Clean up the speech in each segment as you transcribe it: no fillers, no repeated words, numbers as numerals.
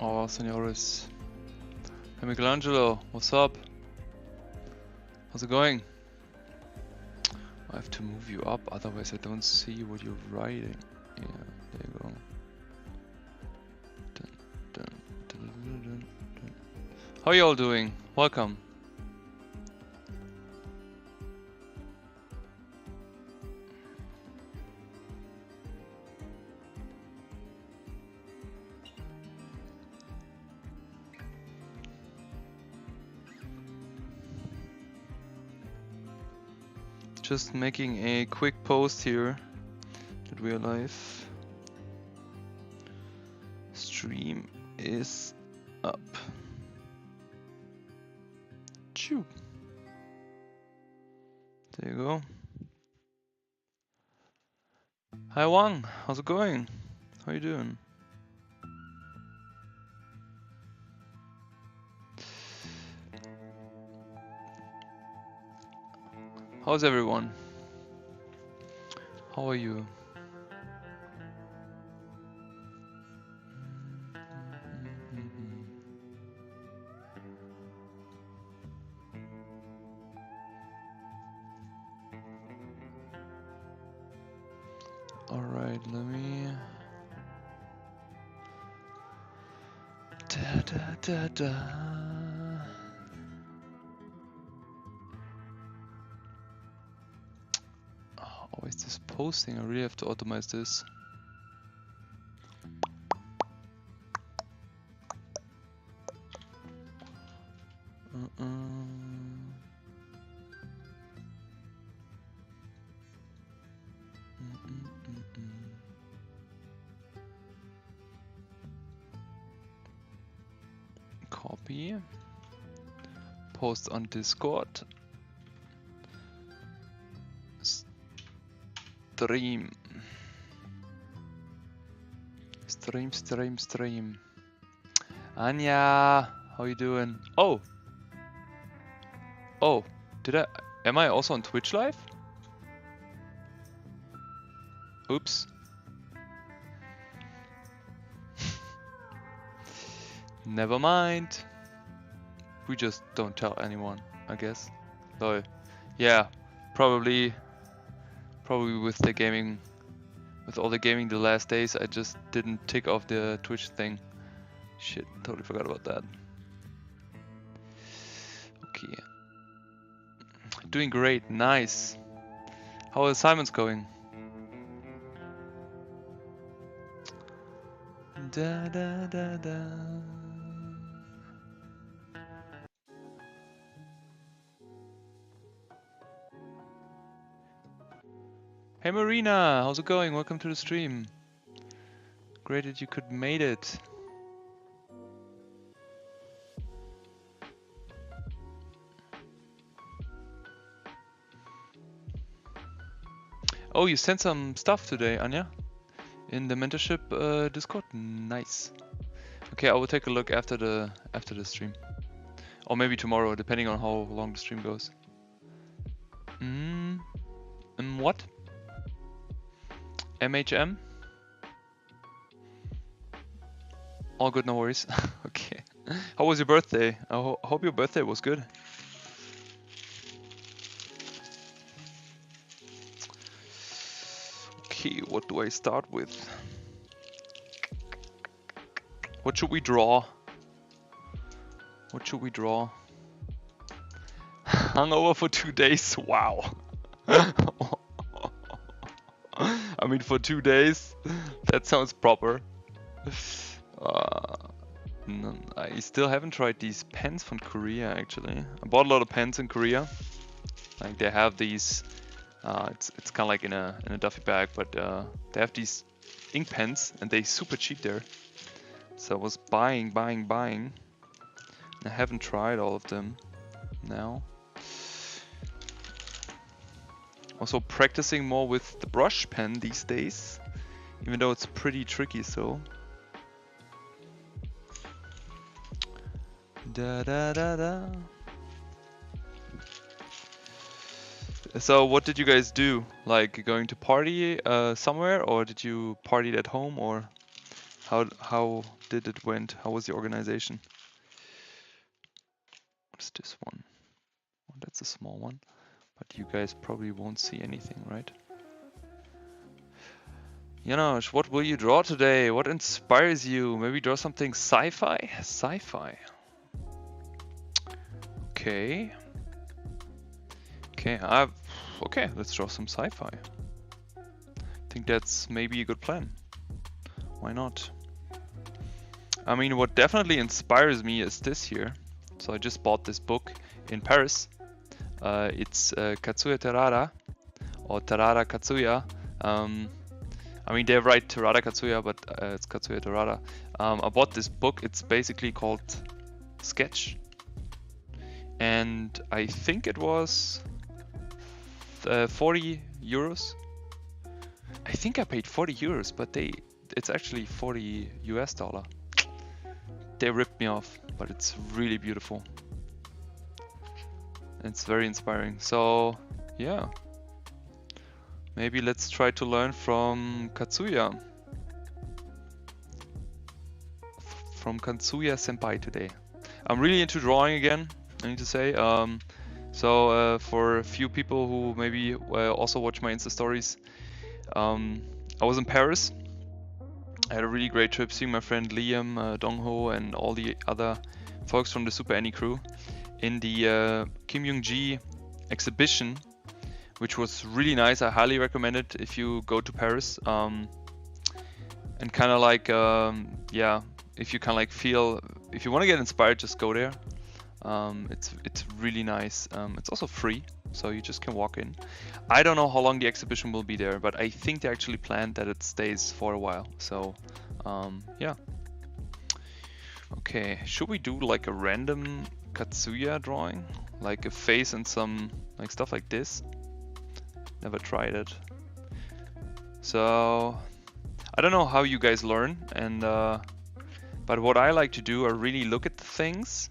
Oh, senores. Hey, Michelangelo, what's up? How's it going? I have to move you up, otherwise I don't see what you're writing. Yeah, there you go. Dun, dun, dun, dun, dun, dun. How are you all doing? Welcome. Just making a quick post here that we are live. Stream is up. Choo. There you go. Hi Wang, how's it going? How you doing? How's everyone? How are you? Alright, let me... Da, da, da, da. Oh, always this posting, I really have to automate this. Copy. Post on Discord. Stream. Stream. Anya, how you doing? Oh, am I also on Twitch live? Oops. Never mind. We just don't tell anyone, I guess. So, yeah, probably with the gaming, with all the gaming the last days, I just didn't tick off the Twitch thing. Shit, totally forgot about that. Okay. Doing great, nice. How are assignments going? Da da da da. Hey Marina, how's it going? Welcome to the stream. Great that you could made it. Oh, you sent some stuff today, Anya? In the mentorship Discord? Nice. Okay, I will take a look after the stream. Or maybe tomorrow, depending on how long the stream goes. What? MHM? All good, no worries. Okay. How was your birthday? I hope your birthday was good. Okay, what do I start with? What should we draw? What should we draw? Hungover for 2 days? Wow. I mean, for 2 days? That sounds proper. No, I still haven't tried these pens from Korea, actually. I bought a lot of pens in Korea. Like, they have these... it's kind of like in a duffy bag, but they have these ink pens, and they're super cheap there. So I was buying. I haven't tried all of them now. Also practicing more with the brush pen these days, even though it's pretty tricky. So. So what did you guys do? Like going to party somewhere, or did you party at home, or How did it went? How was the organization? What's this one? Oh, that's a small one, but you guys probably won't see anything, right? Janosch, what will you draw today? What inspires you? Maybe draw something sci-fi? Sci-fi. Okay. Okay, let's draw some sci-fi. I think that's maybe a good plan. Why not? I mean, what definitely inspires me is this here. So I just bought this book in Paris. It's Katsuya Terada, or Terada Katsuya. I mean, they write Terada Katsuya, but it's Katsuya Terada. I bought this book. It's basically called Sketch. And I think it was 40 euros. I think I paid 40 euros, but it's actually 40 US dollar. They ripped me off, but it's really beautiful. It's very inspiring. So yeah, maybe let's try to learn from Katsuya. From Katsuya Senpai today. I'm really into drawing again, I need to say. So for a few people who maybe also watch my Insta stories, I was in Paris. I had a really great trip seeing my friend Liam, Dongho, and all the other folks from the Super Annie crew in the Kim Young-ji exhibition, which was really nice. I highly recommend it if you go to Paris. And kind of like, yeah, if you kind of like feel, if you want to get inspired, just go there. It's really nice. It's also free, so you just can walk in. I don't know how long the exhibition will be there, but I think they actually planned that it stays for a while. So yeah. Okay, should we do like a random Katsuya drawing, like a face and some like stuff like this? Never tried it. So I don't know how you guys learn, and but what I like to do, I really look at the things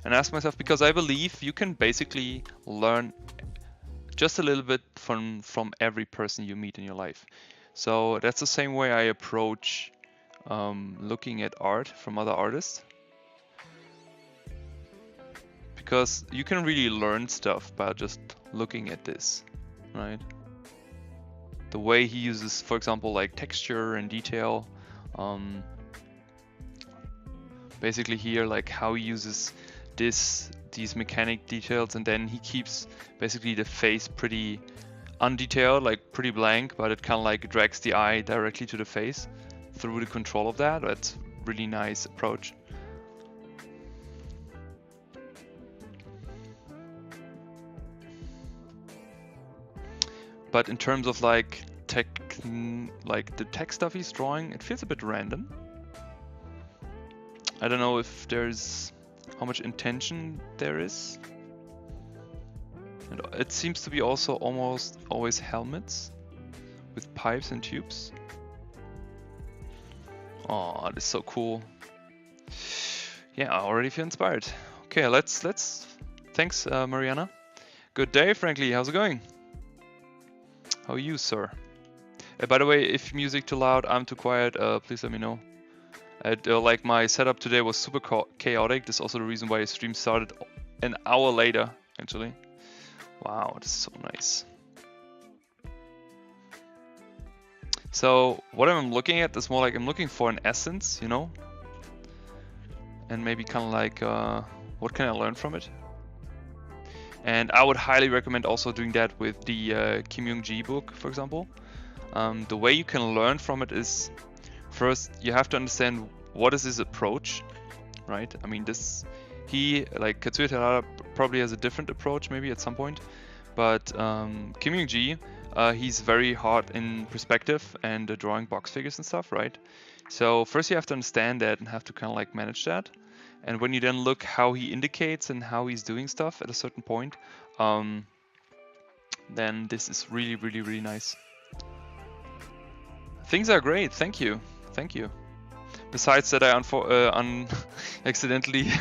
and ask myself, because I believe you can basically learn just a little bit from every person you meet in your life. So that's the same way I approach looking at art from other artists, because you can really learn stuff by just looking at this, right? The way he uses, for example, like texture and detail. Basically here, like how he uses these mechanic details, and then he keeps basically the face pretty undetailed, like pretty blank, but it kind of like drags the eye directly to the face through the control of that. That's really nice approach. But in terms of like the tech stuff he's drawing, it feels a bit random. I don't know if there's how much intention there is. And it seems to be also almost always helmets with pipes and tubes. Oh, this is so cool. Yeah, I already feel inspired. Okay, let's thanks, Mariana. Good day, frankly. How's it going? How are you, sir? By the way, if music too loud, I'm too quiet, please let me know. Like my setup today was super chaotic. This is also the reason why the stream started an hour later, actually. Wow, this is so nice. So what I'm looking at is more like I'm looking for an essence, you know? And maybe kind of like, what can I learn from it? And I would highly recommend also doing that with the Kim Young-ji book, for example. The way you can learn from it is, first, you have to understand what is his approach, right? I mean, like Katsuya Terada probably has a different approach maybe at some point, but Kim Young-ji, he's very hard in perspective and drawing box figures and stuff, right? So first you have to understand that and have to kind of like manage that. And when you then look how he indicates and how he's doing stuff at a certain point, then this is really, really, really nice. Things are great, thank you, thank you. Besides that, I accidentally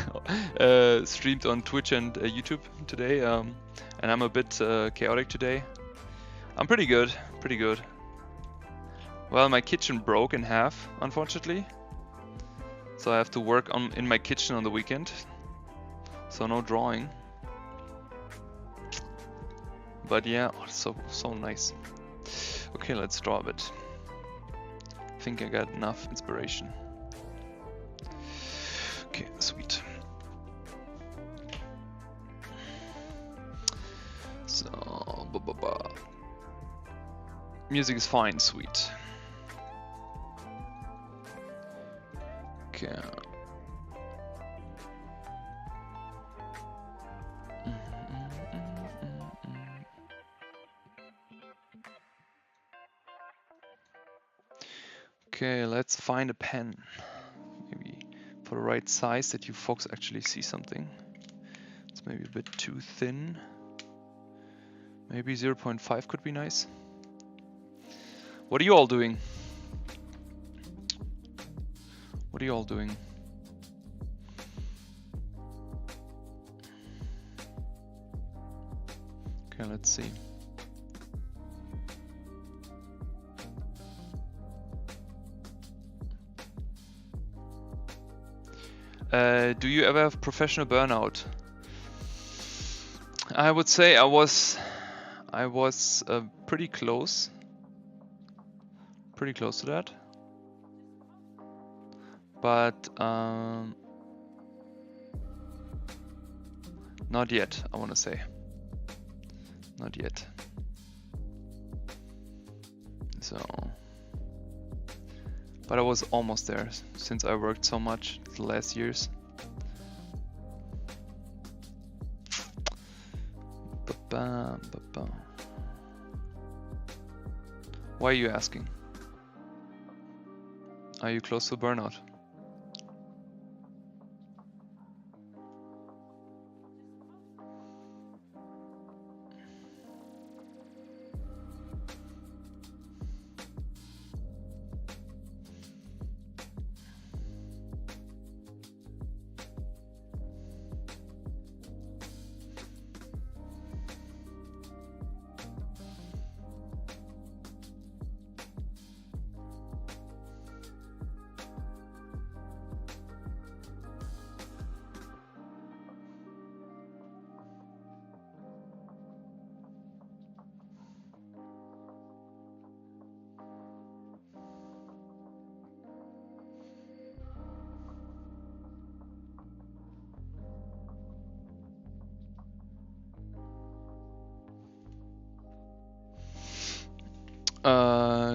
streamed on Twitch and YouTube today, and I'm a bit chaotic today. I'm pretty good, pretty good. Well, my kitchen broke in half, unfortunately. So I have to work in my kitchen on the weekend. So no drawing. But yeah, oh, so nice. Okay, let's draw a bit. I think I got enough inspiration. Okay, sweet. So, music is fine, sweet. Okay. Okay, let's find a pen. Maybe for the right size that you folks actually see something. It's maybe a bit too thin. Maybe 0.5 could be nice. What are you all doing? What are you all doing? Okay, let's see. Do you ever have professional burnout? I would say I was pretty close to that, but not yet. I want to say not yet. So, but I was almost there since I worked so much the last years. Why are you asking? Are you close to burnout?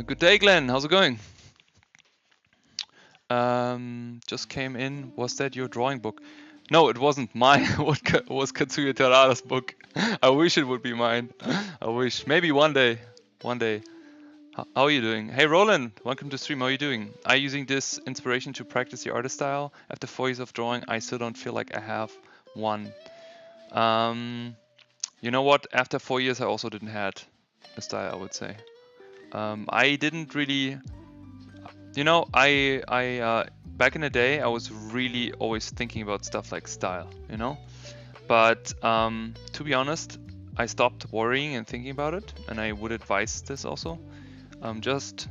Good day, Glenn. How's it going? Just came in. Was that your drawing book? No, it wasn't mine. It was Katsuya Terada's book. I wish it would be mine. I wish. Maybe one day. One day. How are you doing? Hey, Roland. Welcome to stream. How are you doing? Are you using this inspiration to practice the artist style? After 4 years of drawing, I still don't feel like I have one. You know what? After 4 years, I also didn't have a style, I would say. I didn't really, you know, I back in the day, I was really always thinking about stuff like style, you know, but to be honest, I stopped worrying and thinking about it, and I would advise this also. Just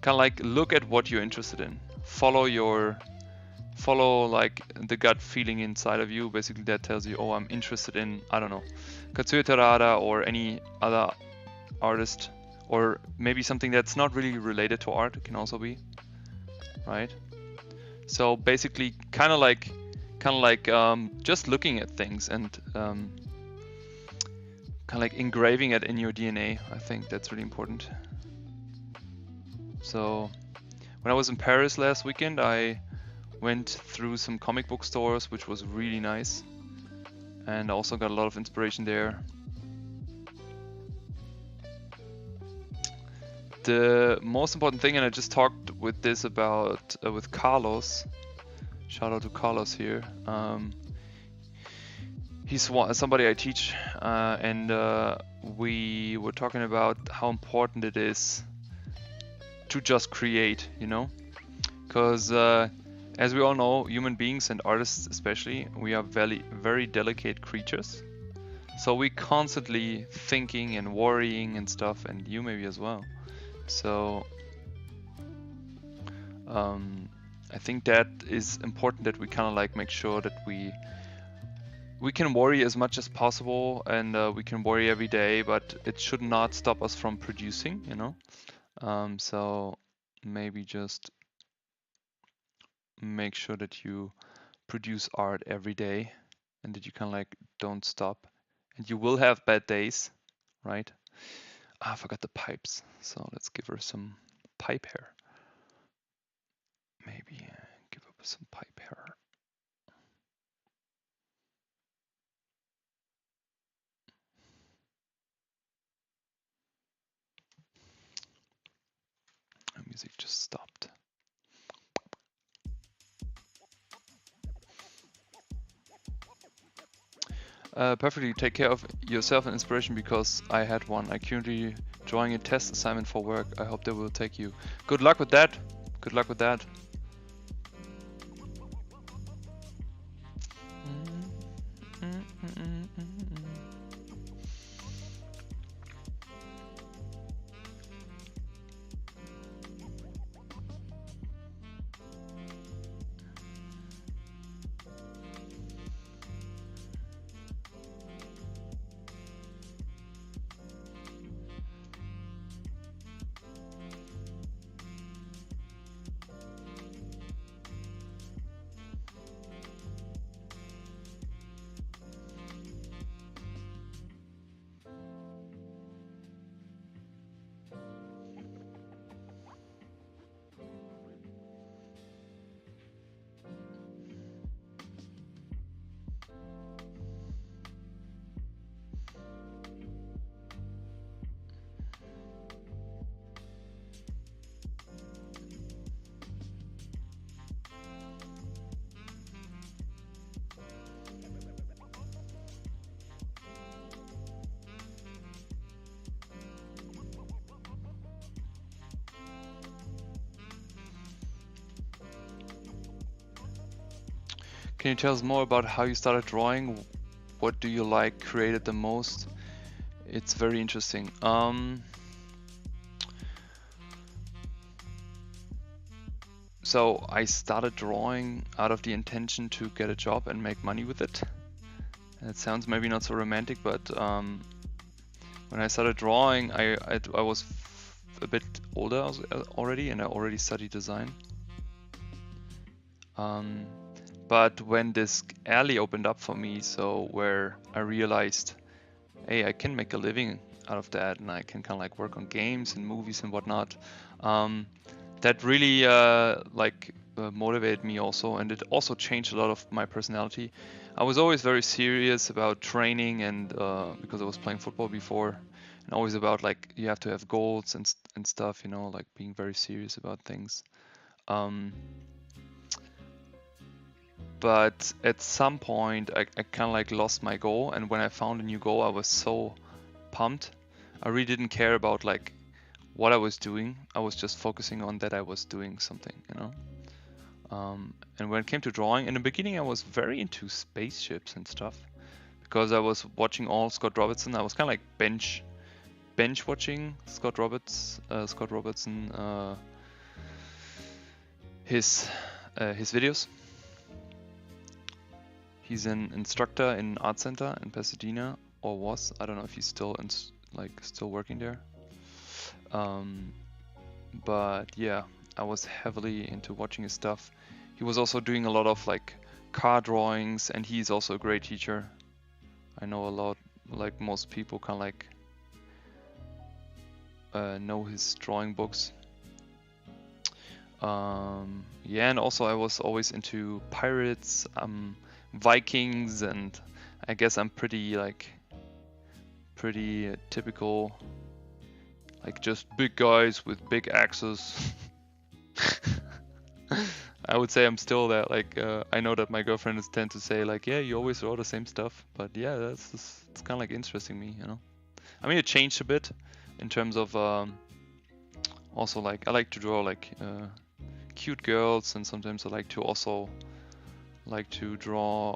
kind of like look at what you're interested in, follow like the gut feeling inside of you. Basically, that tells you, oh, I'm interested in, I don't know, Katsuya Terada or any other artist. Or maybe something that's not really related to art. It can also be, right? So basically, kind of like just looking at things and kind of like engraving it in your DNA. I think that's really important. So when I was in Paris last weekend, I went through some comic book stores, which was really nice, and also got a lot of inspiration there. The most important thing, and I just talked with this about with Carlos. Shout out to Carlos here. He's somebody I teach, and we were talking about how important it is to just create, you know, because as we all know, human beings and artists especially, we are very delicate creatures. So we constantly thinking and worrying and stuff, and you maybe as well. So I think that is important, that we kind of like make sure that we can worry as much as possible, and we can worry every day, but it should not stop us from producing, you know. So maybe just make sure that you produce art every day, and that you kind of like don't stop. And you will have bad days, right? Ah, I forgot the pipes, so let's give her some pipe hair. Maybe give her some pipe hair. The music just stopped. Perfectly. Take care of yourself and inspiration, because I had one. I currently drawing a test assignment for work. I hope they will take you. Good luck with that. Good luck with that. Can you tell us more about how you started drawing? What do you like created the most? It's very interesting. So I started drawing out of the intention to get a job and make money with it. It sounds maybe not so romantic, but when I started drawing, I was a bit older already, and I already studied design. But when this alley opened up for me, so where I realized, hey, I can make a living out of that, and I can kind of like work on games and movies and whatnot. That really motivated me also, and it also changed a lot of my personality. I was always very serious about training, and because I was playing football before, and always about like you have to have goals and stuff, you know, like being very serious about things. But at some point I kind of like lost my goal, and when I found a new goal I was so pumped. I really didn't care about like what I was doing. I was just focusing on that I was doing something, you know. And when it came to drawing, in the beginning I was very into spaceships and stuff, because I was watching all Scott Robertson. I was kind of like bench watching Scott Robertson, his videos. He's an instructor in Art Center in Pasadena, or was. I don't know if he's still still working there. But yeah, I was heavily into watching his stuff. He was also doing a lot of like car drawings, and he's also a great teacher. I know a lot, like most people kind of like know his drawing books. Yeah, and also I was always into pirates, Vikings, and I guess I'm pretty typical, like just big guys with big axes. I would say I'm still that, like I know that my girlfriend tend to say like, yeah, you always draw the same stuff, but yeah, it's kind of like interesting me, you know. I mean, it changed a bit in terms of also like I like to draw like cute girls, and sometimes I like to also draw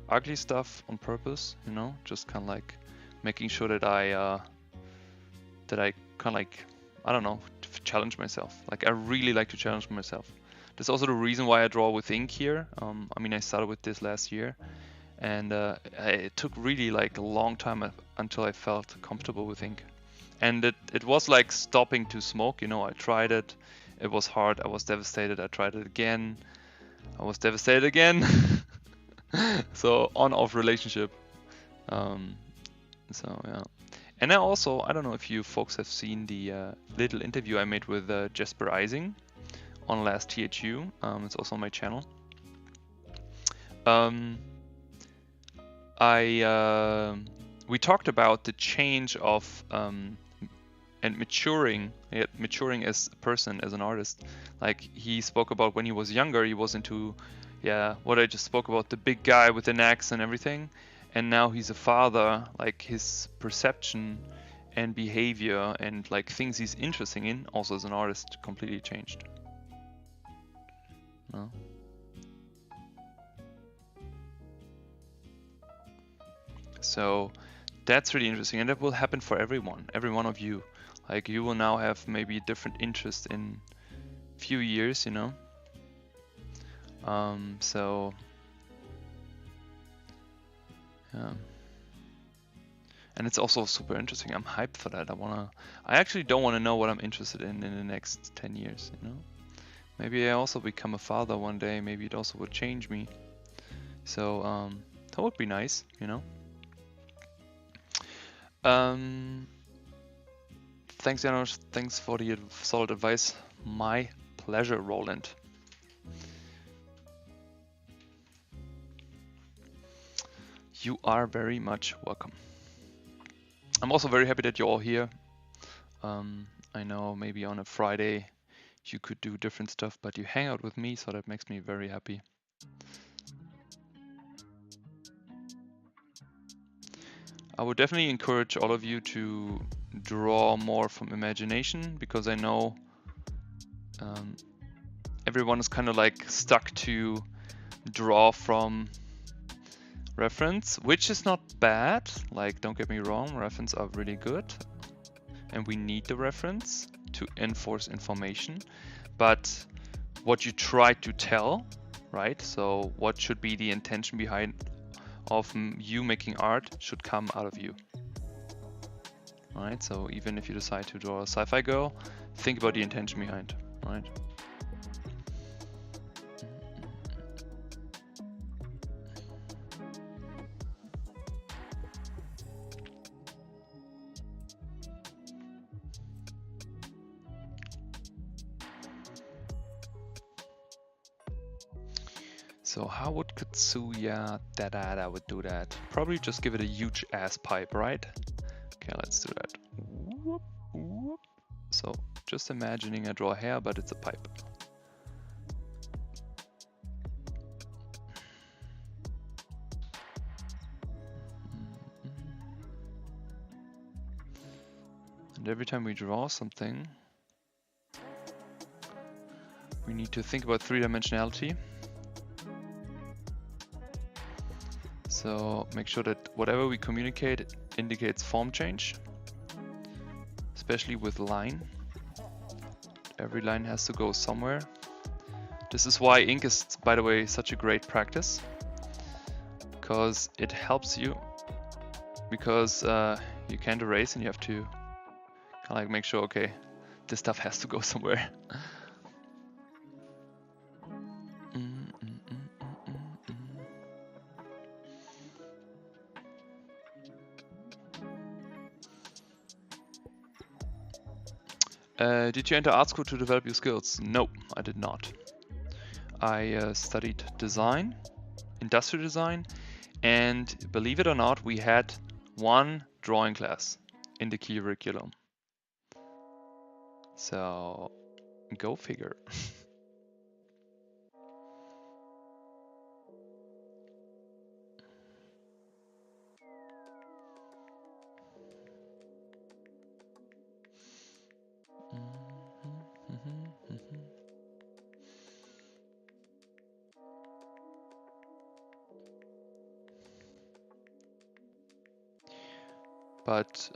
ugly stuff on purpose, you know, just kind of like making sure that I kind of like, I don't know, challenge myself. Like I really like to challenge myself. That's also the reason why I draw with ink here. I mean, I started with this last year, and it took really like a long time until I felt comfortable with ink. And it was like stopping to smoke, you know. I tried it, it was hard, I was devastated. I tried it again, I was devastated again. So on-off relationship. So yeah. And I don't know if you folks have seen the little interview I made with Jesper Ising on last THU. It's also on my channel. We talked about the change of and maturing as a person, as an artist. Like he spoke about when he was younger, he was into what I just spoke about, the big guy with an axe and everything. And now he's a father, like his perception and behavior and like things he's interested in, also as an artist, completely changed. No? So that's really interesting, and that will happen for every one of you. Like you will now have maybe a different interest in a few years, you know. So yeah. And it's also super interesting. I'm hyped for that. I actually don't want to know what I'm interested in the next 10 years, you know? Maybe I also become a father one day. Maybe it also would change me. So that would be nice, you know? Thanks, Janos. Thanks for the solid advice. My pleasure, Roland. You are very much welcome. I'm also very happy that you're all here. I know maybe on a Friday you could do different stuff, but you hang out with me, so that makes me very happy. I would definitely encourage all of you to draw more from imagination, because I know everyone is kind of like stuck to draw from reference, which is not bad. Like, don't get me wrong, reference are really good, and we need the reference to enforce information. But what you try to tell, right? So what should be the intention behind of you making art should come out of you. Right? So even if you decide to draw a sci-fi girl, think about the intention behind, right? So how would Katsuya Dada would do that? Probably just give it a huge ass pipe, right? Okay, let's do that. Whoop, whoop. So just imagining I draw hair, but it's a pipe. And every time we draw something, we need to think about three-dimensionality. So make sure that whatever we communicate indicates form change, especially with line. Every line has to go somewhere. This is why ink is, by the way, such a great practice, because it helps you, because you can't erase and you have to kind of like make sure, okay, this stuff has to go somewhere. Did you enter art school to develop your skills? No, I did not. I studied design, industrial design, and believe it or not, we had one drawing class in the curriculum. So, go figure. But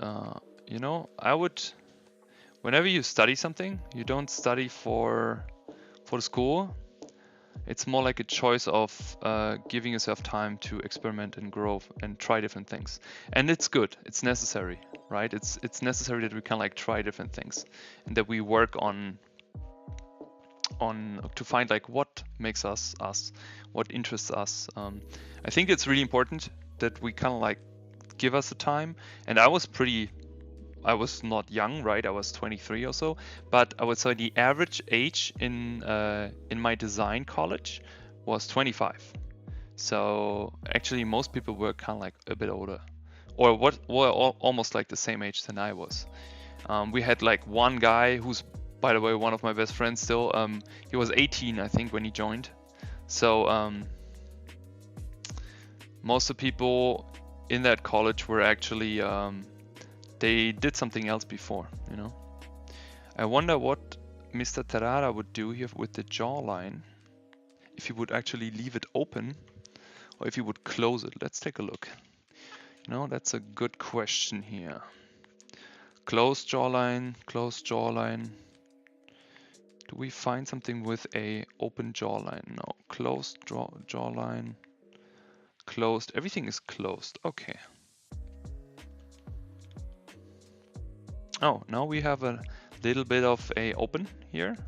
you know, I would whenever you study something, you don't study for the school. It's more like a choice of giving yourself time to experiment and grow and try different things. And it's good. It's necessary, right? It's necessary that we can like try different things and that we work on to find like what makes us us, what interests us. I think it's really important that we kind of like give us the time. And I was not young, right? I was 23 or so, but I would say the average age in my design college was 25. So actually, most people were kind of like a bit older, or what were almost like the same age than I was. We had like one guy who's, by the way, one of my best friends still. He was 18, I think, when he joined. So most of the people in that college were actually they did something else before, you know. I wonder what Mr. Terrara would do here with the jawline, if he would actually leave it open or if he would close it. Let's take a look. You know, that's a good question here. Closed jawline, closed jawline. Do we find something with a open jawline? No, closed jawline, closed. Everything is closed. Okay. Oh, now we have a little bit of a open here.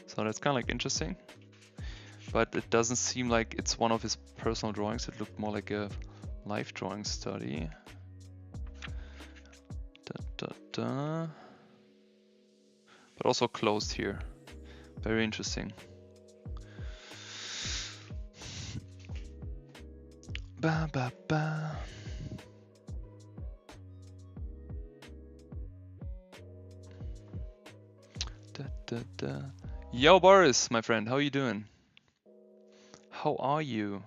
So that's kind of like interesting. But it doesn't seem like it's one of his personal drawings. It looked more like a life drawing study. But also closed here. Very interesting. Ba ba ba. Yo, Boris, my friend, how are you doing? How are you?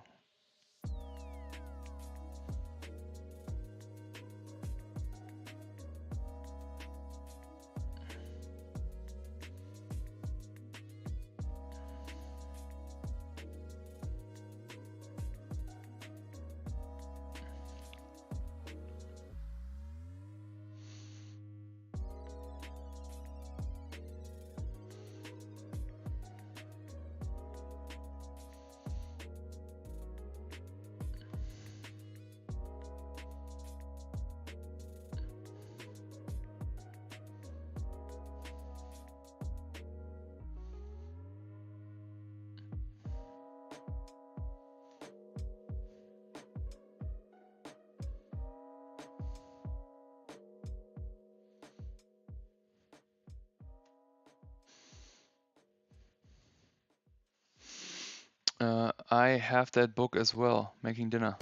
I have that book as well, Making Dinner.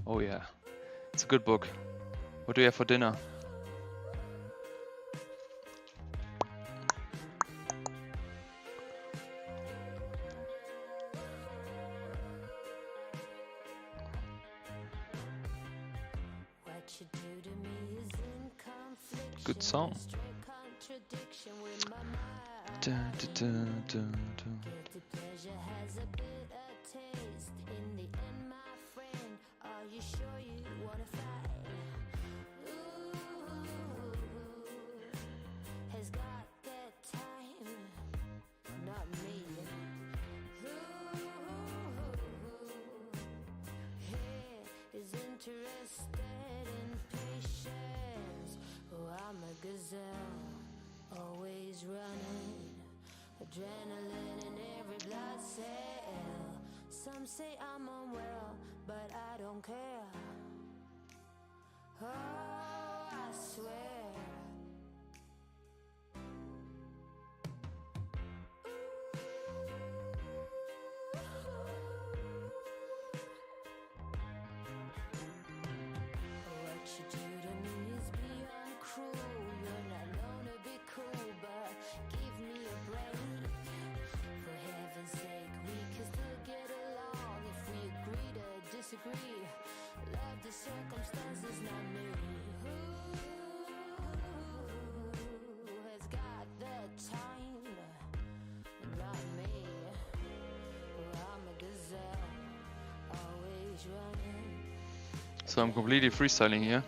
Oh yeah, it's a good book. What do you have for dinner? Good song. Dun, dun, dun, dun, dun. Always running, adrenaline in every blood cell. Some say I'm unwell, but I don't care. Oh, I swear. What you do to me is beyond cruel. You're not known to be cool, but give me a break. For heaven's sake, we can still get along if we agree to disagree. Love the circumstances, not me. Who has got the time? Not me. I'm a gazelle, always running. So I'm completely freestyling here.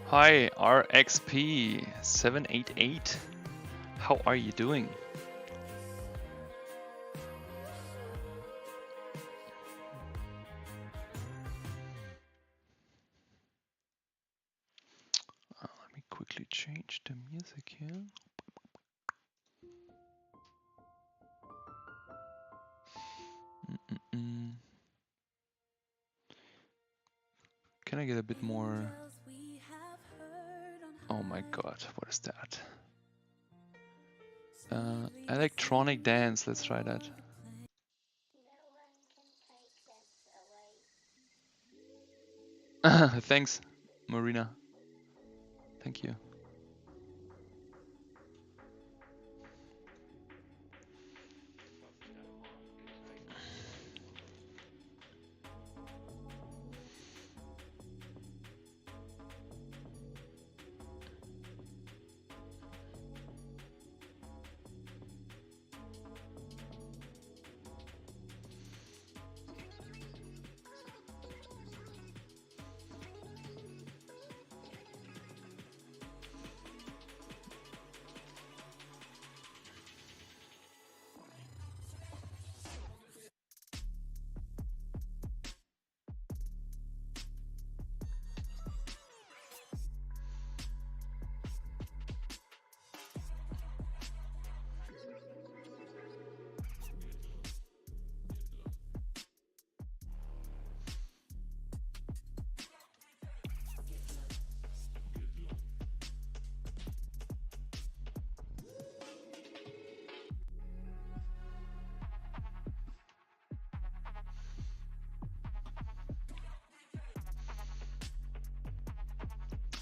Hi, RXP788. How are you doing? Let me quickly change the music here. Can I get a bit more? Oh my god, what is that? Electronic dance, let's try that. Thanks, Marina. Thank you.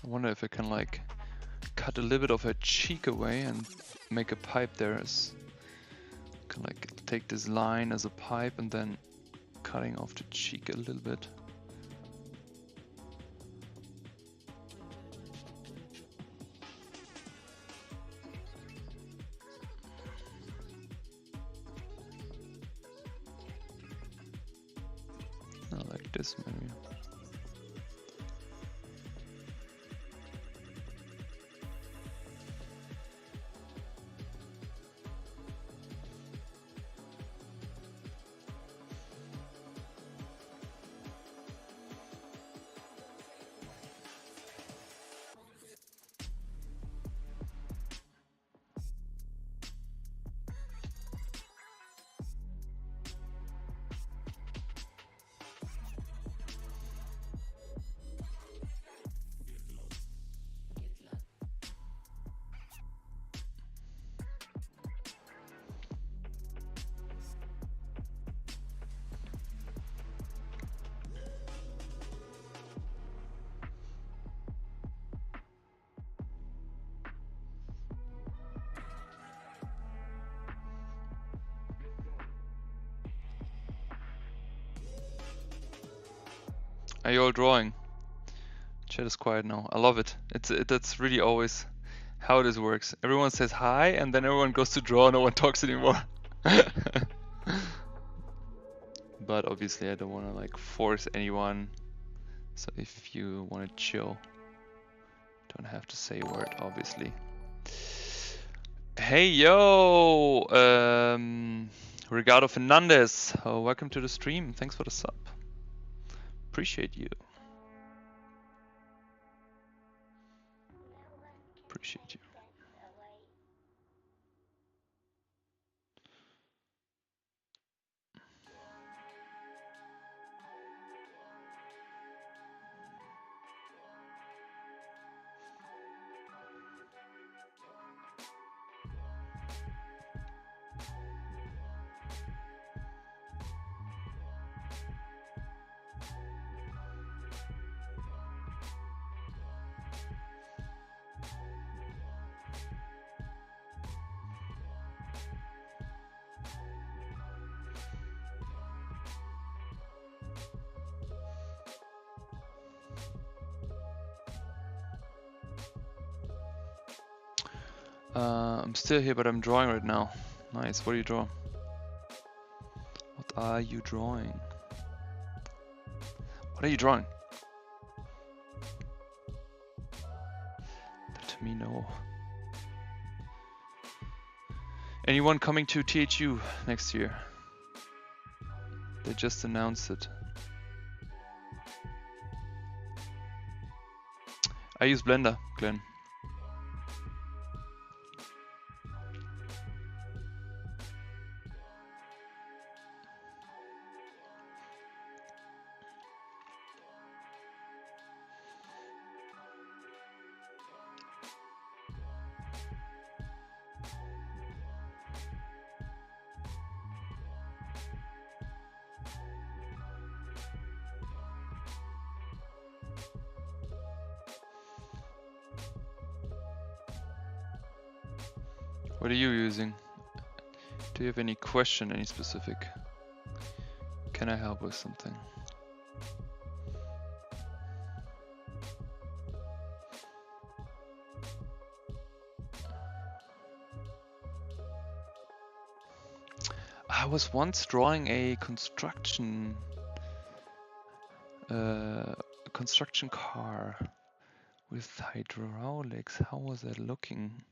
I wonder if I can like cut a little bit of her cheek away and make a pipe there. Can like take this line as a pipe and then cutting off the cheek a little bit. Like this maybe. Are you all drawing? Chat is quiet now. I love it. That's really always how this works. Everyone says hi and then everyone goes to draw, no one talks anymore. But obviously I don't want to like force anyone. So if you want to chill, don't have to say a word, obviously. Hey yo, Ricardo Fernandez, welcome to the stream. Thanks for the sub. Appreciate you. Appreciate you. I'm still here, but I'm drawing right now. Nice. What do you draw? What are you drawing? What are you drawing? me know. Anyone coming to THU next year? They just announced it. I use Blender, Glenn. What are you using? Do you have any question, any specific? Can I help with something? I was once drawing a construction car with hydraulics. How was that looking?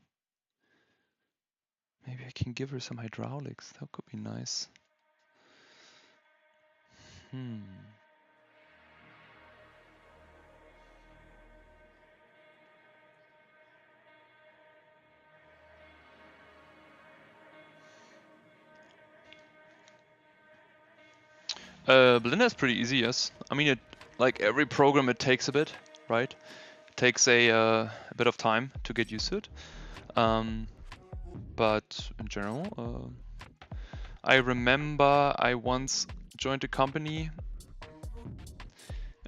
Maybe I can give her some hydraulics. That could be nice. Blender is pretty easy, yes. I mean, it, like every program, it takes a bit, right? It takes a bit of time to get used to it. But in general, I remember I once joined a company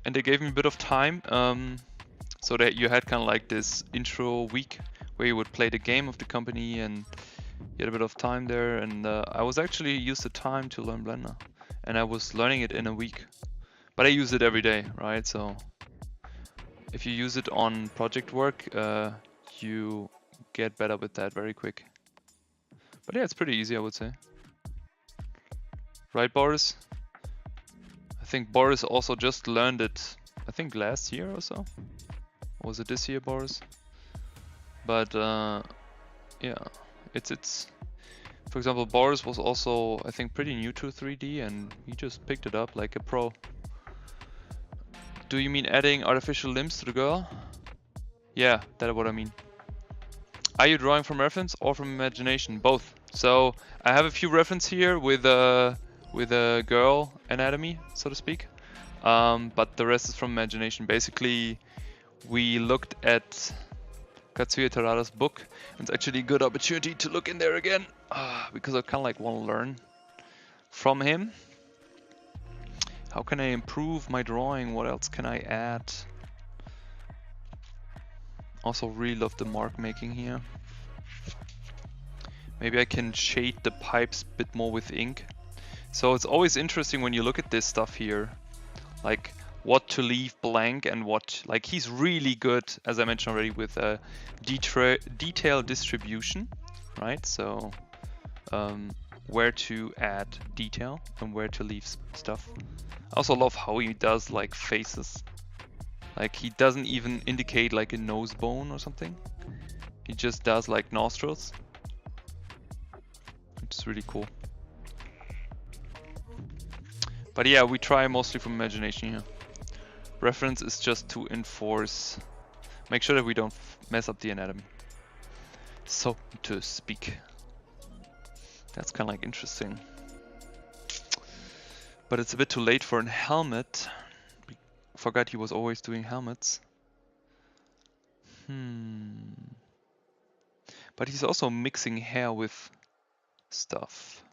and they gave me a bit of time, so that you had kind of like this intro week where you would play the game of the company and you had a bit of time there. And I was actually used the time to learn Blender, and I was learning it in a week. But I use it every day, right? So if you use it on project work, you get better with that very quick. But yeah, it's pretty easy, I would say. Right, Boris? I think Boris also just learned it, I think last year or so. Or was it this year, Boris? But yeah, it's. For example, Boris was also, I think, pretty new to 3D, and he just picked it up like a pro. Do you mean adding artificial limbs to the girl? Yeah, that's what I mean. Are you drawing from reference or from imagination? Both. So I have a few references here with a girl anatomy, so to speak. But the rest is from imagination. Basically, we looked at Katsuya Terada's book, and it's actually a good opportunity to look in there again, because I kind of like want to learn from him. How can I improve my drawing? What else can I add? Also really love the mark making here. Maybe I can shade the pipes a bit more with ink. So it's always interesting when you look at this stuff here, like what to leave blank and what, like he's really good, as I mentioned already, with detail distribution, right? So where to add detail and where to leave stuff. I also love how he does like faces. Like he doesn't even indicate like a nose bone or something. He just does like nostrils. It's really cool. But yeah, we try mostly from imagination here. Reference is just to enforce, make sure that we don't mess up the anatomy, so to speak. That's kind of like interesting. But it's a bit too late for a helmet. Forgot he was always doing helmets. But he's also mixing hair with stuff.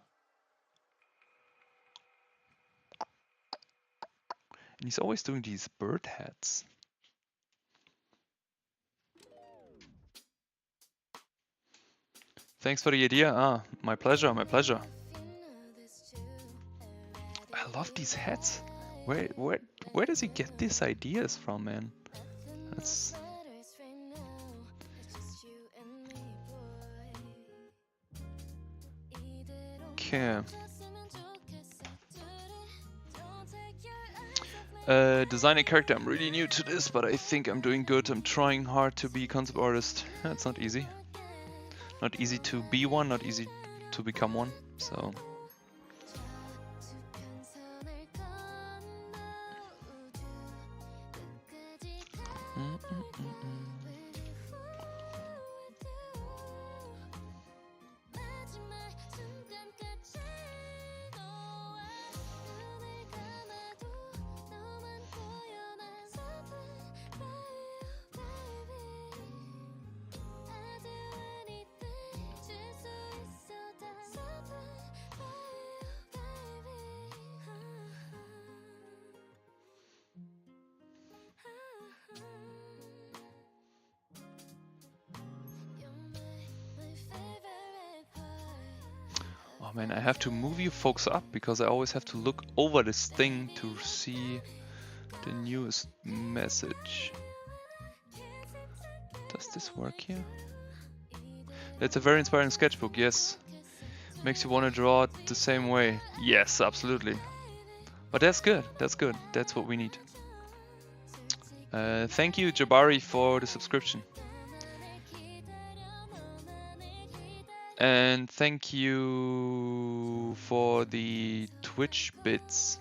And he's always doing these bird hats. Thanks for the idea. My pleasure, my pleasure. I love these hats. Where does he get these ideas from, man? That's... Okay. Design a character. I'm really new to this, but I think I'm doing good. I'm trying hard to be concept artist. It's not easy. Not easy to be one, not easy to become one. So oh man, I have to move you folks up because I always have to look over this thing to see the newest message. Does this work here? It's a very inspiring sketchbook, yes. Makes you want to draw it the same way. Yes, absolutely. But that's good, that's good. That's what we need. Thank you, Jabari, for the subscription. And thank you for the Twitch bits.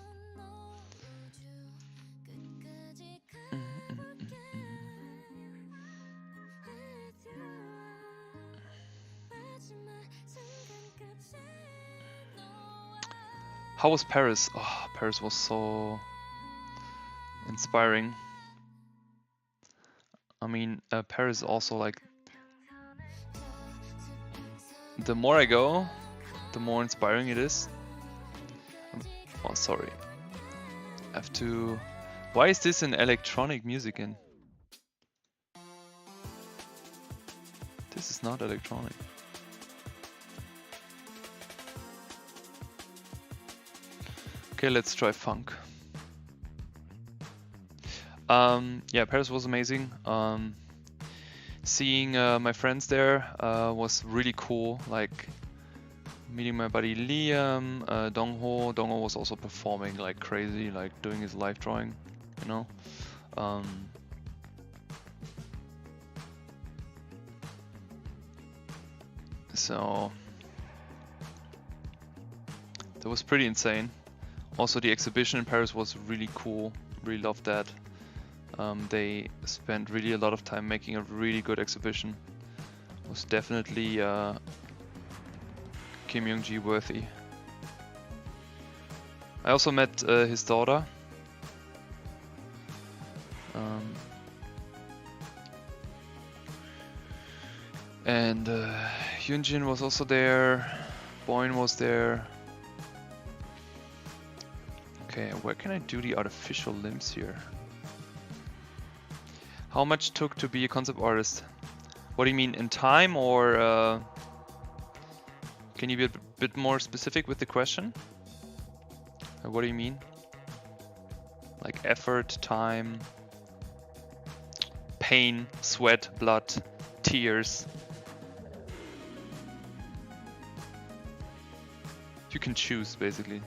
How was Paris? Oh, Paris was so inspiring. I mean, Paris also, like, the more I go, the more inspiring it is. Oh, sorry. I have to... Why is this in electronic music in? This is not electronic. Okay, let's try funk. Yeah, Paris was amazing. Seeing my friends there was really cool. Like meeting my buddy Liam, Dongho. Dongho was also performing like crazy, like doing his live drawing, you know. So that was pretty insane. Also, the exhibition in Paris was really cool. Really loved that. They spent really a lot of time making a really good exhibition. It was definitely Kim Young-ji worthy. I also met his daughter. And Hyunjin was also there. Boyne was there. Okay, where can I do the artificial limbs here? How much took to be a concept artist? What do you mean, in time, or can you be a bit more specific with the question? What do you mean? Like effort, time, pain, sweat, blood, tears. You can choose, basically.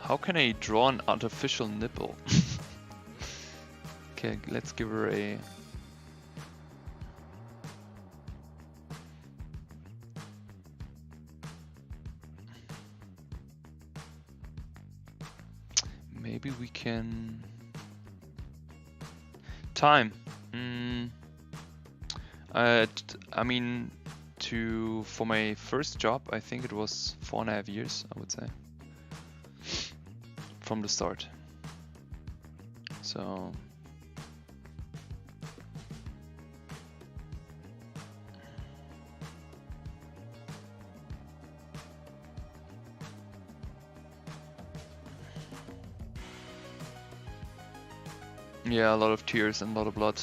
How can I draw an artificial nipple? Okay, let's give her a... Maybe we can... Time. I mean, for my first job, I think it was 4.5 years, I would say. From the start. So... Yeah, a lot of tears and a lot of blood.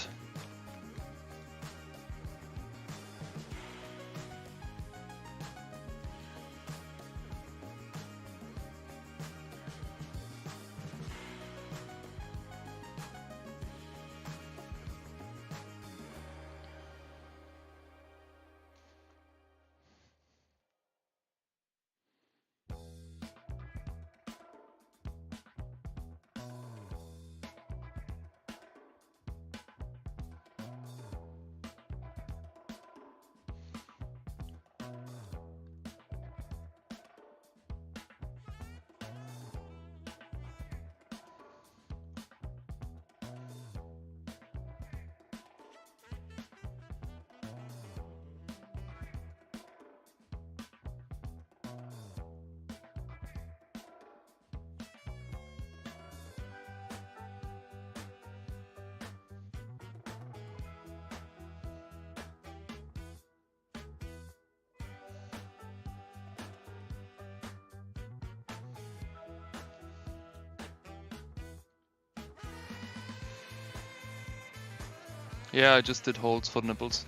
Yeah, I just did holes for nipples.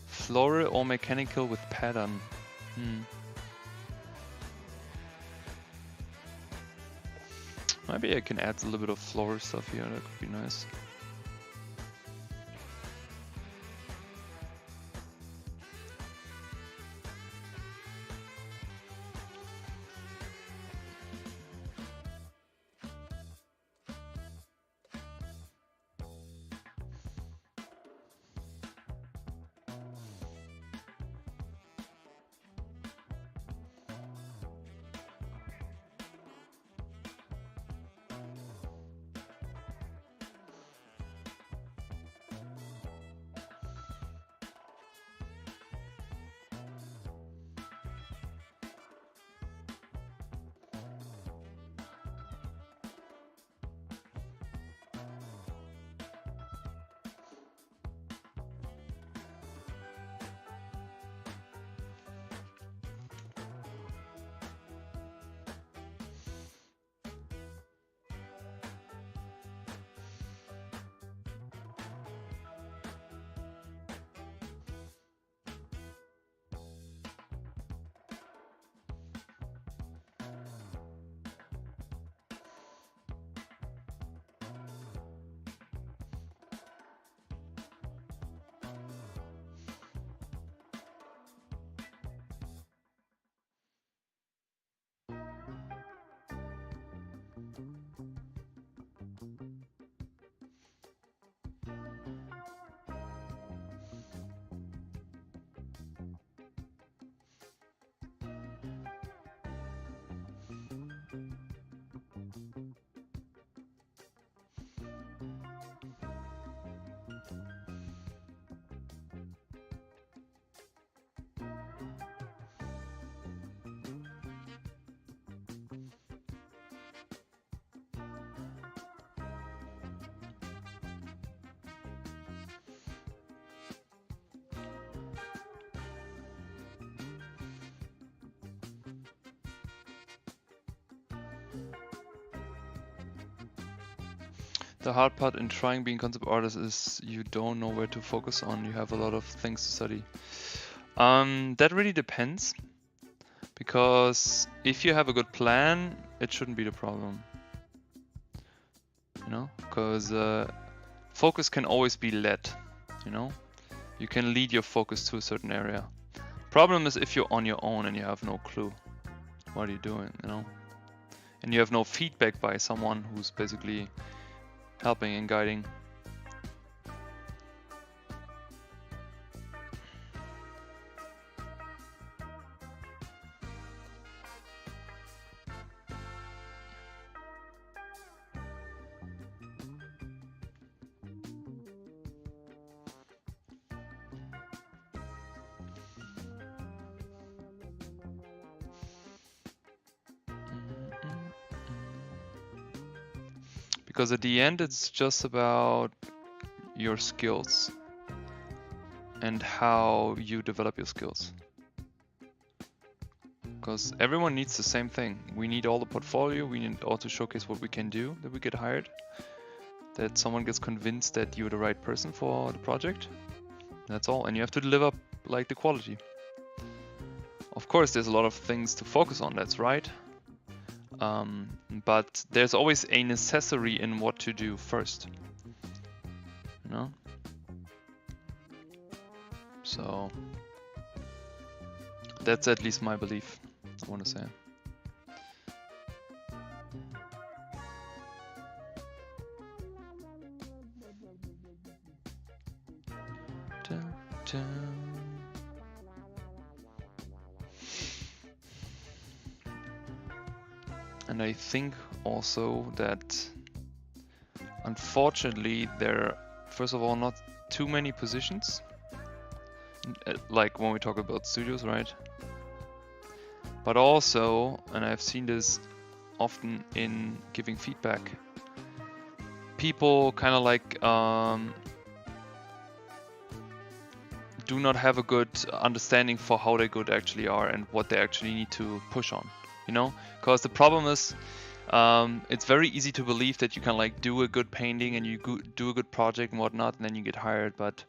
Floral or mechanical with pattern. Maybe I can add a little bit of floral stuff here, that could be nice. The hard part in trying being concept artist is you don't know where to focus on. You have a lot of things to study. That really depends, because if you have a good plan, it shouldn't be the problem. You know, because focus can always be led. You know, you can lead your focus to a certain area. Problem is if you're on your own and you have no clue what are you doing, you know, and you have no feedback by someone who's basically helping and guiding. Because at the end, it's just about your skills and how you develop your skills. Because everyone needs the same thing. We need all the portfolio, we need all to showcase what we can do, that we get hired, that someone gets convinced that you're the right person for the project. That's all, and you have to deliver like the quality. Of course, there's a lot of things to focus on, that's right. But there's always a necessary in what to do first, you know? So that's at least my belief, I want to say. Dun, dun. And I think also that unfortunately there are, first of all, not too many positions, like when we talk about studios, right? But also, and I've seen this often in giving feedback, people kind of like do not have a good understanding for how they good actually are and what they actually need to push on, you know? Because the problem is, It's very easy to believe that you can like do a good painting and you do a good project and whatnot, and then you get hired. But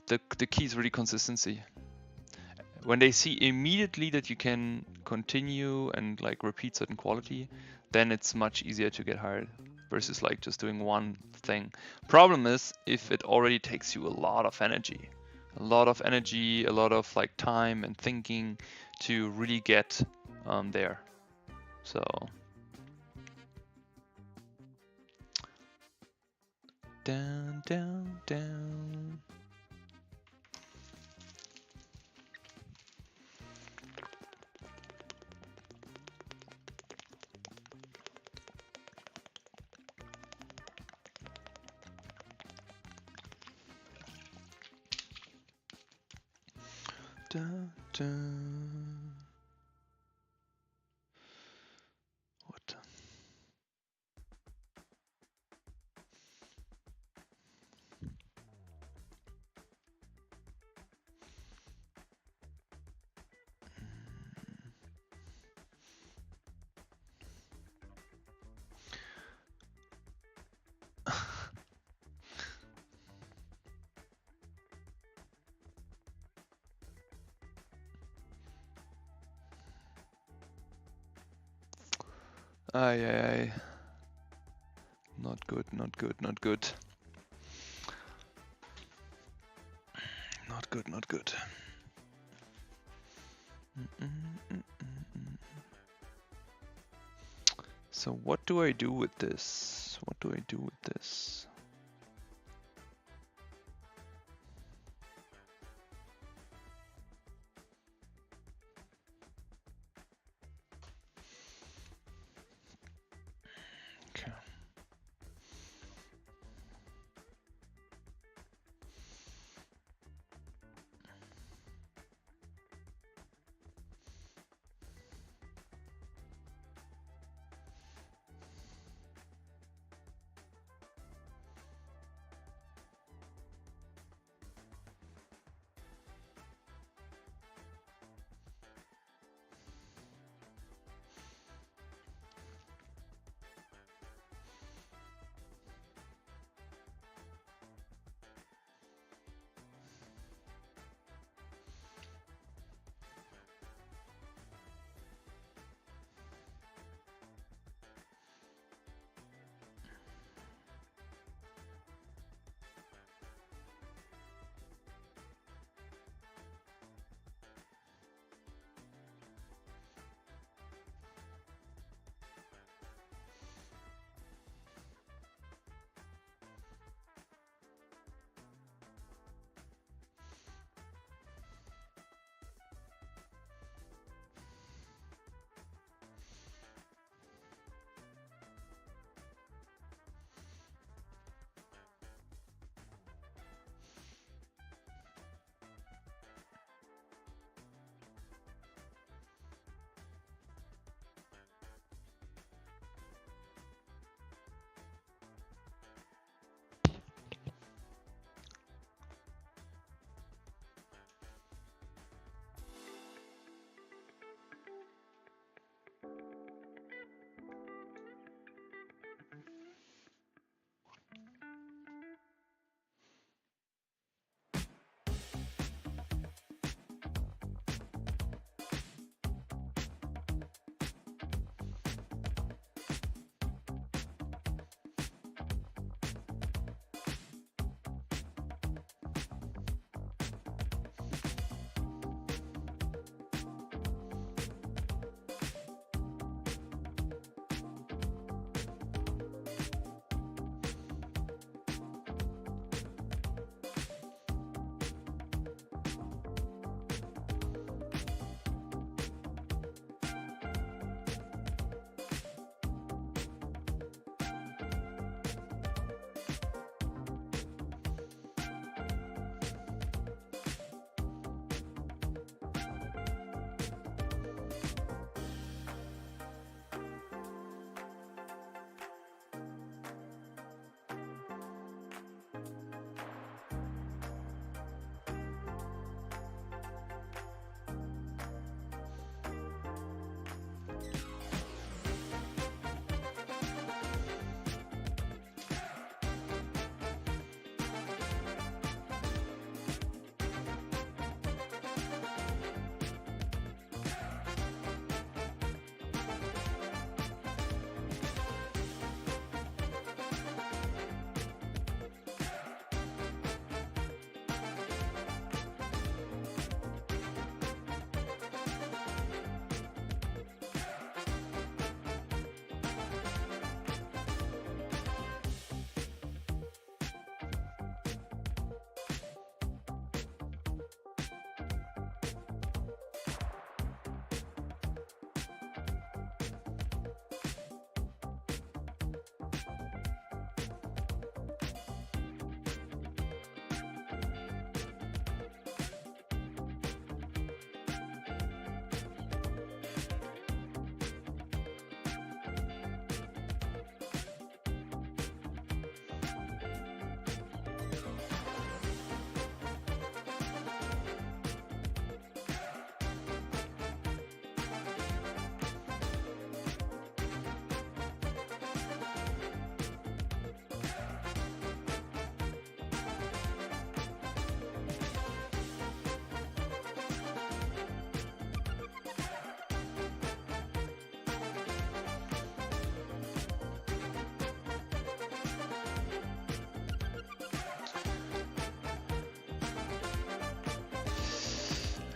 the key is really consistency. When they see immediately that you can continue and like repeat certain quality, then it's much easier to get hired versus like just doing one thing. Problem is if it already takes you a lot of energy, a lot of like time and thinking to really get there. So down, down, down. Dun, dun. What? Ay, ay, ay. Not good, not good, not good. Not good, not good. So what do I do with this? What do I do with this? Okay.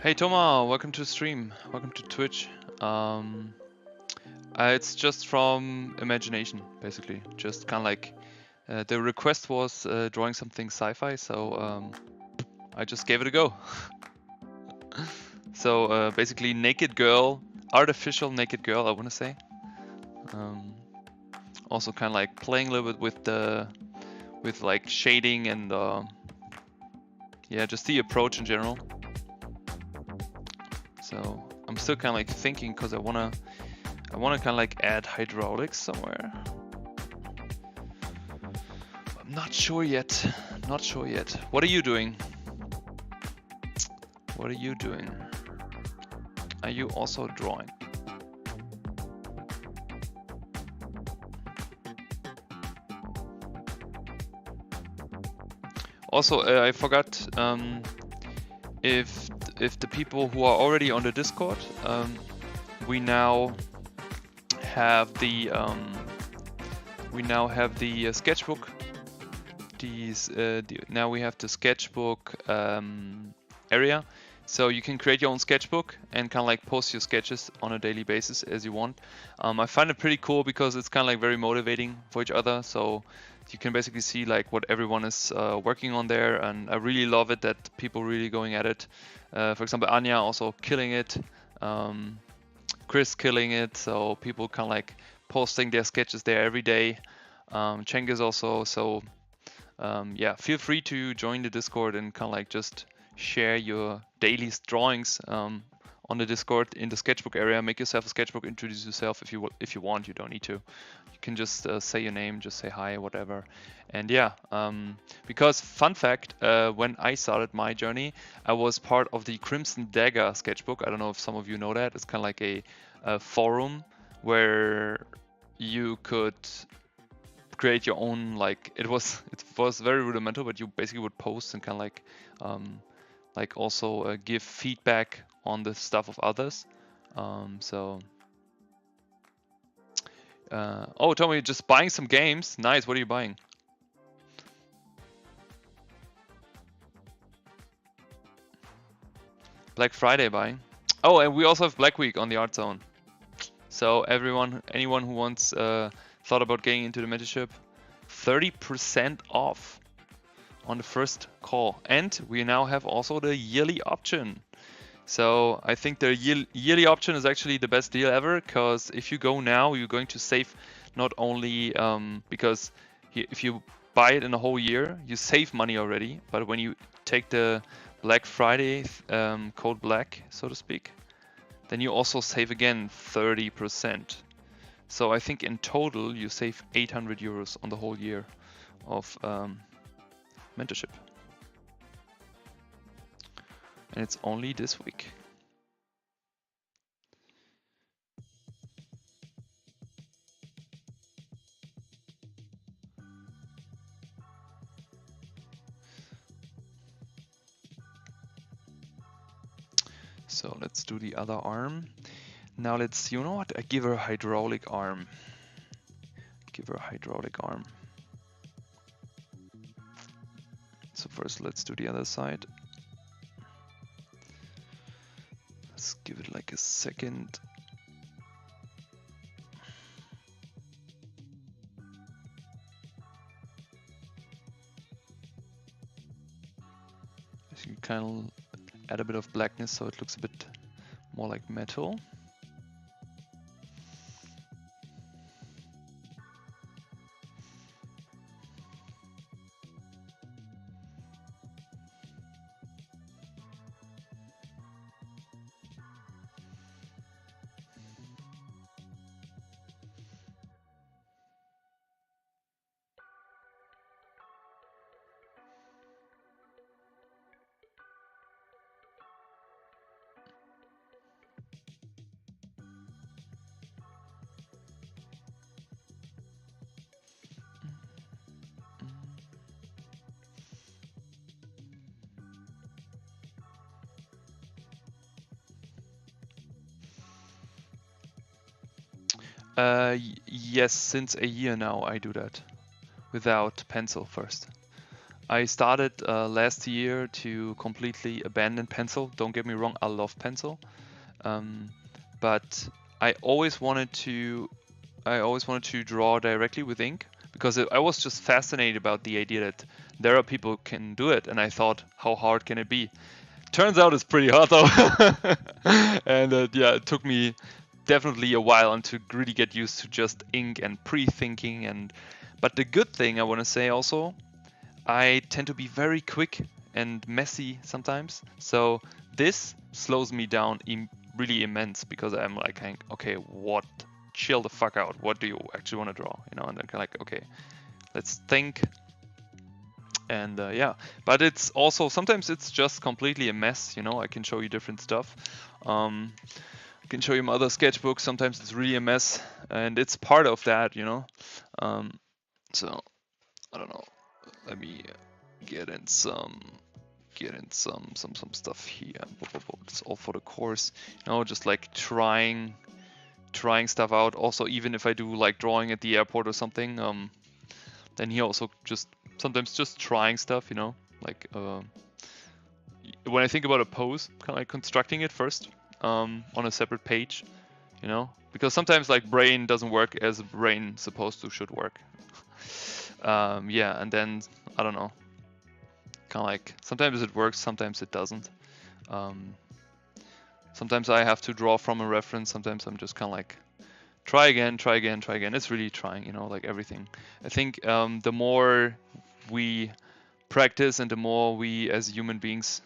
Hey Toma, welcome to stream. Welcome to Twitch. It's just from imagination, basically. Just kind of like the request was drawing something sci-fi, so I just gave it a go. So basically, naked girl, artificial naked girl, I want to say. Also, kind of like playing a little bit with like shading and yeah, just the approach in general. So I'm still kind of like thinking because I wanna kind of like add hydraulics somewhere. I'm not sure yet. Not sure yet. What are you doing? What are you doing? Are you also drawing? Also, I forgot if the people who are already on the Discord, we now have the sketchbook. Now we have the sketchbook area, so you can create your own sketchbook and kind of like post your sketches on a daily basis as you want. I find it pretty cool because it's kind of like very motivating for each other. So you can basically see like what everyone is working on there, and I really love it that people really going at it. For example, Anya also killing it, Chris killing it. So people kind of like posting their sketches there every day. Cheng is also so. Yeah, feel free to join the Discord and kind of like just share your daily drawings on the Discord in the sketchbook area. Make yourself a sketchbook, introduce yourself if you want. You don't need to. You can just say your name, just say hi, whatever. And yeah, because fun fact, when I started my journey, I was part of the Crimson Dagger sketchbook. I don't know if some of you know that. It's kind of like a forum where you could create your own, like it was very rudimental, but you basically would post and kind of like also give feedback on the stuff of others. Oh, Tommy, just buying some games. Nice. What are you buying? Black Friday buying. Oh, and we also have Black Week on the Art Zone. So anyone who wants thought about getting into the mentorship, 30% off on the first call. And we now have also the yearly option. So I think the yearly option is actually the best deal ever, because if you go now, you're going to save not only because if you buy it in a whole year, you save money already. But when you take the Black Friday code black, so to speak, then you also save again 30%. So I think in total you save 800 euros on the whole year of mentorship. And it's only this week. So let's do the other arm. Now let's, you know what, I give her a hydraulic arm. Give her a hydraulic arm. So first let's do the other side. Let's give it like a second. So you kind of add a bit of blackness so it looks a bit more like metal. Yes, since a year now I do that without pencil first. I started last year to completely abandon pencil. Don't get me wrong, I love pencil, but I always wanted to draw directly with ink because I was just fascinated about the idea that there are people who can do it, and I thought, how hard can it be? Turns out it's pretty hard though, and yeah, it took me definitely a while and to really get used to just ink and pre-thinking. And but the good thing I want to say also, I tend to be very quick and messy sometimes, so this slows me down really immense because I'm like, okay, what? Chill the fuck out. What do you actually want to draw? You know, and then kind of like, okay, let's think. And yeah, but it's also sometimes it's just completely a mess. You know, I can show you different stuff. I can show you my other sketchbooks. Sometimes it's really a mess, and it's part of that. You know, so I don't know. Let me get in some some stuff here. It's all for the course. You know, just like trying stuff out. Also, even if I do like drawing at the airport or something, then here also just sometimes just trying stuff. You know, like when I think about a pose, kind of like constructing it first on a separate page. You know, because sometimes like brain doesn't work as brain supposed to should work. Yeah, and then I don't know. Kind of like sometimes it works, sometimes it doesn't. Sometimes I have to draw from a reference. Sometimes I'm just kind of like try again, try again, try again. It's really trying, you know, like everything. I think the more we practice and the more we as human beings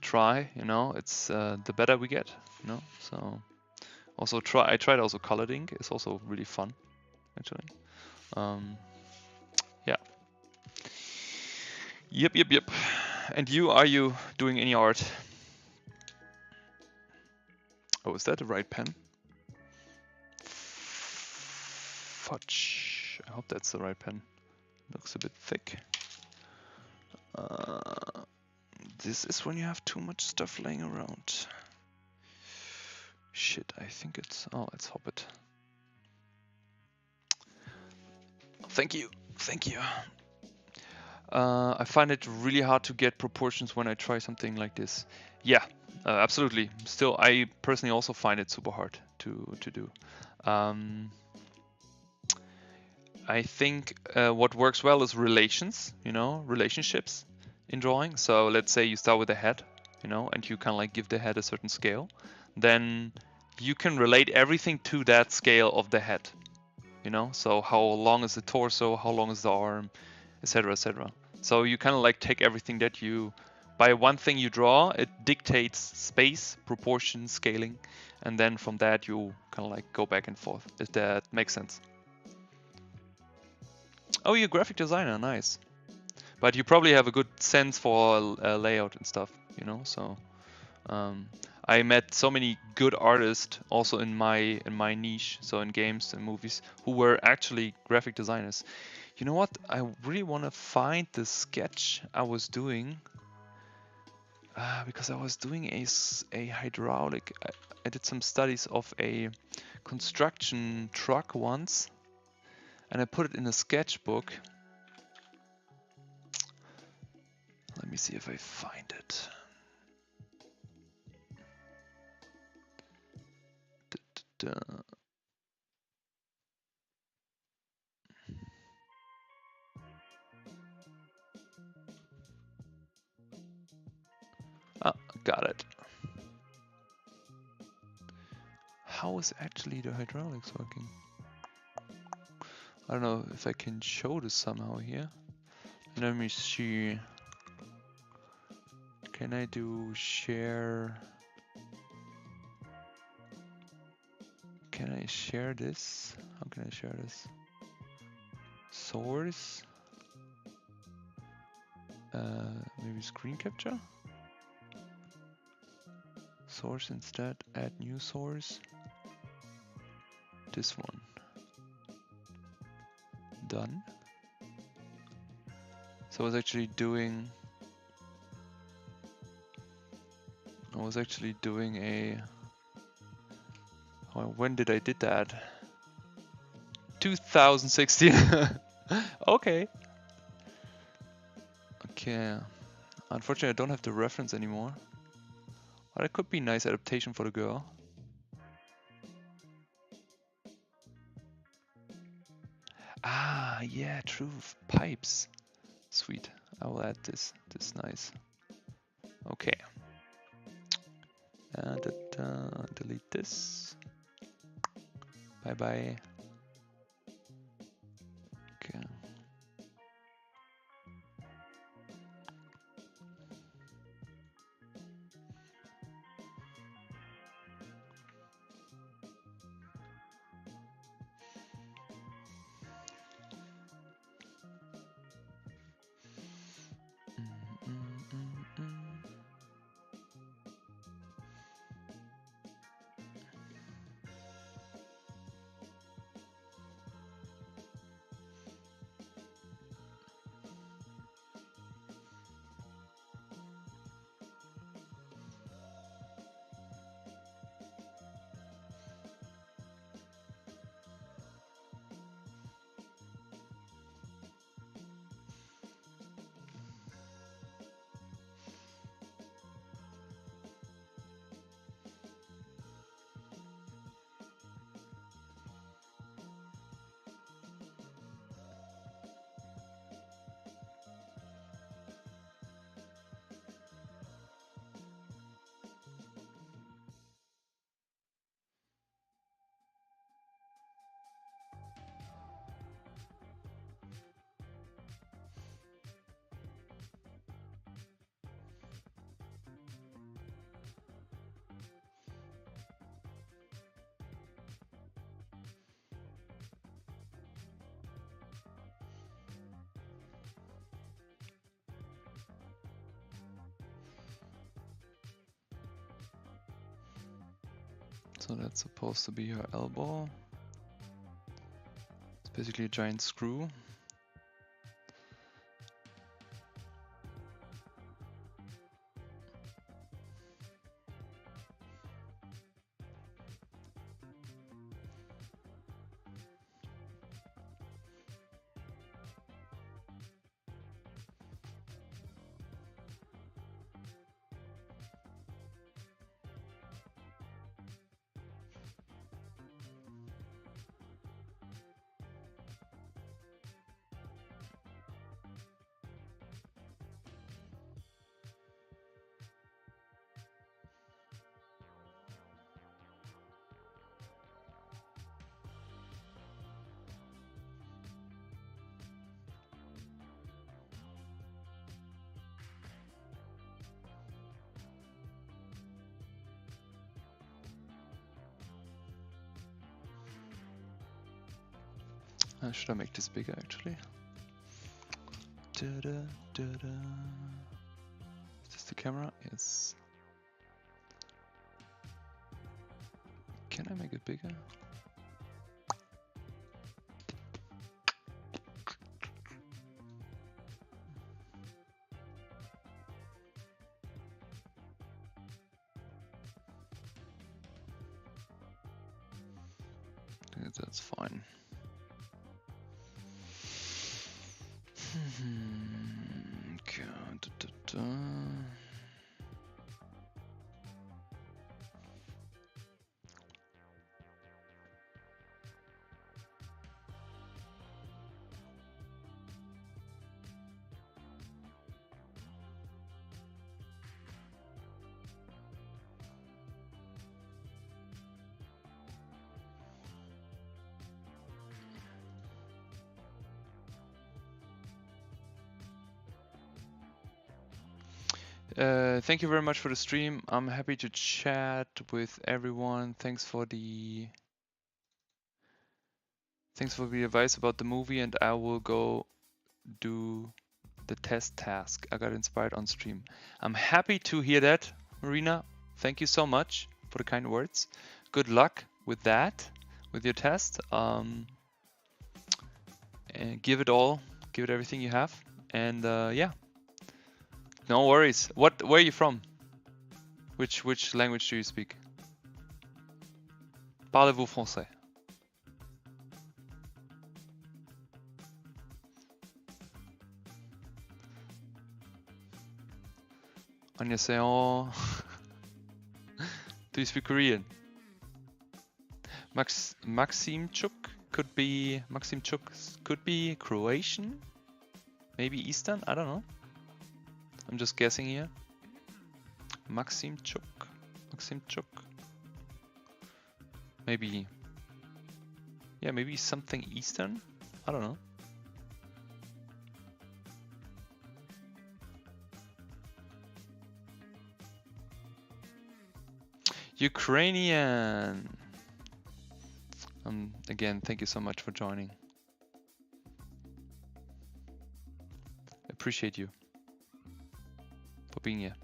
try, you know, it's the better we get, you know. So also I tried also colored ink. It's also really fun, actually. Yeah. Yep. And are you doing any art? Oh, is that the right pen? Fudge. I hope that's the right pen. Looks a bit thick. This is when you have too much stuff laying around. Shit, I think it's... Oh, let's hop it. Thank you. I find it really hard to get proportions when I try something like this. Yeah, absolutely. Still, I personally also find it super hard to do. I think what works well is relations, you know, relationships in drawing. So let's say you start with a head, you know, and you kind of like give the head a certain scale. Then you can relate everything to that scale of the head, you know. So how long is the torso, how long is the arm, etc., etc. So you kind of like take everything that you, by one thing you draw, it dictates space, proportion, scaling, and then from that you kind of like go back and forth. If that makes sense. Oh, you're a graphic designer, nice. But you probably have a good sense for layout and stuff, you know. So I met so many good artists also in my niche, so in games and movies, who were actually graphic designers. You know what? I really want to find the sketch I was doing because I was doing a hydraulic. I did some studies of a construction truck once, and I put it in a sketchbook. Let me see if I find it. Ah, got it. How is actually the hydraulics working? I don't know if I can show this somehow here. Let me see. Can I do share? Can I share this? How can I share this? Source? Maybe screen capture? Source instead, add new source. This one. Done. So I was actually doing a... Oh, when did I did that? 2016. Okay. Okay. Unfortunately, I don't have the reference anymore. But it could be a nice adaptation for the girl. Ah, yeah, true. Pipes. Sweet. I will add this. This is nice. Okay. And delete this. Bye bye. Okay. So that's supposed to be her elbow. It's basically a giant screw. Should I make this bigger actually? Da-da, da-da. Is this the camera? Yes. Can I make it bigger? I think that's fine. Okay. Da-da-da. Thank you very much for the stream. I'm happy to chat with everyone. Thanks for the advice about the movie, and I will go do the test task. I got inspired on stream. I'm happy to hear that, Marina. Thank you so much for the kind words. Good luck with that, with your test. And give it all, give it everything you have, and yeah. No worries. Where are you from? Which language do you speak? Parlez-vous français? 안녕하세요. Do you speak Korean? Maximchuk could be Croatian, maybe Eastern. I don't know. I'm just guessing here. Maximchuk. Maybe. Yeah, maybe something Eastern. I don't know. Ukrainian. Again, thank you so much for joining. Appreciate you for being here.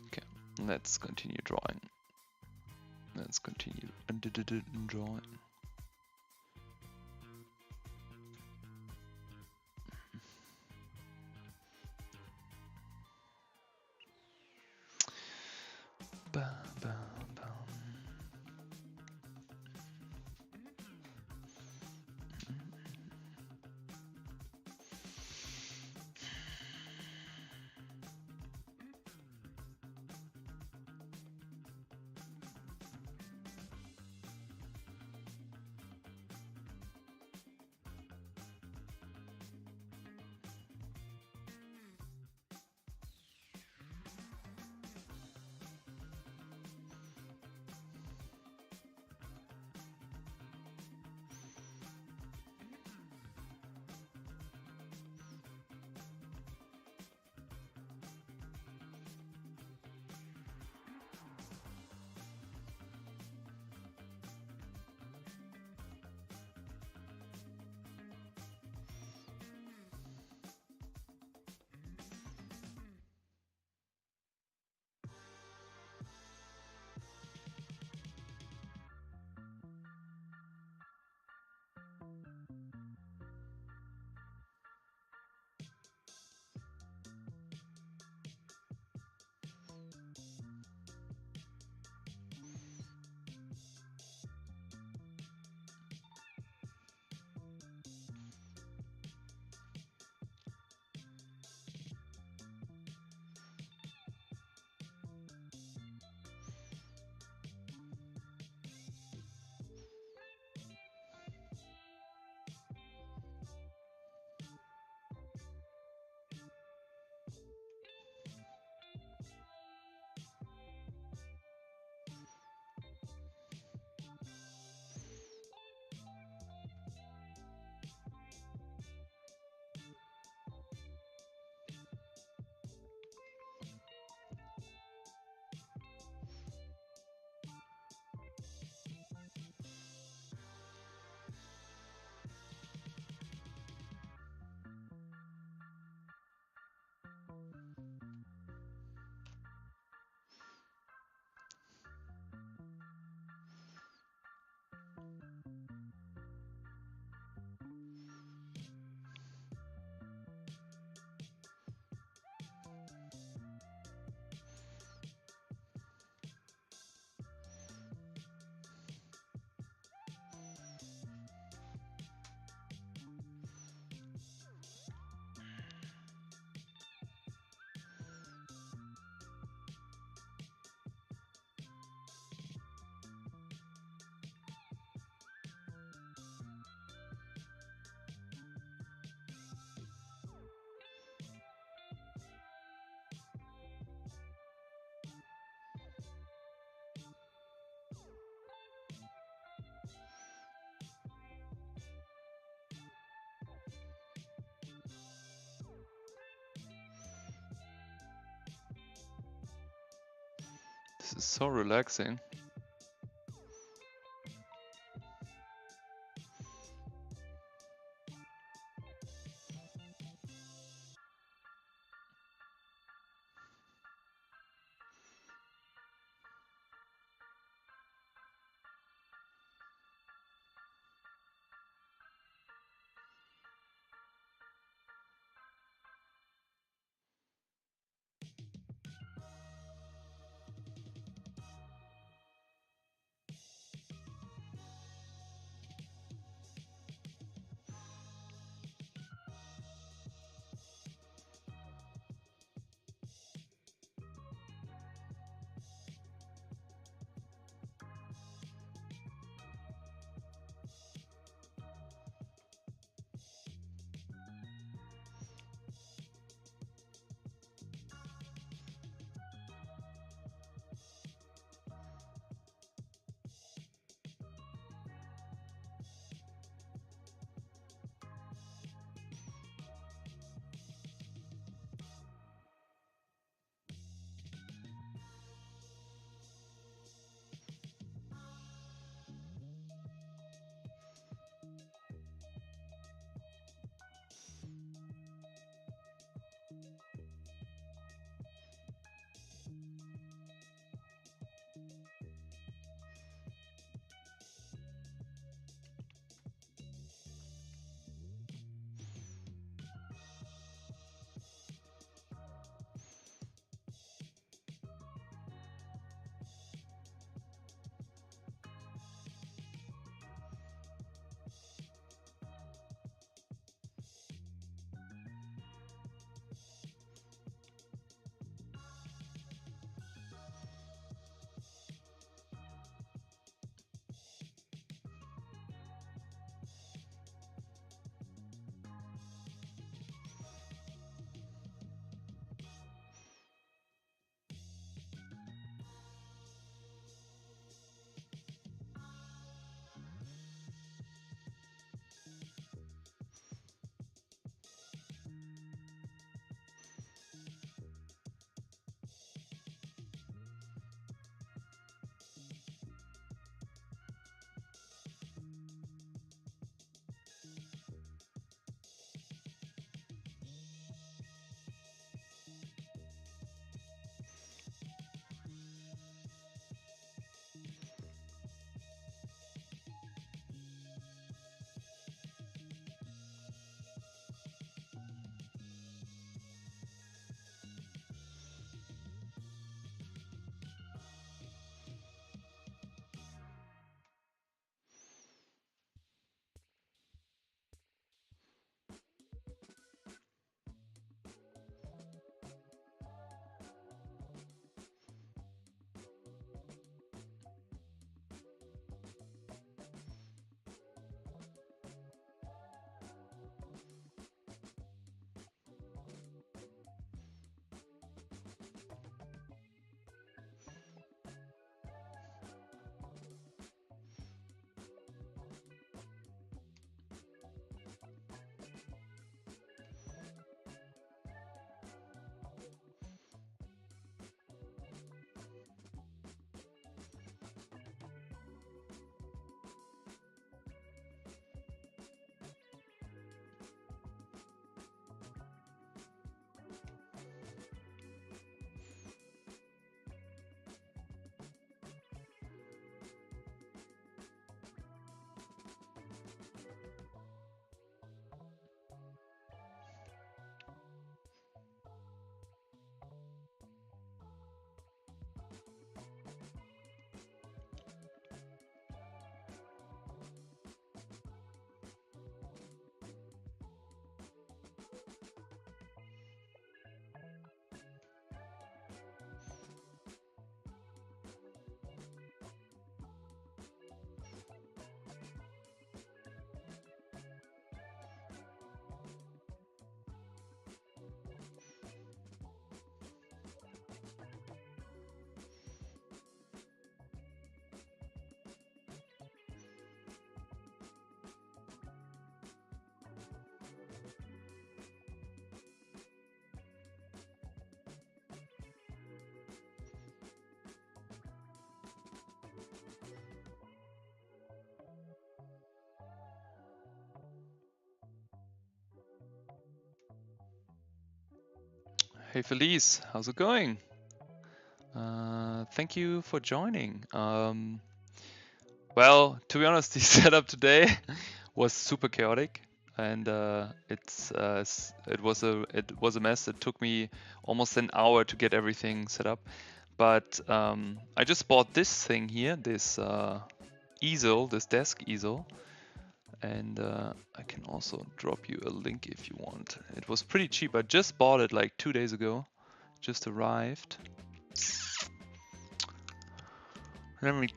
Okay, let's continue drawing. Let's continue drawing. This is so relaxing. Hey Felice, how's it going? Thank you for joining. Well, to be honest, the setup today was super chaotic, and it was a mess. It took me almost an hour to get everything set up. But I just bought this thing here, this easel, this desk easel, and I can also drop you a link if you want. It was pretty cheap. I just bought it like 2 days ago. Just arrived. Let me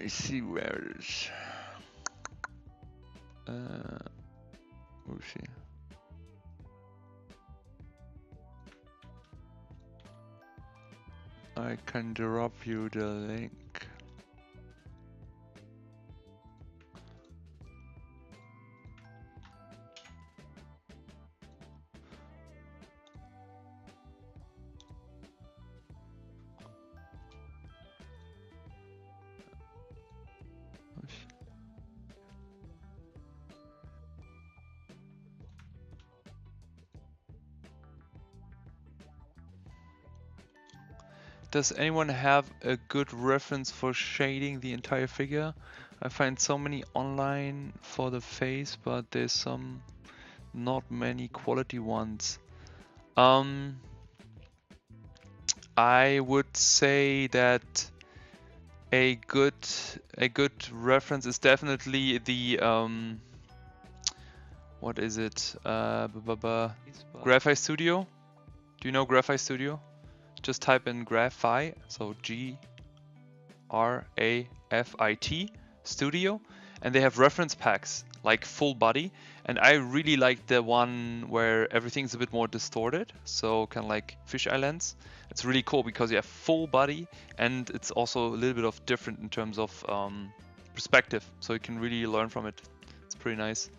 see where it is. Where's she? I can drop you the link. Does anyone have a good reference for shading the entire figure? I find so many online for the face, but there's some not many quality ones. I would say that a good reference is definitely the what is it? Graphite Studio. Do you know Graphite Studio? Just type in Graphite, so Grafit Studio, and they have reference packs like full body, and I really like the one where everything's a bit more distorted, so kind of like fisheye lens. It's really cool because you have full body, and it's also a little bit of different in terms of perspective, so you can really learn from it. It's pretty nice.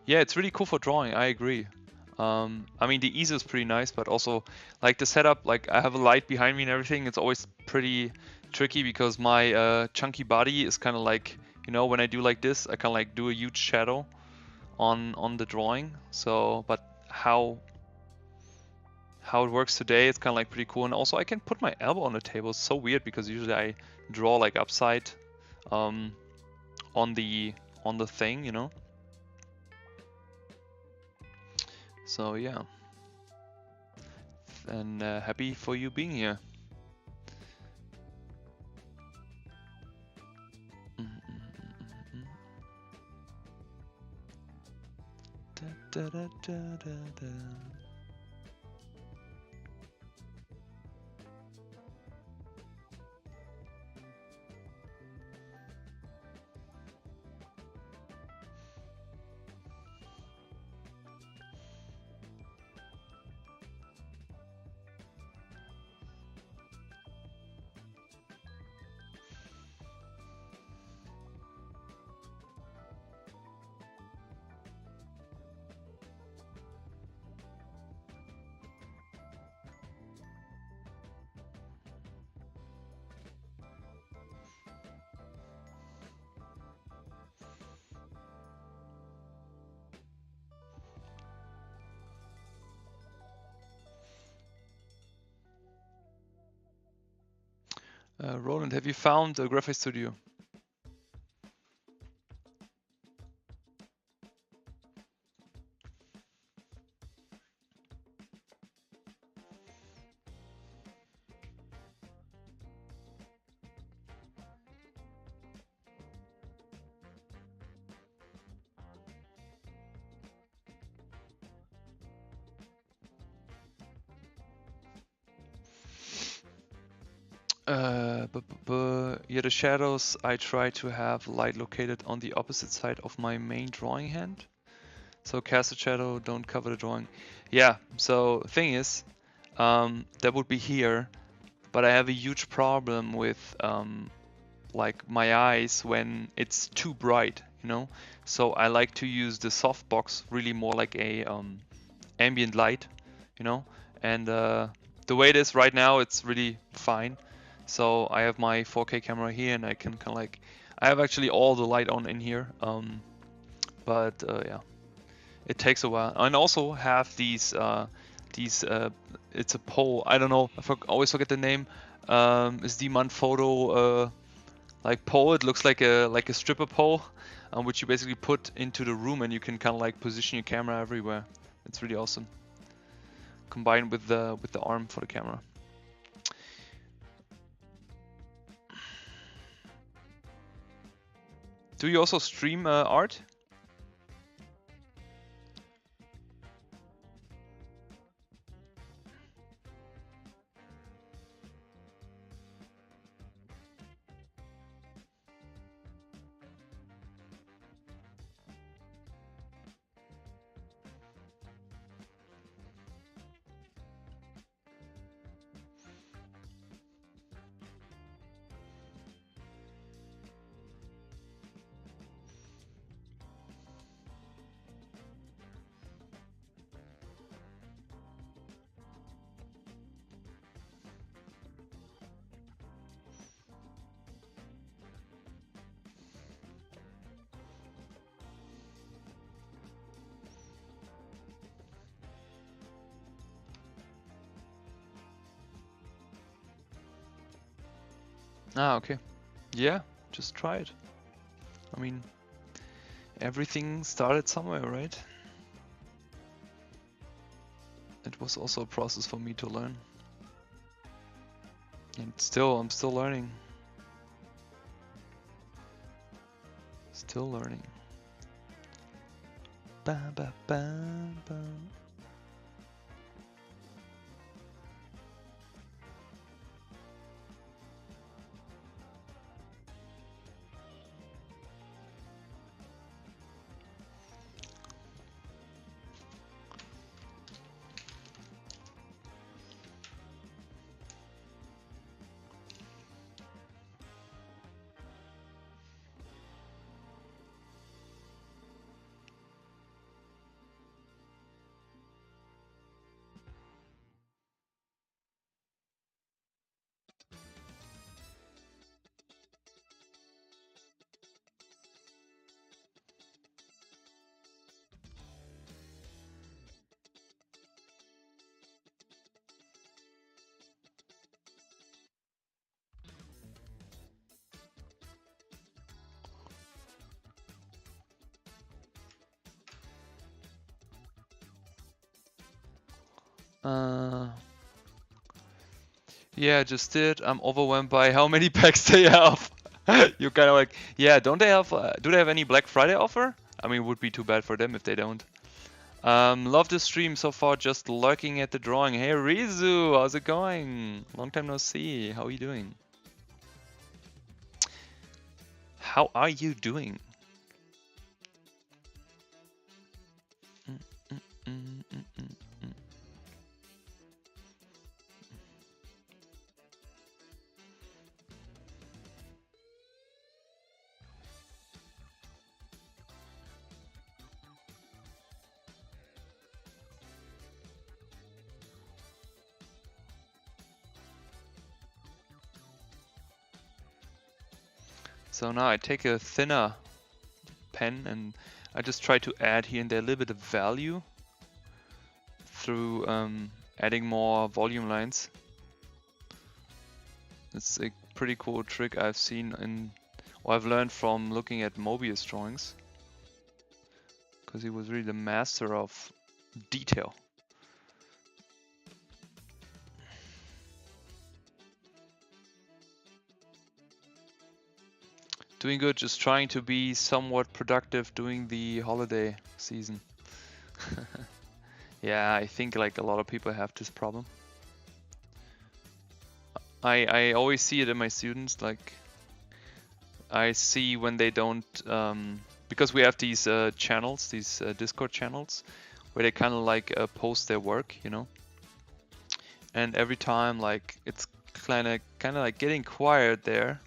Yeah, it's really cool for drawing. I agree. I mean, the ease is pretty nice, but also like the setup, like I have a light behind me and everything. It's always pretty tricky because my chunky body is kind of like, you know, when I do like this, I kind of like do a huge shadow on the drawing. So, but how it works today, it's kind of like pretty cool. And also I can put my elbow on the table. It's so weird because usually I draw like upside on the thing, you know. So yeah, and happy for you being here. Da, da, da, da, da. Roland, have you found a Graphite Studio? Yeah, the shadows, I try to have light located on the opposite side of my main drawing hand. So cast a shadow, don't cover the drawing. Yeah, so thing is, that would be here, but I have a huge problem with like my eyes when it's too bright, you know? So I like to use the softbox really more like a ambient light, you know? And the way it is right now, it's really fine. So I have my 4K camera here and I can kind of like I have actually all the light on in here, but yeah, it takes a while. And also have these it's a pole. I don't know. Always forget the name. Is the Manfrotto like pole? It looks like a stripper pole, which you basically put into the room, and you can kind of like position your camera everywhere. It's really awesome. Combined with the arm for the camera. Do you also stream art? Ah, okay. Yeah, just try it. I mean, everything started somewhere, right? It was also a process for me to learn. And I'm still learning. Still learning. Ba, ba, ba, ba. Yeah, just did. I'm overwhelmed by how many packs they have. You're kind of like, yeah, don't they have, do they have any Black Friday offer? I mean, it would be too bad for them if they don't. Love the stream so far, just lurking at the drawing. Hey Rizu, how's it going? Long time no see. How are you doing? How are you doing? Mm, mm, mm, mm, mm, mm. So now I take a thinner pen and I just try to add here and there a little bit of value through adding more volume lines. It's a pretty cool trick I've seen or I've learned from looking at Mobius drawings, because he was really the master of detail. Doing good, just trying to be somewhat productive during the holiday season. Yeah, I think like a lot of people have this problem. I always see it in my students, like I see when they don't, because we have these channels, these Discord channels, where they kind of like post their work, you know. And every time like it's kind of like getting quiet there,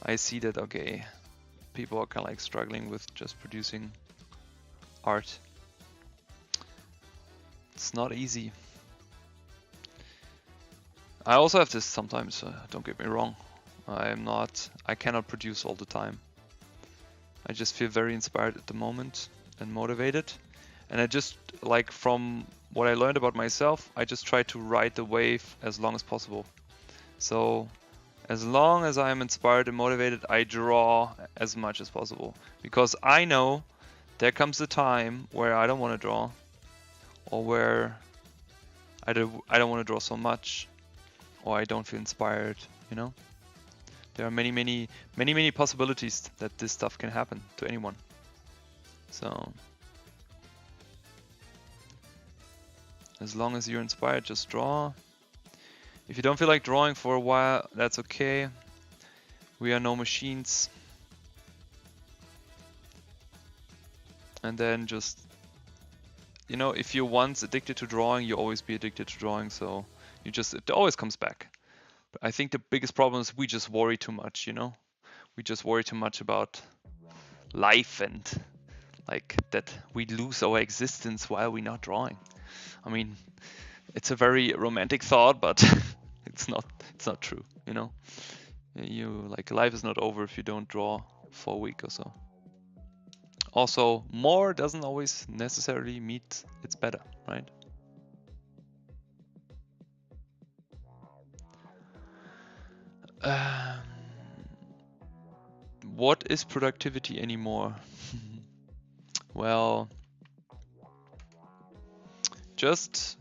I see that, okay, people are kind of like struggling with just producing art. It's not easy. I also have this sometimes, don't get me wrong. I cannot produce all the time. I just feel very inspired at the moment and motivated. And I just, like, from what I learned about myself, I just try to ride the wave as long as possible. So as long as I'm inspired and motivated, I draw as much as possible. Because I know there comes a time where I don't want to draw, or where I don't want to draw so much, or I don't feel inspired, you know? There are many possibilities that this stuff can happen to anyone. So as long as you're inspired, just draw. If you don't feel like drawing for a while, that's okay. We are no machines. And then just, you know, if you're once addicted to drawing, you'll always be addicted to drawing. So it always comes back. But I think the biggest problem is we just worry too much, you know? We just worry too much about life and like that we lose our existence while we're not drawing. I mean, it's a very romantic thought, but it's not true, you know? Like, life is not over if you don't draw for a week or so. Also, more doesn't always necessarily mean it's better, right? What is productivity anymore? Well, just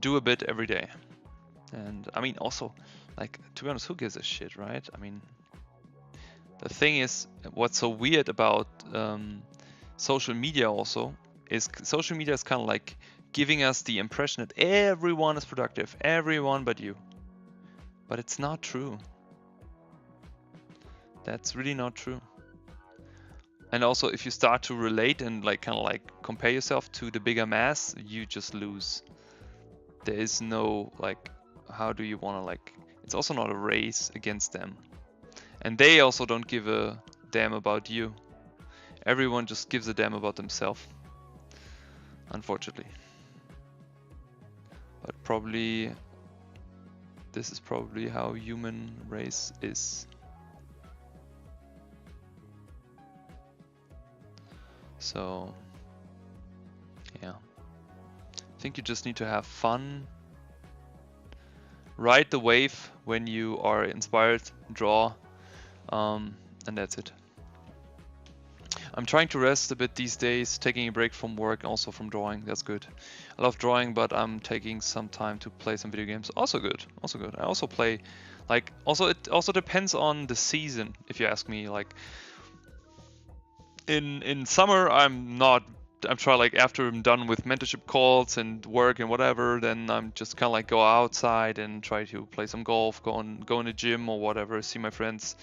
do a bit every day. And I mean, also, like, to be honest, who gives a shit, right? I mean, the thing is, what's so weird about social media also is social media is kind of like giving us the impression that everyone is productive, everyone but you. But it's not true. That's really not true. And also, if you start to relate and like kind of like compare yourself to the bigger mass, you just lose. There is no, like, how do you want to, like, it's also not a race against them. And they also don't give a damn about you. Everyone just gives a damn about themselves, unfortunately. But probably, this is probably how human race is. So, yeah. I think you just need to have fun. Ride the wave when you are inspired, draw, and that's it. I'm trying to rest a bit these days, taking a break from work, also from drawing. That's good. I love drawing, but I'm taking some time to play some video games. Also good. Also good. I also play, like, it also depends on the season, if you ask me. Like, in summer, I'm trying, like, after I'm done with mentorship calls and work and whatever, then I'm just kind of like go outside and try to play some golf, go in the gym or whatever, see my friends.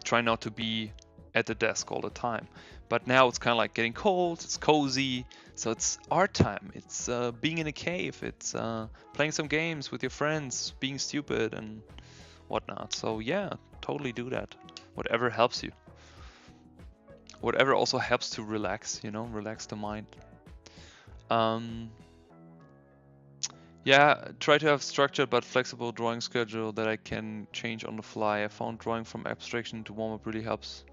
Try not to be at the desk all the time. But now it's kind of like getting cold, it's cozy, so it's art time. It's being in a cave, it's playing some games with your friends, being stupid and whatnot. So yeah, totally do that. Whatever helps you. Whatever also helps to relax, you know, relax the mind. Yeah, try to have structured but flexible drawing schedule that I can change on the fly. I found drawing from abstraction to warm up really helps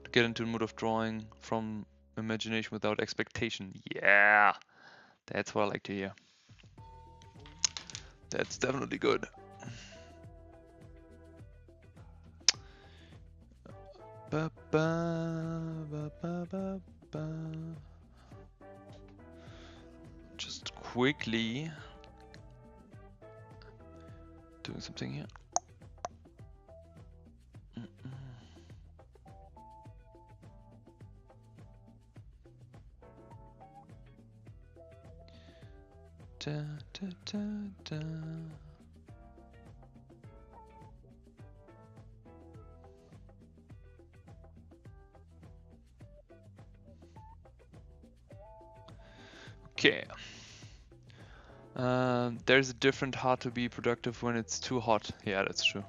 to get into the mood of drawing from imagination without expectation. Yeah, that's what I like to hear. That's definitely good. Ba, ba, ba, ba, ba, ba. Just quickly doing something here. Da, da, da, da. Okay. There's a different hard to be productive when it's too hot. Yeah, that's true.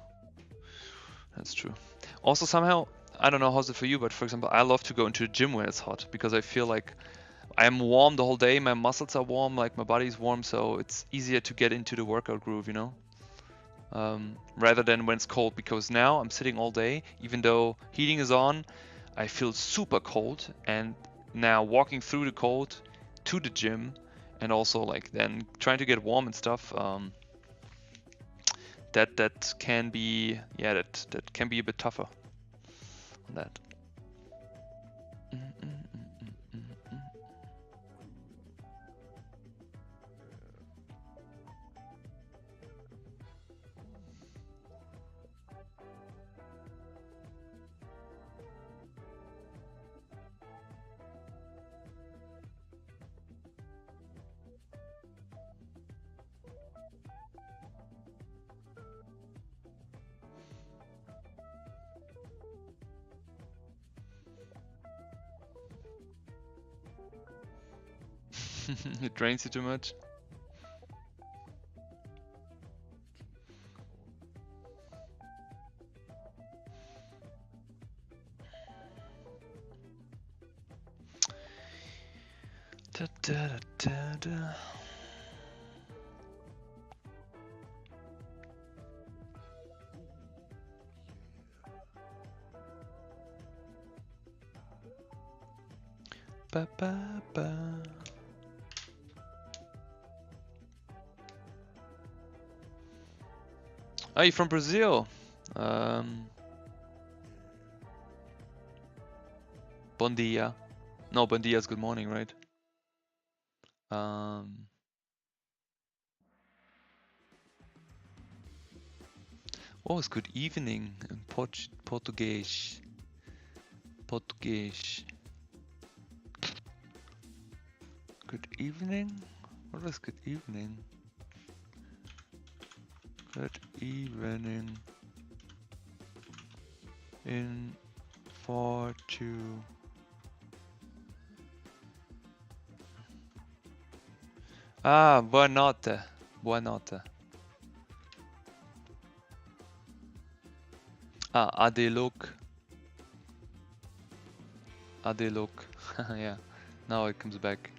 That's true. Also, somehow, I don't know how's it for you, but for example, I love to go into the gym when it's hot because I feel like I'm warm the whole day. My muscles are warm, like my body's warm, so it's easier to get into the workout groove, you know? rather than when it's cold, because now I'm sitting all day, even though heating is on, I feel super cold, and now walking through the cold to the gym and also like then trying to get warm and stuff, that can be, yeah, that can be a bit tougher on that. It drains you too much. Da, da, da, da. Ba, ba, ba. Oh, you're from Brazil? Bom dia. No, bom dia is good morning, right? What was good evening in Portuguese? Portuguese. Good evening? What was good evening? Good evening in Portugal. Ah, boa notte. Boa notte. Ah, ade look. Ade look. Yeah, now it comes back.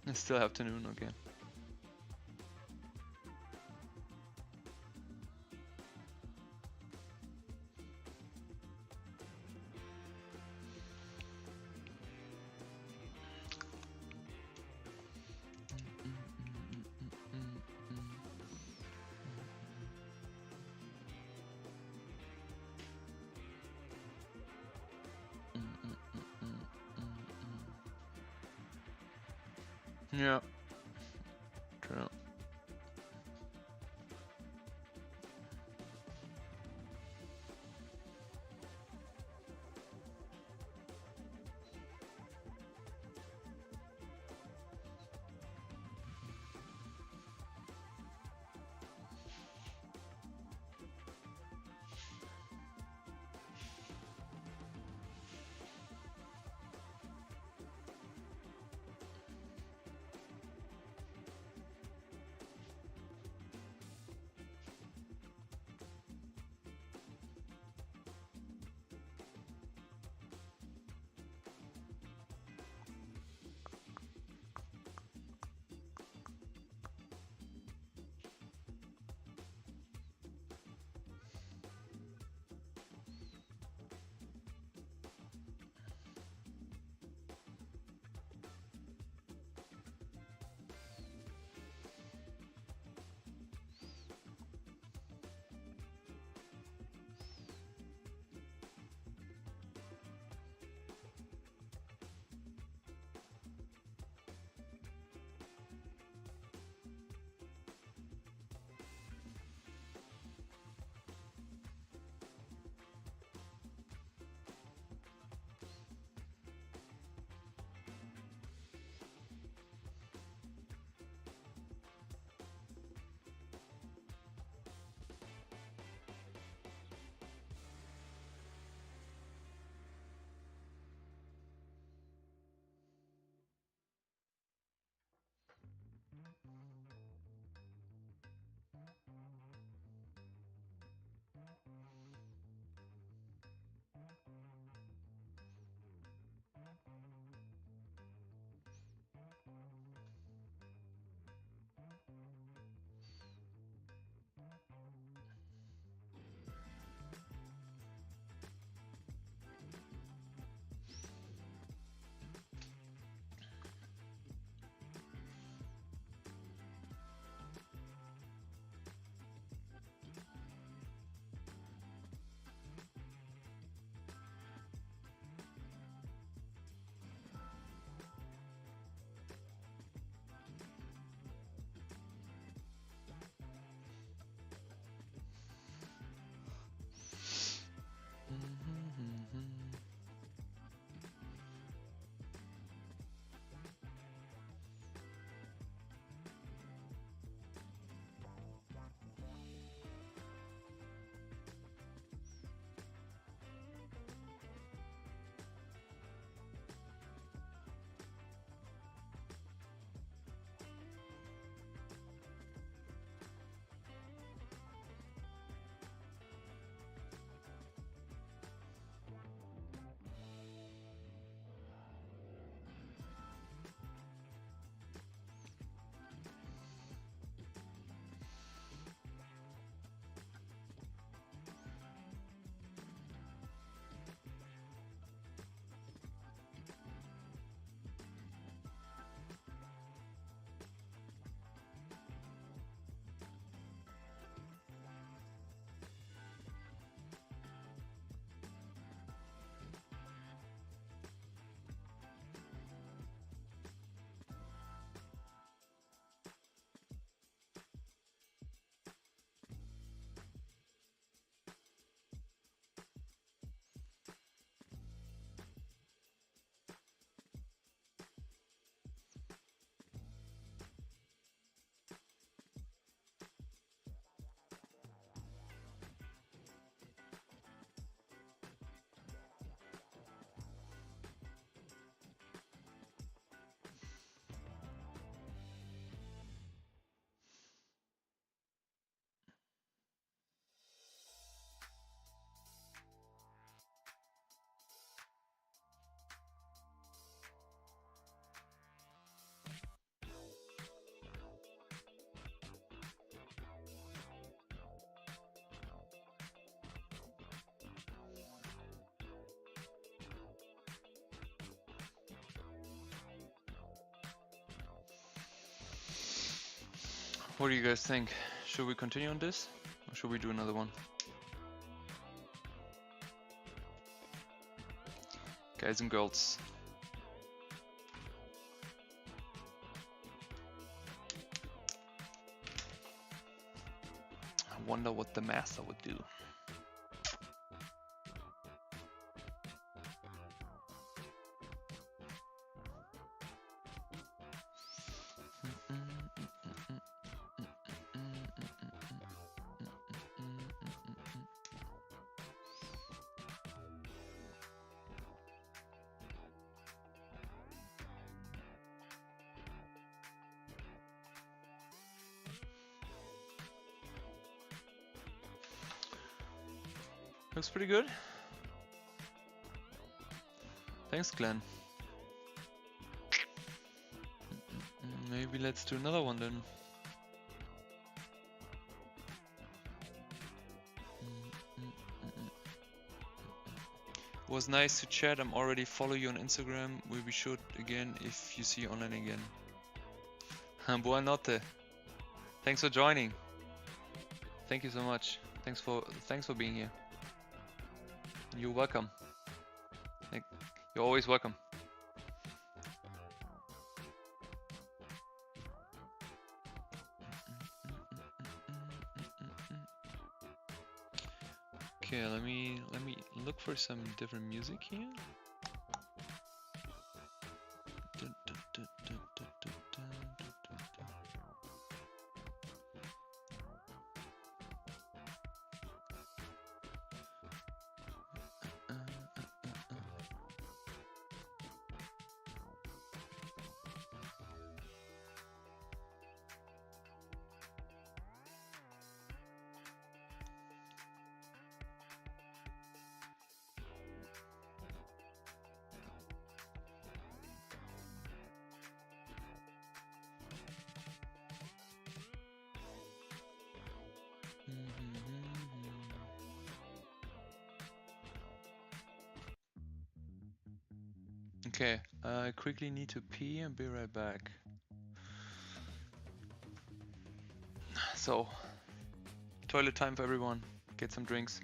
It's still afternoon, okay. Yeah, true. What do you guys think? Should we continue on this? Or should we do another one? Guys and girls. I wonder what the master would do. Looks pretty good. Thanks, Glenn. Maybe let's do another one then. It was nice to chat. I'm already follow you on Instagram. We'll be sure again if you see you online again. Buonanotte. Thanks for joining. Thank you so much. Thanks for being here. You're welcome. You're always welcome. Okay, let me look for some different music here. Okay, I quickly need to pee and be right back. So, toilet time for everyone. Get some drinks.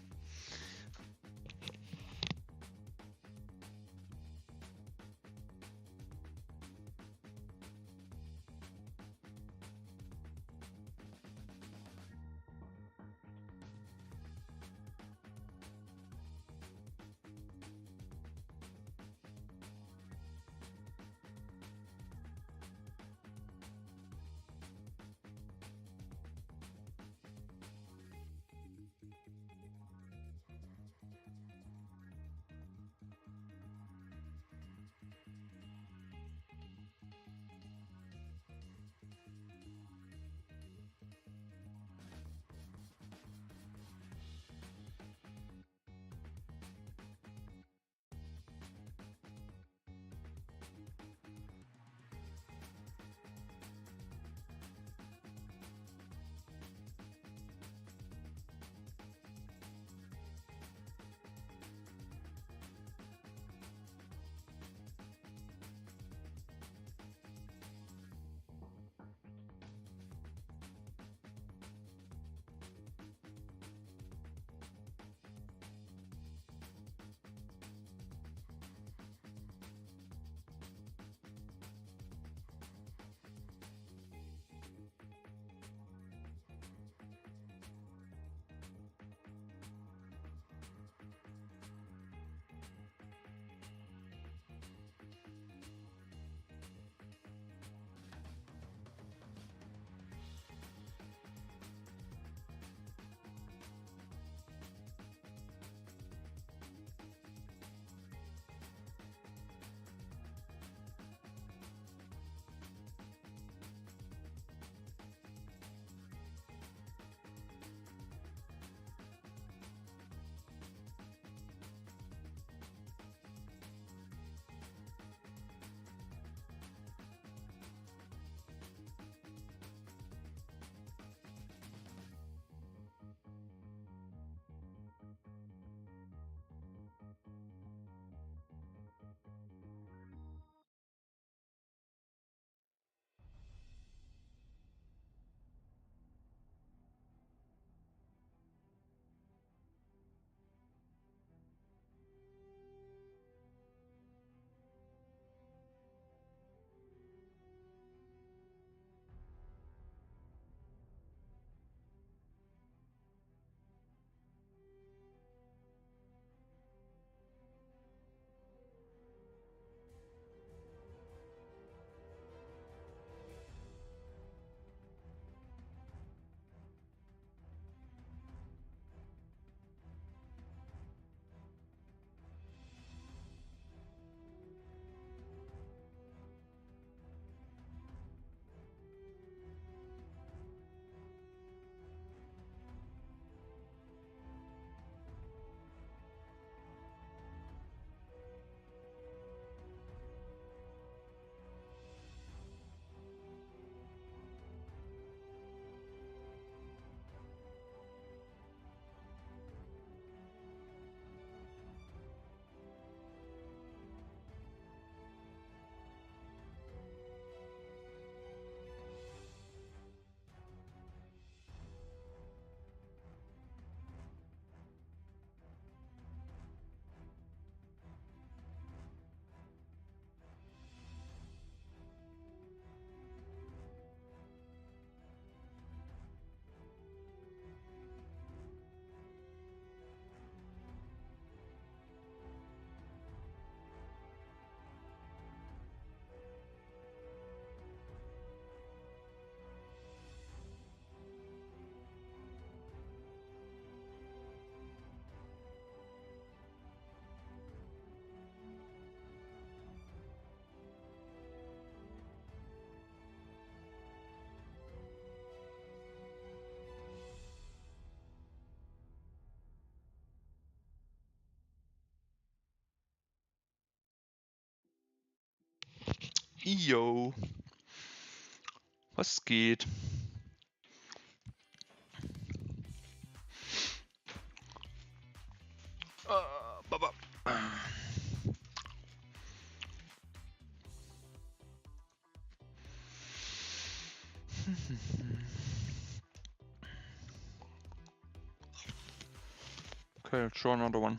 Yo, was geht? Baba. Okay, let's draw another one.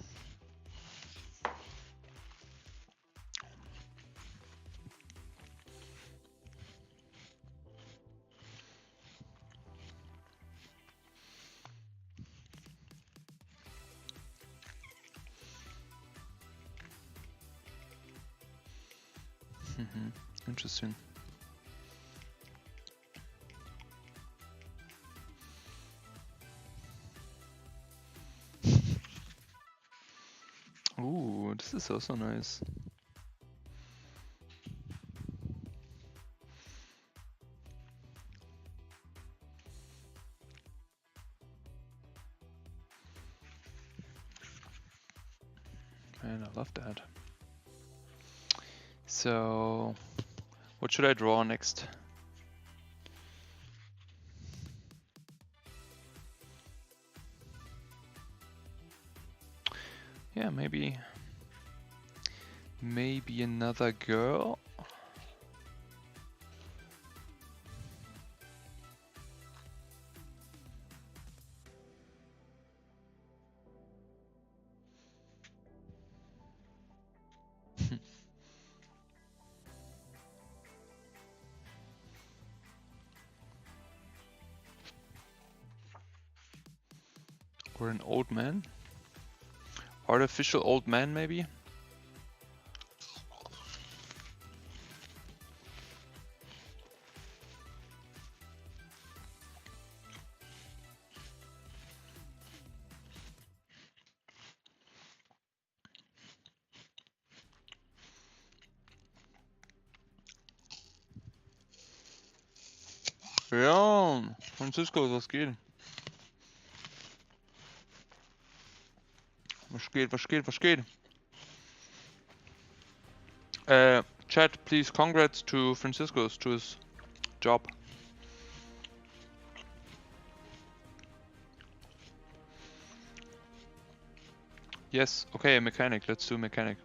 Interesting. Ooh, this is also nice. Man, I love that. So, what should I draw next? Yeah, maybe another girl. Or an old man. Artificial old man, maybe? Ja, Francisco, was geht? Was geht? Chat, please congrats to Francisco to his job. Yes, okay, mechanic, let's do mechanic.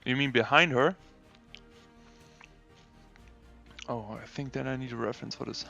You mean behind her? Oh, I think then I need a reference for this.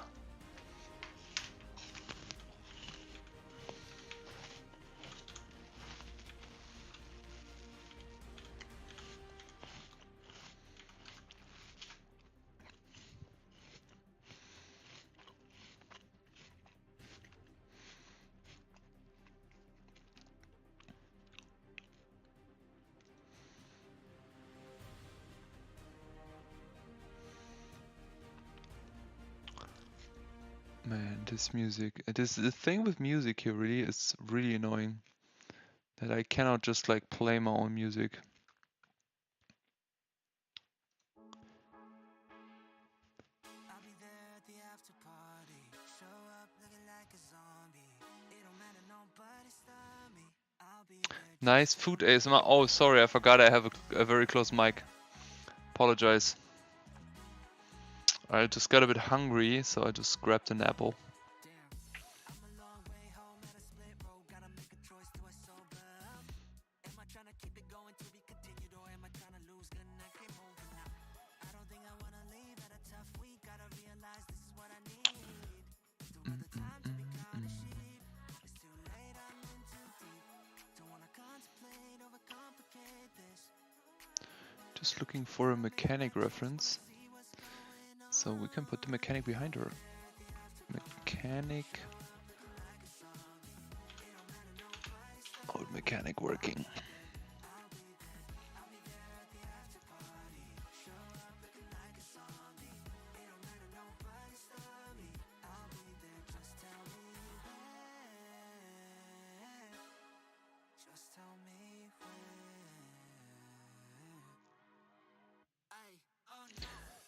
Man, this music. The thing with music here really is really annoying. That I cannot just like play my own music. Nice food ASMR. Oh, sorry, I forgot I have a very close mic. Apologize. I just got a bit hungry, so I just grabbed an apple. Just looking for a mechanic reference. So we can put the mechanic behind her. Mechanic. Old mechanic working.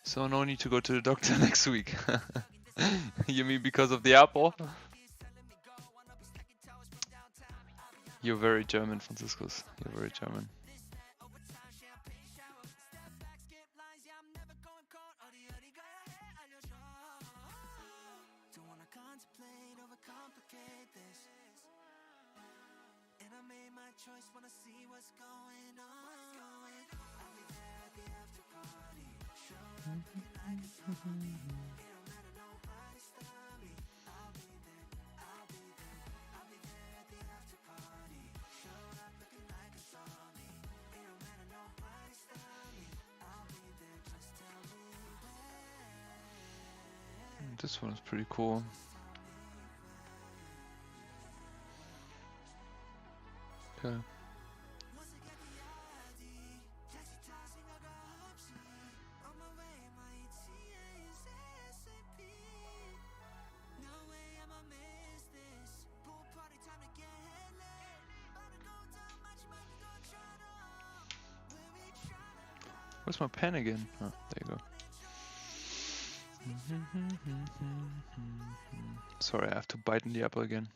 So no need to go to the doctor next week. You mean because of the apple? You're very German, Franciscus. You're very German. This one is pretty cool. Okay. Where's my pen again? Oh, there you go. Sorry, I have to bite in the apple again.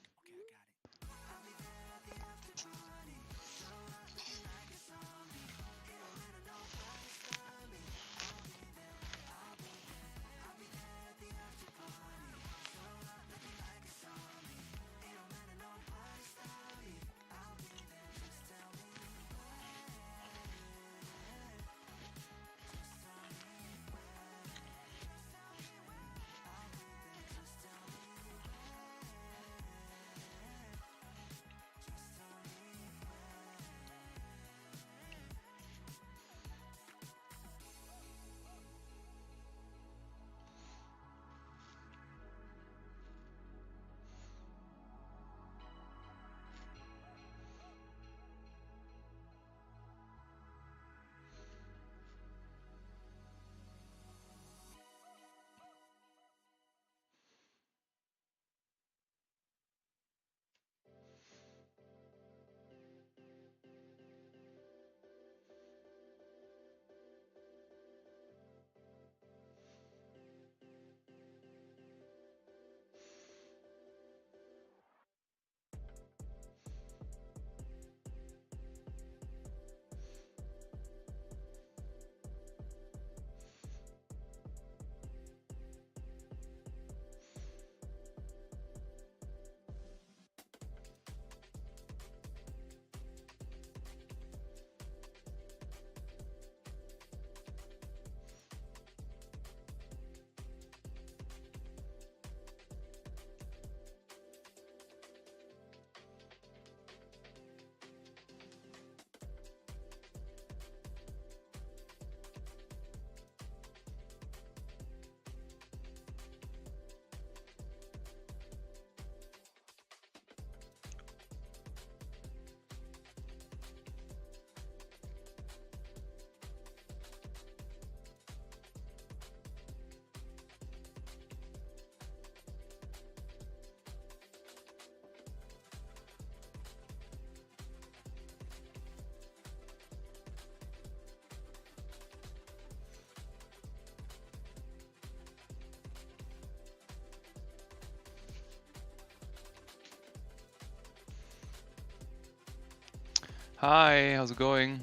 Hi, how's it going?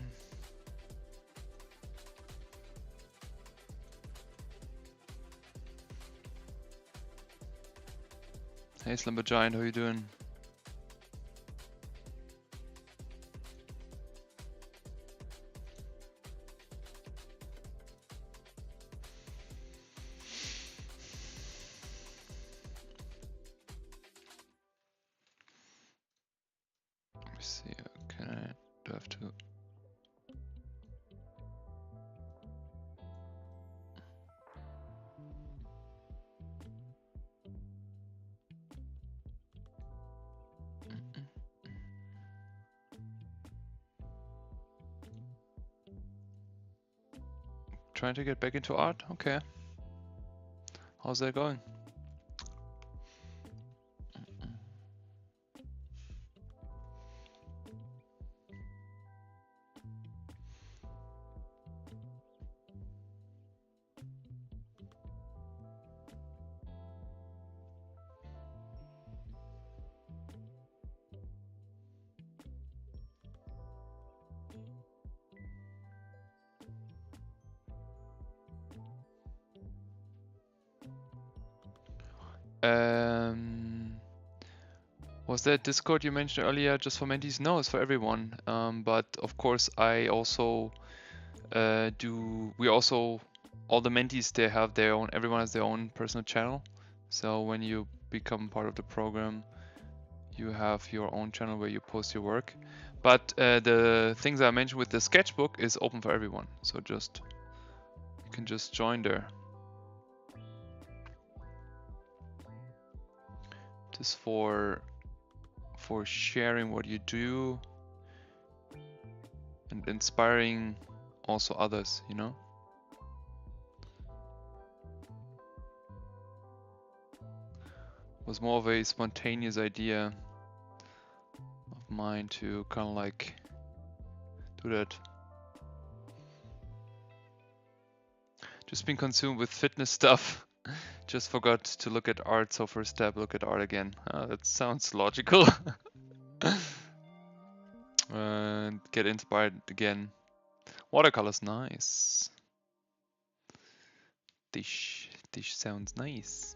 Hey Slumber Giant, how you doing? Let me see, can I, do I have to? Trying to get back into art? Okay. How's that going? Was that Discord you mentioned earlier just for mentees? No, it's for everyone. But of course, I also all the mentees, they have their own, everyone has their own personal channel. So when you become part of the program, you have your own channel where you post your work. But the things I mentioned with the sketchbook is open for everyone. So you can just join there. just for sharing what you do and inspiring also others, you know? It was more of a spontaneous idea of mine to kind of like do that. Just been consumed with fitness stuff. Just forgot to look at art, so first step, look at art again. That sounds logical. And get inspired again. Watercolor's nice. Dish sounds nice.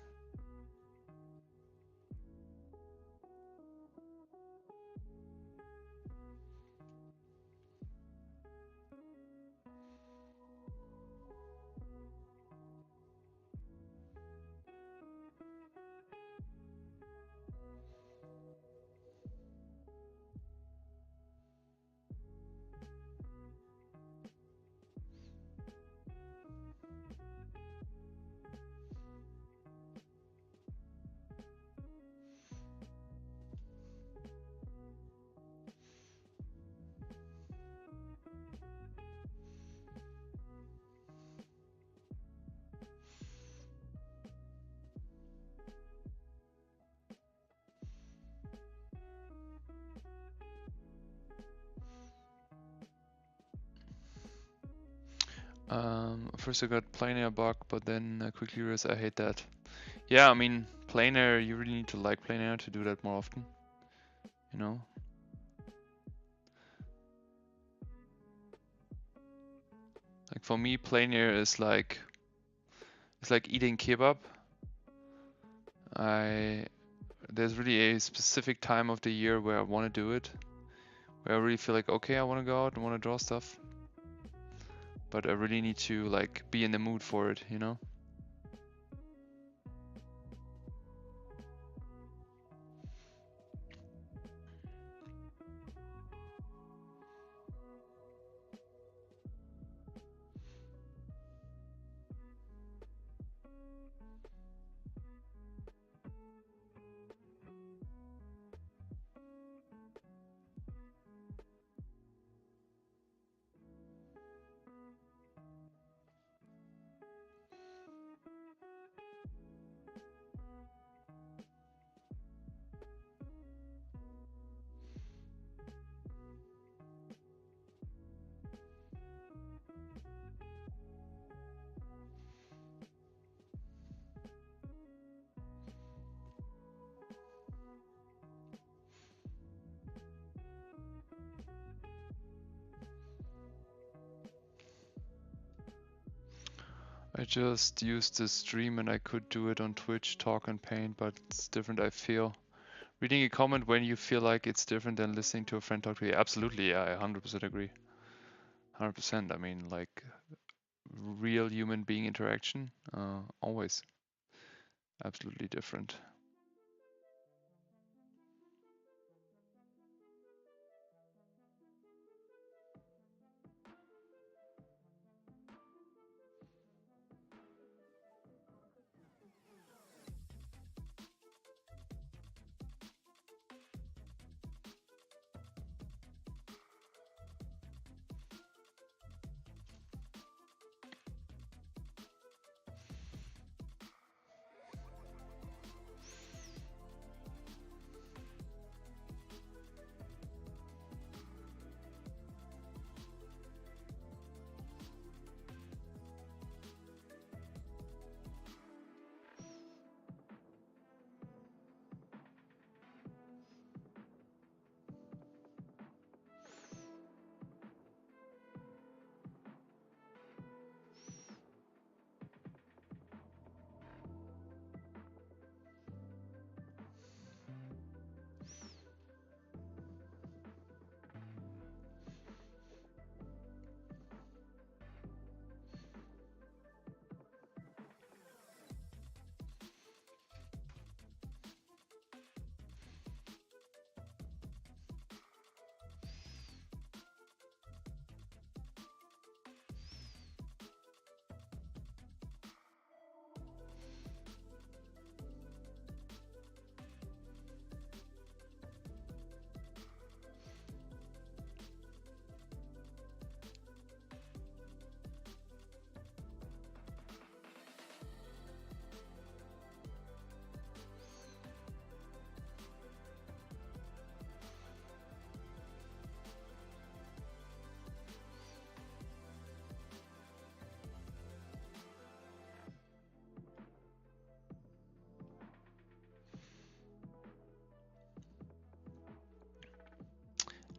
First I got plein air bug, but then I quickly realized I hate that. Yeah, I mean, plein air, you really need to like plein air to do that more often, you know? Like for me, plein air is like, it's like eating kebab. There's really a specific time of the year where I want to do it, where I really feel like, okay, I want to go out and want to draw stuff, but I really need to like be in the mood for it, you know? I just used the stream and I could do it on Twitch, talk and paint, but it's different, I feel. Reading a comment when you feel like it's different than listening to a friend talk to you. Absolutely, yeah, I 100% agree. 100%. I mean, like real human being interaction, always absolutely different.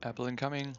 Apple incoming.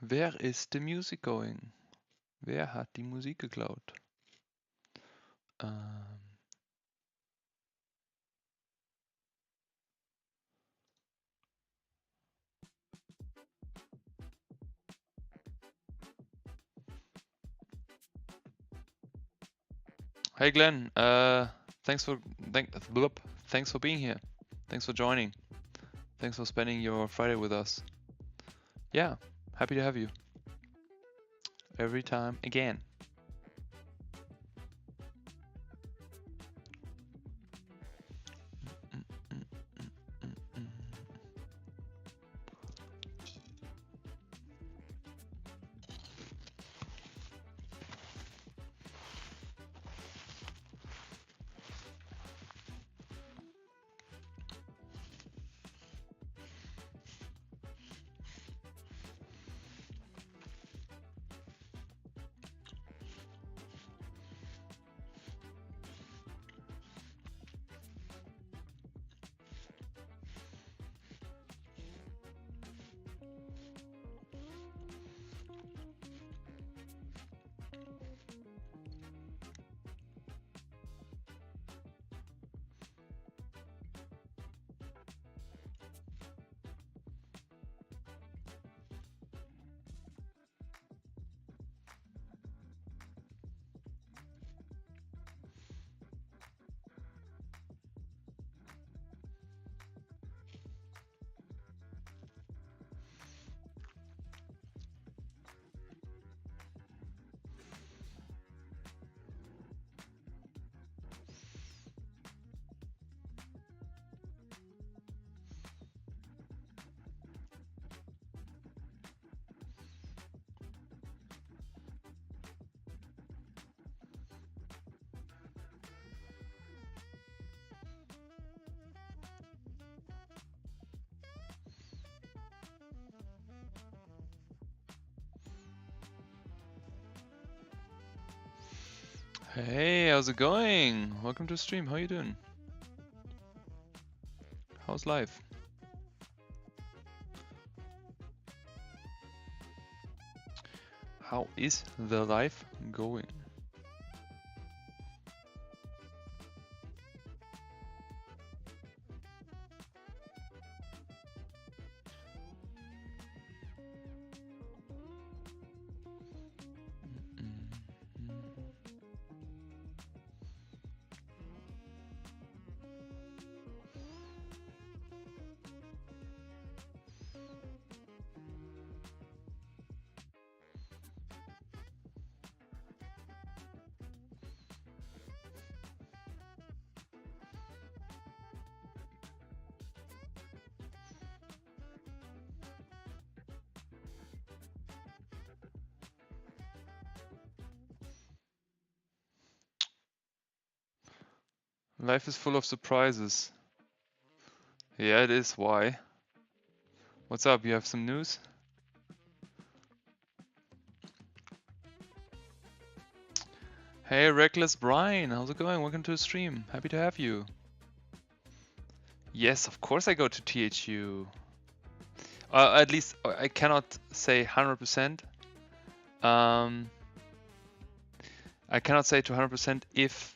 Where is the music going? Wer hat die Musik geklaut? Hey Glenn, thanks for thanks for being here. Thanks for joining. Thanks for spending your Friday with us. Yeah, happy to have you. Every time again. Hey, how's it going? Welcome to the stream. How you doing? How's life? How is the life going? Life is full of surprises. Yeah, it is. Why? What's up? You have some news? Hey, Reckless Brian, how's it going? Welcome to the stream. Happy to have you. Yes, of course I go to THU. At least I cannot say 100%. I cannot say to 100% if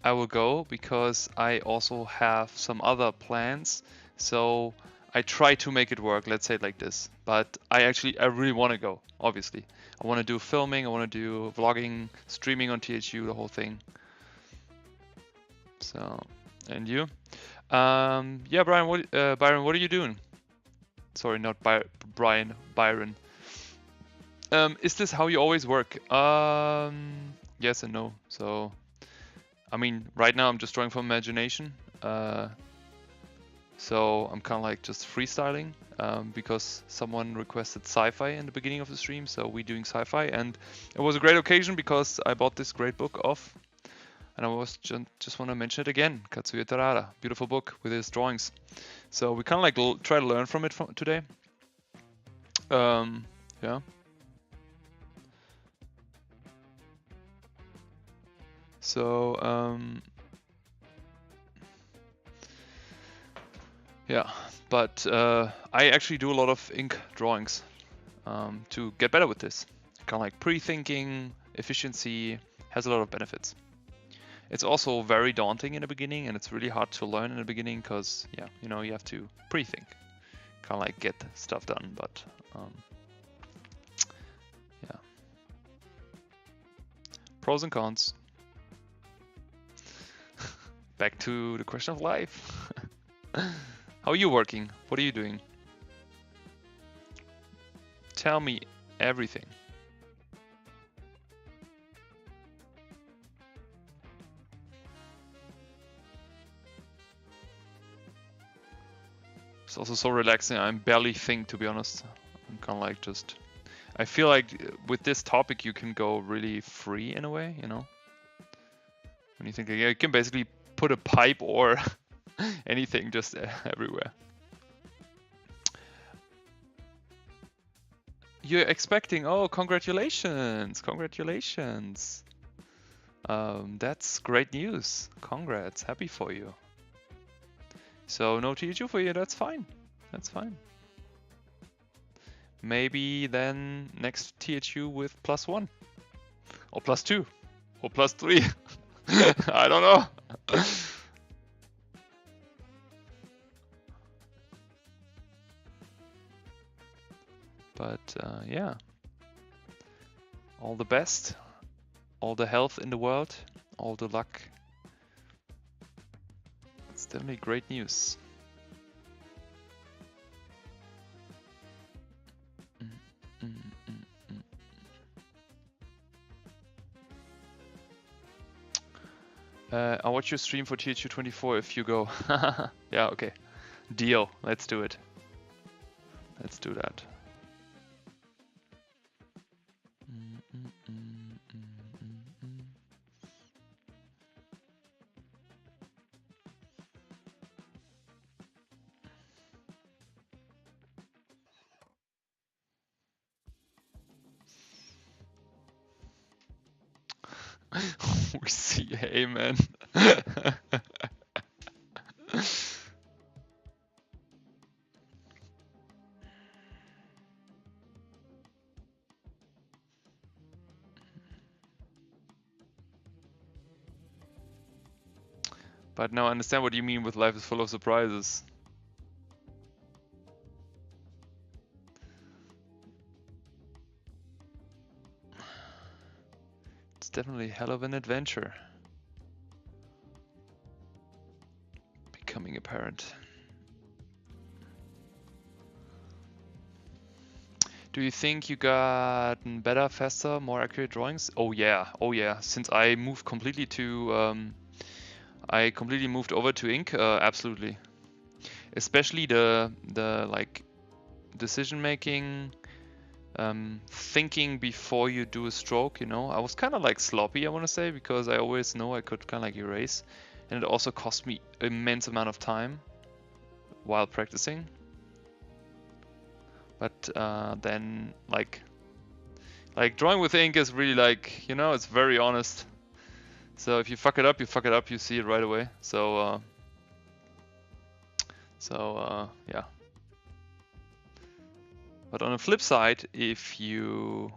I will go because I also have some other plans. So I try to make it work, let's say it like this. But I really want to go, obviously. I want to do filming, I want to do vlogging, streaming on THU, the whole thing. So, and you? Yeah, Byron, what are you doing? Sorry, not Brian, Byron. Is this how you always work? Yes and no. So, I mean, right now I'm just drawing from imagination. So I'm kind of like just freestyling because someone requested sci-fi in the beginning of the stream. So we're doing sci-fi, and it was a great occasion because I bought this great book off, and I was just want to mention it again. Katsuya Tarada, beautiful book with his drawings. So we kind of like try to learn from it today. Yeah. So yeah, but I actually do a lot of ink drawings to get better with this. Kind of like pre-thinking, efficiency, has a lot of benefits. It's also very daunting in the beginning, and it's really hard to learn in the beginning because, yeah, you know, you have to pre-think, kind of like get stuff done. But yeah, pros and cons. Back to the question of life. How are you working? What are you doing? Tell me everything. It's also so relaxing. I'm barely think, to be honest. I'm kind of like just... I feel like with this topic you can go really free in a way, you know? When you think, yeah, you can basically put a pipe or anything just everywhere. You're expecting, oh, congratulations, congratulations. That's great news. Congrats, happy for you. So no THU for you, that's fine. That's fine. Maybe then next THU with +1. Or +2. Or +3. I don't know. But yeah. All the best. All the health in the world. All the luck. It's definitely great news. I'll watch your stream for THU 24 if you go. Yeah, okay. Deal. Let's do it. Let's do that. We see, amen. But now I understand what you mean with life is full of surprises. It's definitely a hell of an adventure. Becoming a parent. Do you think you got better, faster, more accurate drawings? Oh yeah, oh yeah. Since I moved completely to, I completely moved over to ink. Absolutely. Especially the like decision making, thinking before you do a stroke. You know, I was kind of like sloppy, I want to say, because I always know I could kind of like erase, and it also cost me immense amount of time while practicing. But then like drawing with ink is really like, you know, it's very honest. So if you fuck it up, you fuck it up. You see it right away. So yeah. But on the flip side, if you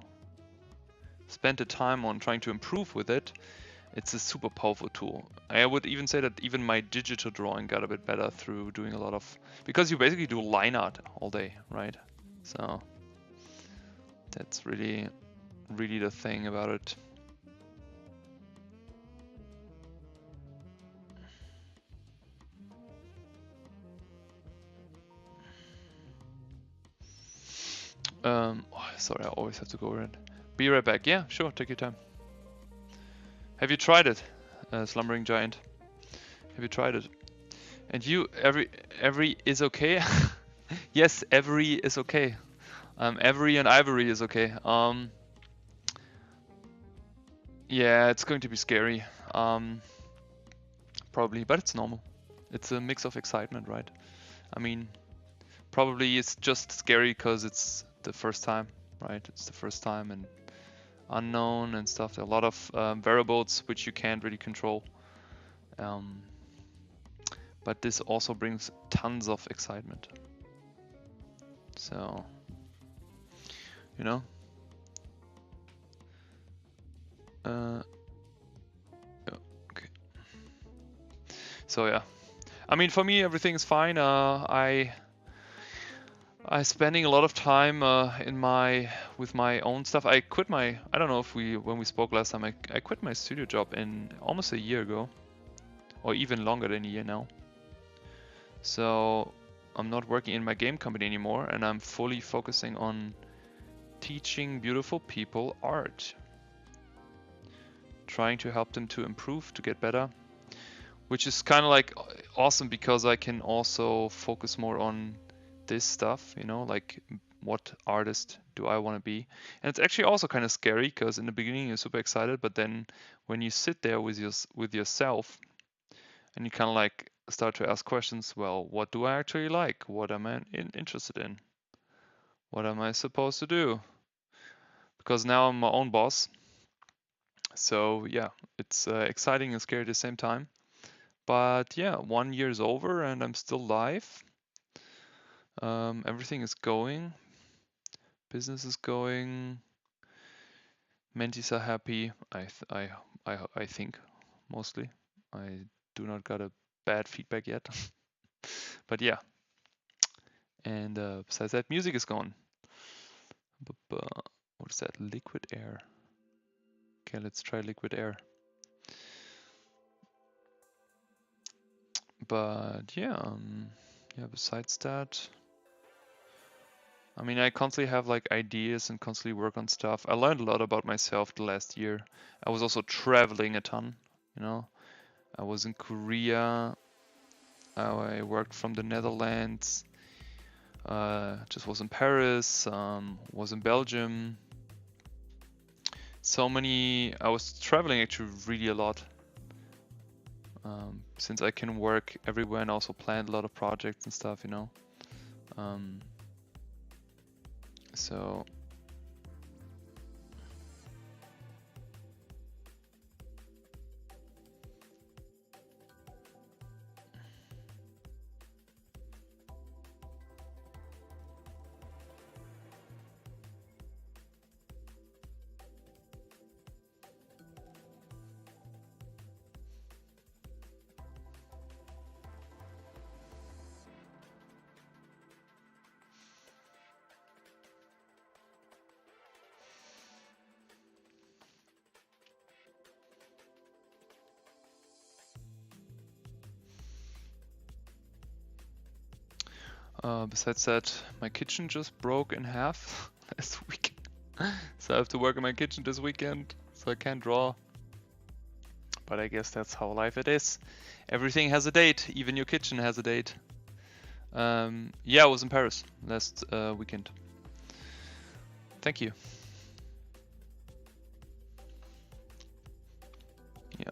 spend the time on trying to improve with it, it's a super powerful tool. I would even say that even my digital drawing got a bit better through doing a lot of, because you basically do line art all day, right? So that's really the thing about it. Oh, sorry, I always have to go around. Be right back. Yeah, sure, take your time. Have you tried it, Slumbering Giant? Have you tried it? And you, every is okay? Yes, every is okay. Every and ivory is okay. Yeah, it's going to be scary. Probably, but it's normal. It's a mix of excitement, right? I mean, probably it's just scary because it's the first time, right? It's the first time and unknown and stuff. There are a lot of variables which you can't really control. But this also brings tons of excitement. So, you know. Okay. So yeah, I mean, for me everything is fine. I spending a lot of time with my own stuff. I quit my, I don't know if when we spoke last time, I quit my studio job in almost a year ago, or even longer than a year now. So I'm not working in my game company anymore, and I'm fully focusing on teaching beautiful people art, trying to help them to improve, to get better, which is kind of like awesome because I can also focus more on this stuff, you know, like what artist do I want to be. And it's actually also kind of scary because in the beginning you're super excited, but then when you sit there with yourself and you kind of like start to ask questions, well, what do I actually like? What am I interested in? What am I supposed to do? Because now I'm my own boss. So yeah, it's exciting and scary at the same time. But yeah, 1 year is over and I'm still live. Everything is going. Business is going. Mentees are happy. I think mostly. I do not got a bad feedback yet. But yeah. And besides that, music is gone. What is that? Liquid air. Okay, let's try liquid air. But yeah, besides that, I mean, I constantly have like ideas and constantly work on stuff. I learned a lot about myself the last year. I was also traveling a ton, you know. I was in Korea. I worked from the Netherlands. Just was in Paris. Was in Belgium. So many. I was traveling actually really a lot. Since I can work everywhere and also planned a lot of projects and stuff, you know. So besides that, my kitchen just broke in half last week. So I have to work in my kitchen this weekend, so I can't draw. But I guess that's how life it is. Everything has a date, even your kitchen has a date. Yeah, I was in Paris last weekend. Thank you. Yeah.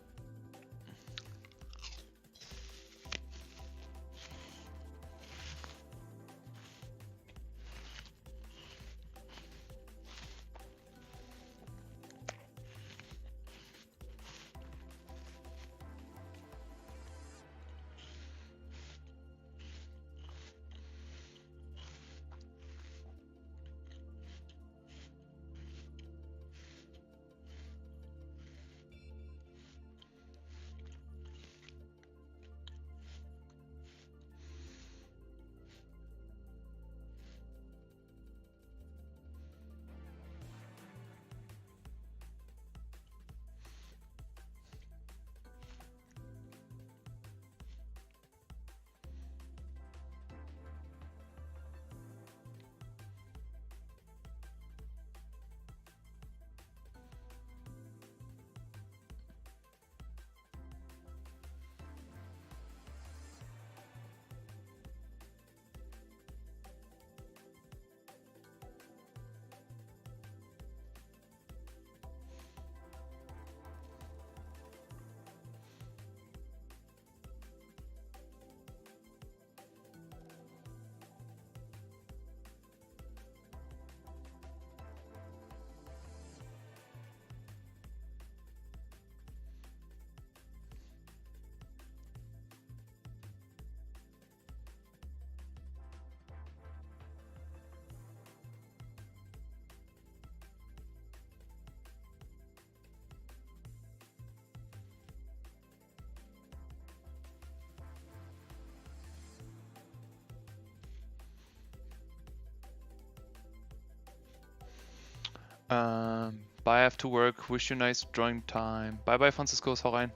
Bye, I have to work. Wish you nice drawing time. Bye bye, Francisco. Hau rein.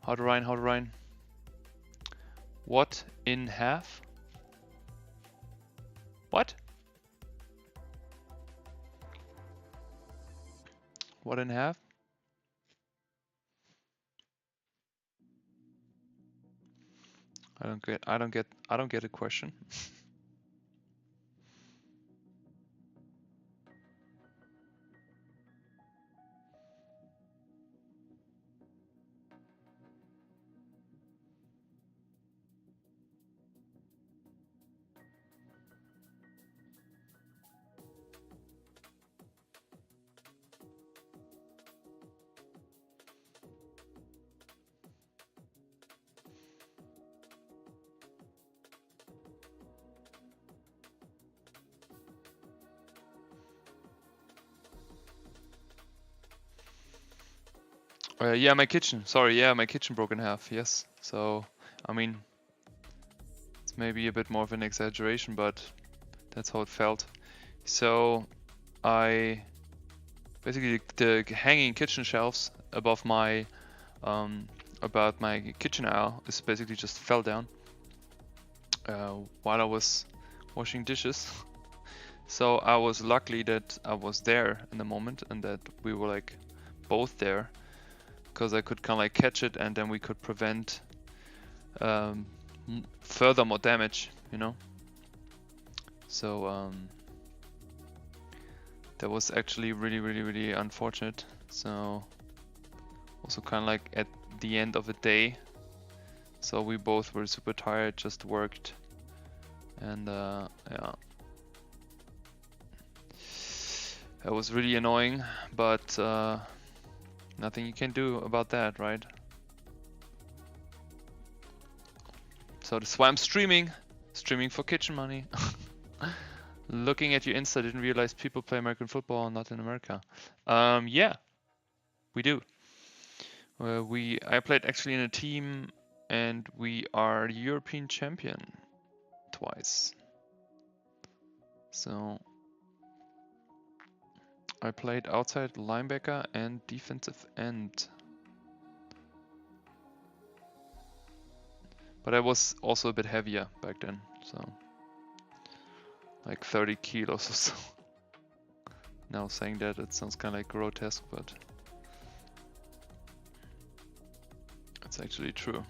Haut rein, haut rein. What in half? What? What in half? I don't get a question. Yeah, my kitchen. Sorry, yeah, my kitchen broke in half. Yes. So, I mean, it's maybe a bit more of an exaggeration, but that's how it felt. So, I basically the hanging kitchen shelves above my about my kitchen aisle is basically just fell down while I was washing dishes. So I was lucky that I was there in the moment and that we were like both there, because I could kind of like catch it and then we could prevent further more damage, you know. So that was actually really unfortunate. So also kind of like at the end of the day, so we both were super tired, just worked, and yeah, it was really annoying, but nothing you can do about that, right? So that's why I'm streaming for kitchen money. Looking at your Insta, didn't realize people play American football not in America. Yeah, we do. I played actually in a team, and we are European champion twice. So I played outside linebacker and defensive end. But I was also a bit heavier back then, so like 30 kilos or so. Now saying that, it sounds kind of like grotesque, but it's actually true.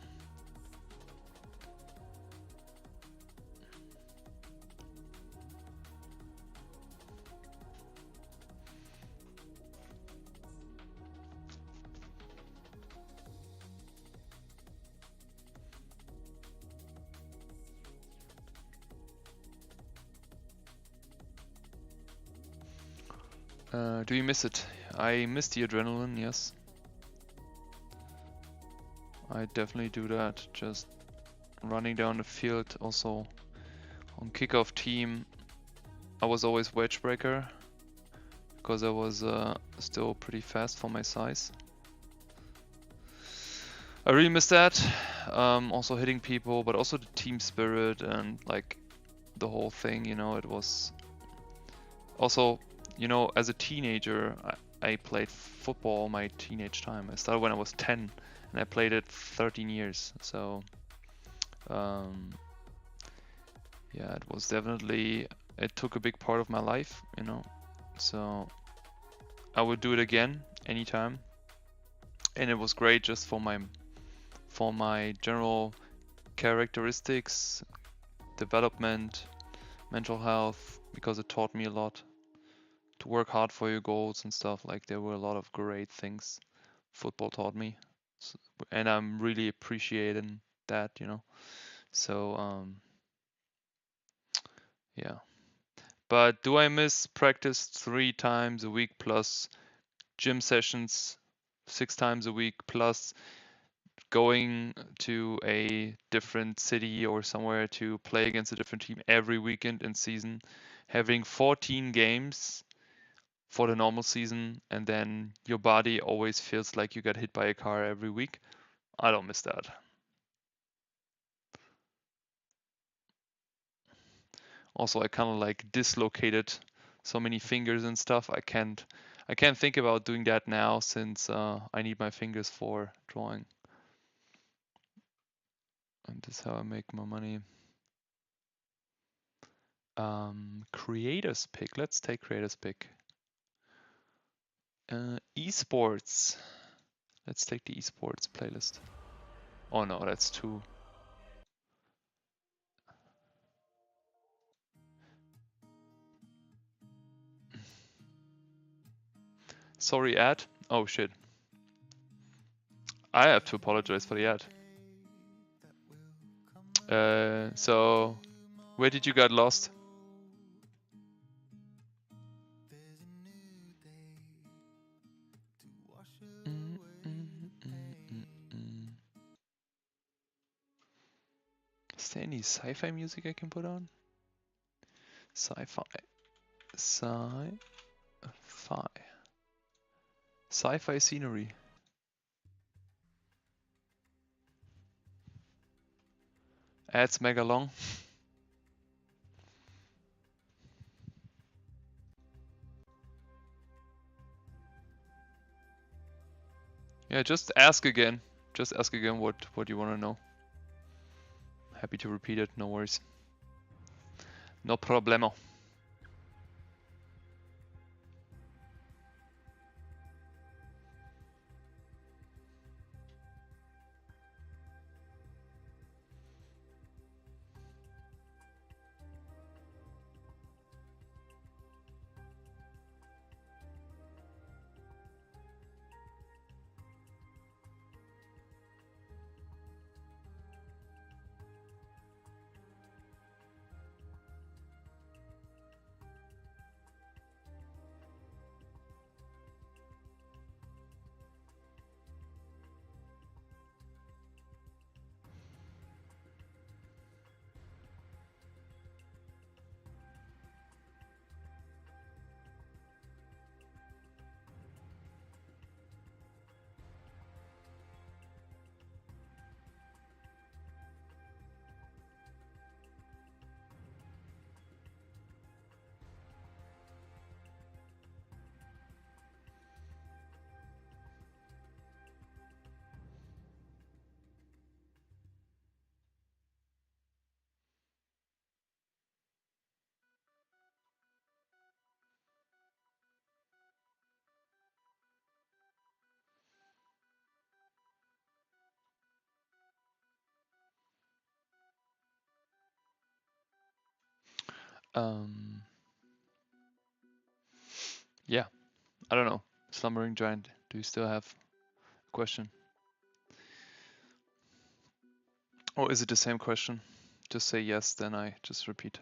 Do you miss it? I miss the adrenaline, yes. I definitely do that. Just running down the field. Also on kickoff team, I was always wedge breaker because I was still pretty fast for my size. I really miss that. Also hitting people, but also the team spirit and like the whole thing, you know. It was also, you know, as a teenager, I played football my teenage time. I started when I was 10 and I played it 13 years. So yeah, it was definitely, it took a big part of my life, you know. So I would do it again anytime. And it was great just for my general characteristics, development, mental health, because it taught me a lot to work hard for your goals and stuff. Like there were a lot of great things football taught me, and I'm really appreciating that, you know. So yeah. But do I miss practice 3 times a week plus gym sessions 6 times a week plus going to a different city or somewhere to play against a different team every weekend in season, having 14 games for the normal season, and then your body always feels like you got hit by a car every week? I don't miss that. Also, I kind of like dislocated so many fingers and stuff. I can't think about doing that now since I need my fingers for drawing. And this is how I make my money. Creators pick. Let's take creators pick. Esports. Let's take the esports playlist. Oh no, that's too. Sorry, ad. Oh shit. I have to apologize for the ad. So where did you get lost? Is there any sci-fi music I can put on? Sci-fi. Sci-fi. Sci-fi scenery. Ad's mega long. Yeah, just ask again. Just ask again what you want to know. Happy to repeat it, no worries. No problemo. Yeah, I don't know. Slumbering Giant, do you still have a question? Or is it the same question? Just say yes, then I just repeat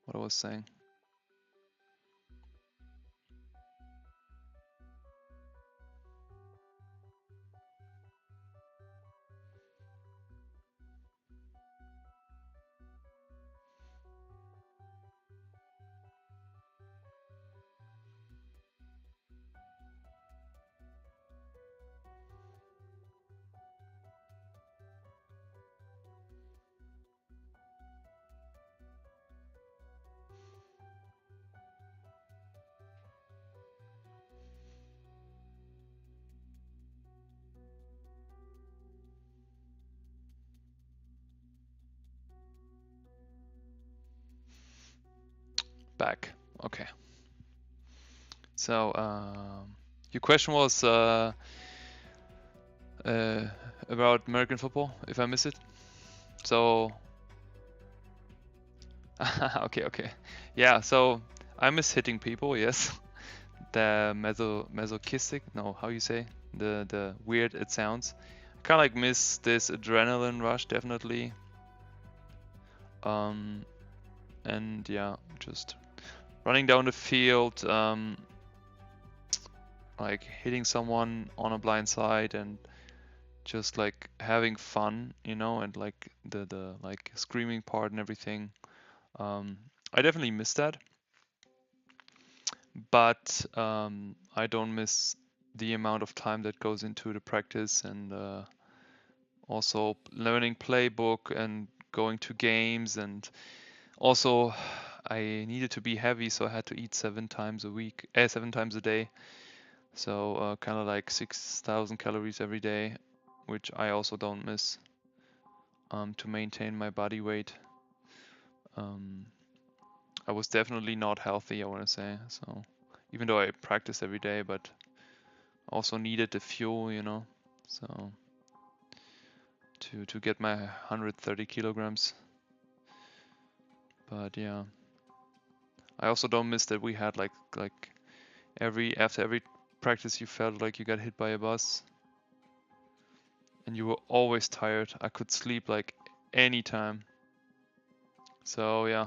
what I was saying. Back. Okay. So your question was about American football, if I miss it. So okay. Yeah, so I miss hitting people, yes. The masochistic, no, how you say? The weird it sounds. I kinda like miss this adrenaline rush definitely. And yeah, just running down the field, like hitting someone on a blind side and just like having fun, you know, and like the like screaming part and everything. I definitely miss that, but I don't miss the amount of time that goes into the practice and also learning playbook and going to games and also I needed to be heavy, so I had to eat 7 times a week, 7 times a day. So kind of like 6,000 calories every day, which I also don't miss to maintain my body weight. I was definitely not healthy, I want to say. So even though I practiced every day, but also needed the fuel, you know. So to get my 130 kilograms. But yeah, I also don't miss that we had like after every practice you felt like you got hit by a bus, and you were always tired. I could sleep like anytime. So yeah.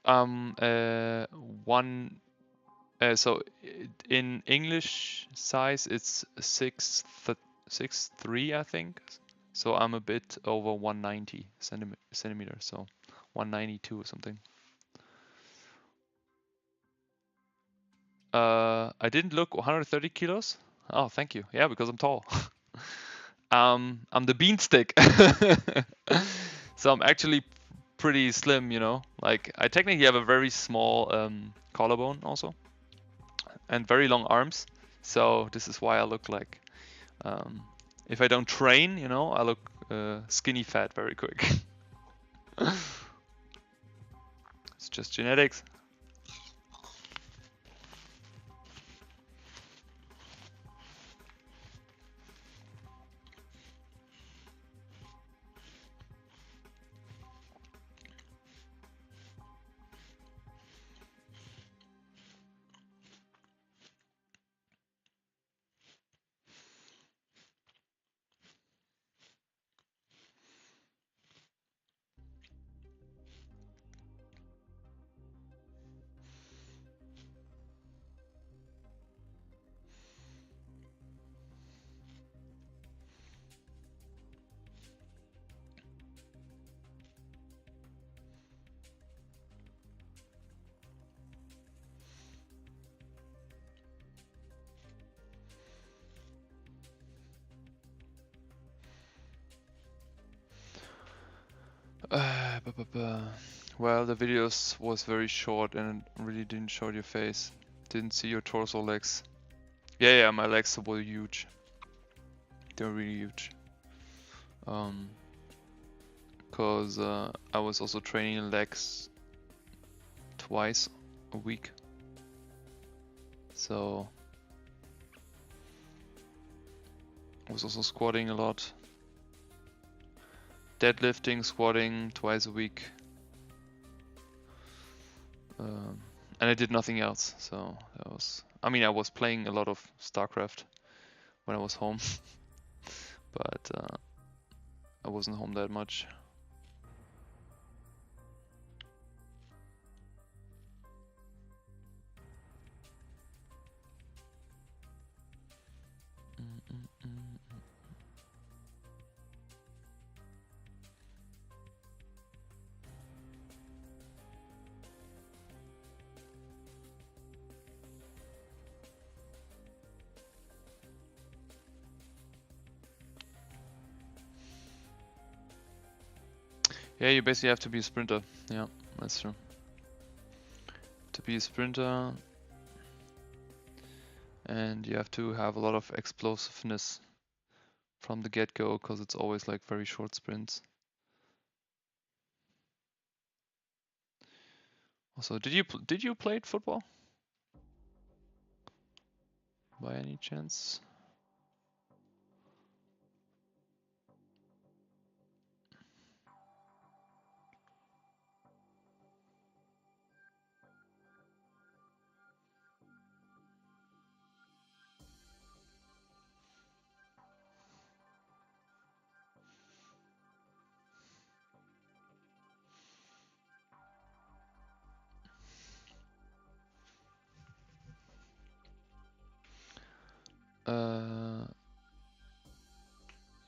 Um. One. So in English size, it's 6'3", I think. So I'm a bit over 190 centimeters. So 192 or something. I didn't look 130 kilos. Oh, thank you. Yeah, because I'm tall. I'm the beanstick. So I'm actually pretty slim, you know. Like I technically have a very small collarbone also, and very long arms. So this is why I look like, if I don't train, you know, I look skinny fat very quick. It's just genetics. Well, the videos was very short and it really didn't show your face. Didn't see your torso, legs. Yeah, my legs were huge. They were really huge. Cause I was also training legs twice a week. So I was also squatting a lot. Deadlifting, squatting twice a week. And I did nothing else. So that was, I mean, I was playing a lot of StarCraft when I was home, but I wasn't home that much. Yeah, you basically have to be a sprinter. Yeah, that's true. To be a sprinter, and you have to have a lot of explosiveness from the get-go, because it's always like very short sprints. Also, did you play football by any chance?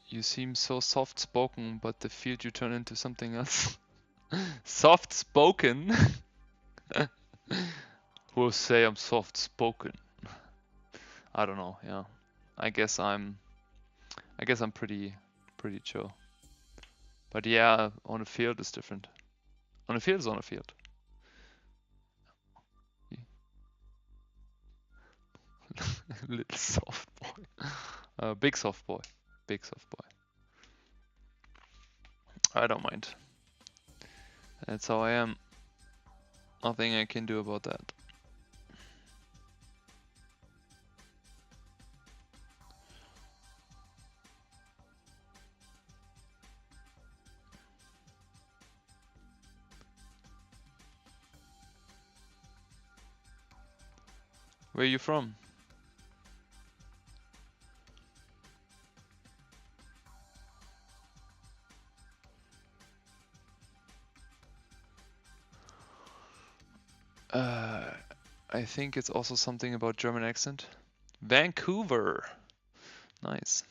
You seem so soft-spoken, but the field you turn into something else. Soft-spoken? Who will say I'm soft-spoken? I don't know. Yeah, I guess I'm pretty chill. But yeah, on the field is different. On the field is on the field. Little soft boy. Big soft boy. Big soft boy. I don't mind. That's how I am. Nothing I can do about that. Where are you from? I think it's also something about German accent. Vancouver. Nice.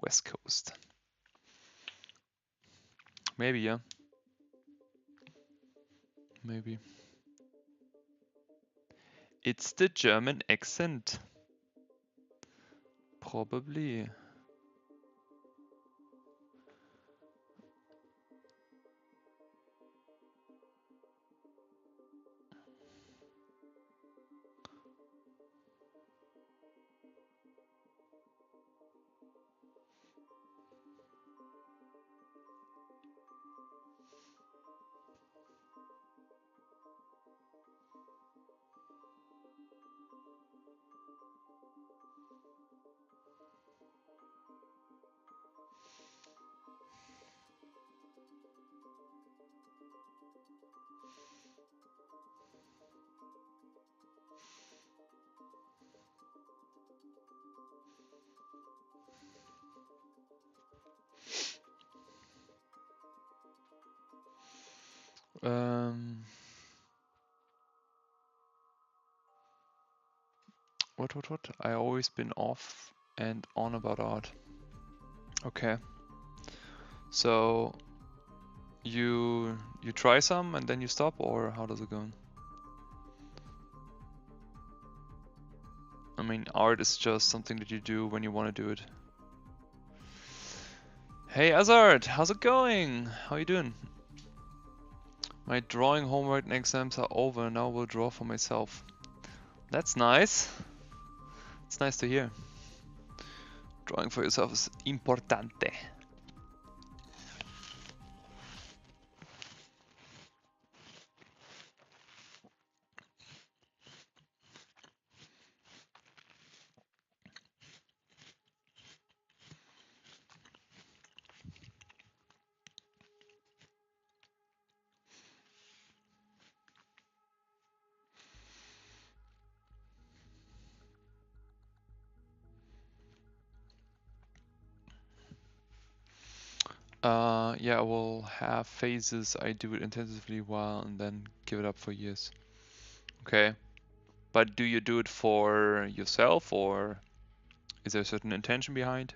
West Coast. Maybe, yeah. Maybe. It's the German accent. Probably. What? I always been off and on about art. Okay. So you try some and then you stop, or how does it go? I mean, art is just something that you do when you want to do it. Hey Azard, how's it going? How you doing? My drawing homework and exams are over, now we'll draw for myself. That's nice. It's nice to hear. Drawing for yourself is importante. Yeah, I will have phases. I do it intensively while and then give it up for years. Okay. But do you do it for yourself, or is there a certain intention behind?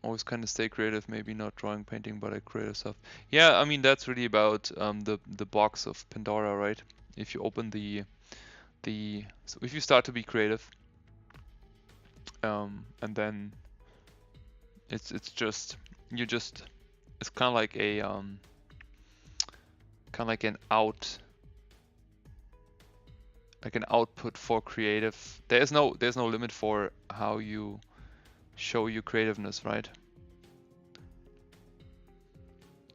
Always kind of stay creative, maybe not drawing, painting, but creative stuff. Yeah, I mean that's really about the box of Pandora, right? If you open so if you start to be creative, and then it's just it's kind of like a kind of like an output for creative. There's no limit for how you show your creativeness, right?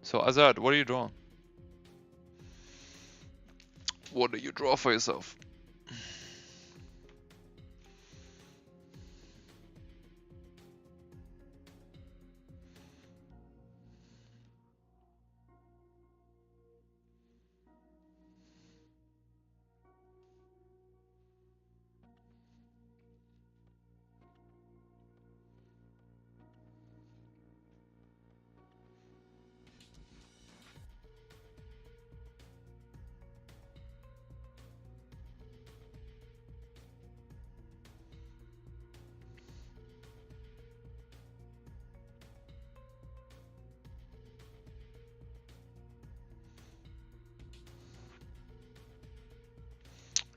So Azad, what do you draw? What do you draw for yourself?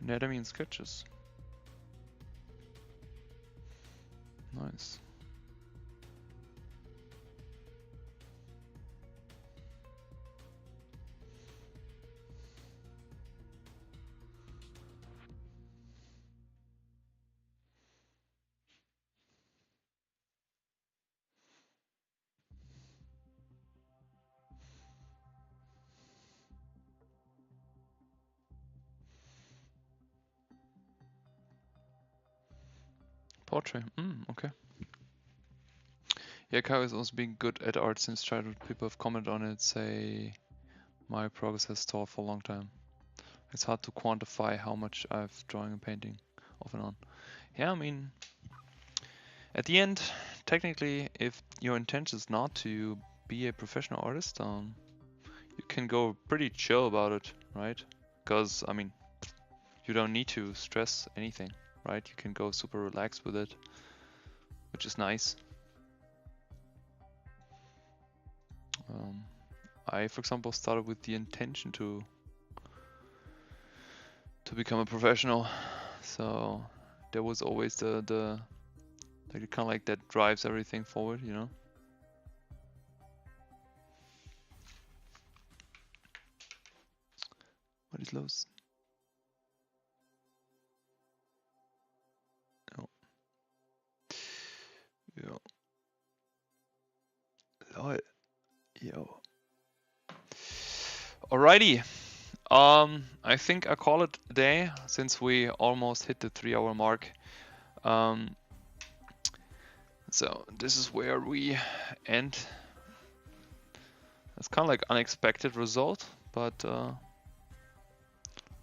Anatomy and sketches. Nice. Portrait. Okay. Yeah, Kai is also being good at art since childhood. People have commented on it, say my progress has stalled for a long time. It's hard to quantify how much I've drawing and painting off and on. Yeah, I mean, at the end, technically, if your intention is not to be a professional artist, you can go pretty chill about it, right? Because, I mean, you don't need to stress anything, right? You can go super relaxed with it, which is nice. I, for example, started with the intention to become a professional, so there was always the like kind of like that drives everything forward, you know. What is los? Oh. Yo. Lol. Yo. Alrighty. I think I call it a day since we almost hit the 3-hour mark. So this is where we end. It's kind of like unexpected result, but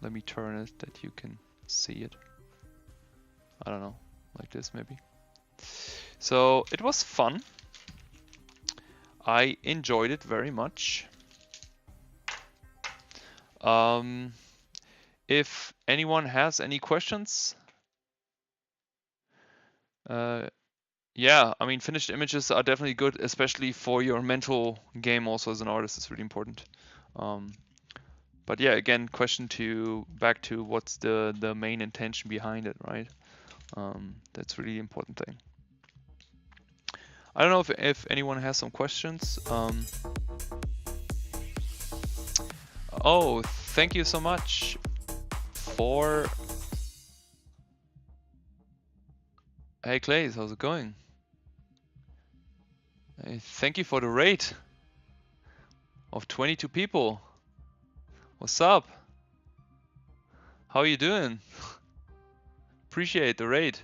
let me turn it that you can see it. I don't know, like this maybe. So it was fun. I enjoyed it very much. If anyone has any questions, yeah, I mean, finished images are definitely good, especially for your mental game also as an artist. It's really important. But yeah, again, back to what's the main intention behind it, right? That's really important thing. I don't know if anyone has some questions. Oh, thank you so much for... Hey Clays, how's it going? Hey, thank you for the raid of 22 people. What's up? How are you doing? Appreciate the raid.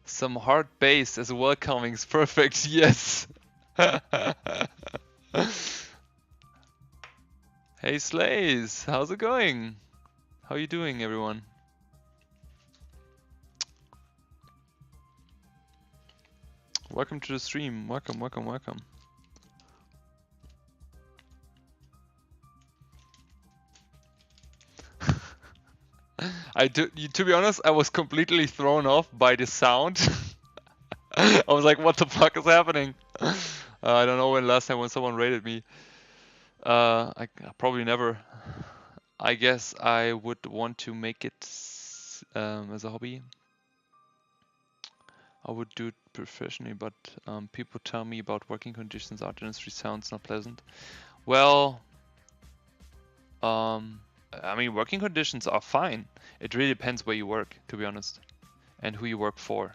Some hard bass as welcoming is perfect. Yes. Hey Slays, how's it going? How are you doing, everyone? Welcome to the stream. Welcome, welcome, welcome. To be honest, I was completely thrown off by the sound. I was like, what the fuck is happening? I don't know when last time when someone raided me. I probably never. I guess I would want to make it as a hobby. I would do it professionally, but people tell me about working conditions. Art industry sounds not pleasant. Well, I mean, working conditions are fine. It really depends where you work, to be honest, and who you work for.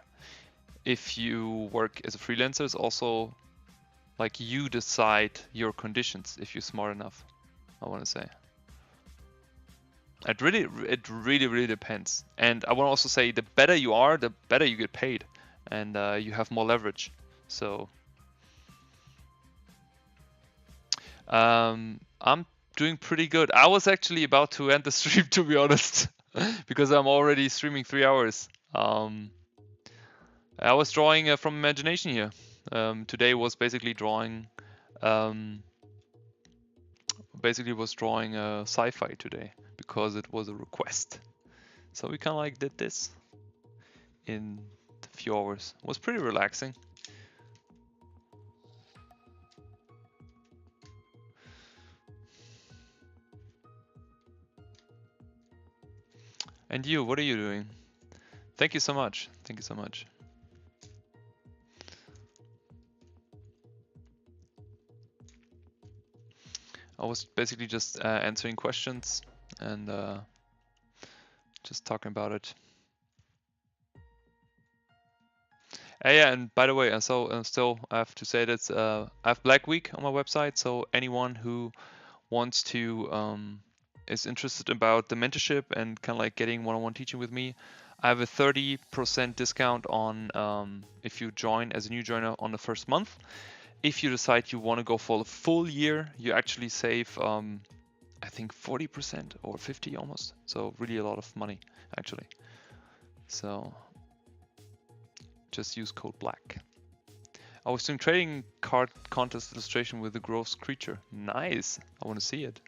If you work as a freelancer, it's also like you decide your conditions if you're smart enough, I want to say. It really depends. And I want to also say the better you are, the better you get paid, and you have more leverage. So I'm doing pretty good. I was actually about to end the stream, to be honest, because I'm already streaming 3 hours. I was drawing from imagination here. Today was basically drawing. Basically was drawing sci-fi today because it was a request. So we kind of like did this in a few hours. It was pretty relaxing. And you, what are you doing? Thank you so much. Thank you so much. I was basically just answering questions and just talking about it. Yeah, and by the way, so still I have to say that I have Black Week on my website, so anyone who wants to is interested about the mentorship and kind of like getting one-on-one teaching with me, I have a 30% discount on if you join as a new joiner on the first month. If you decide you want to go for the full year, you actually save I think 40% or 50 almost. So really a lot of money actually. So just use code BLACK. I was doing trading card contest illustration with the gross creature. Nice. I want to see it.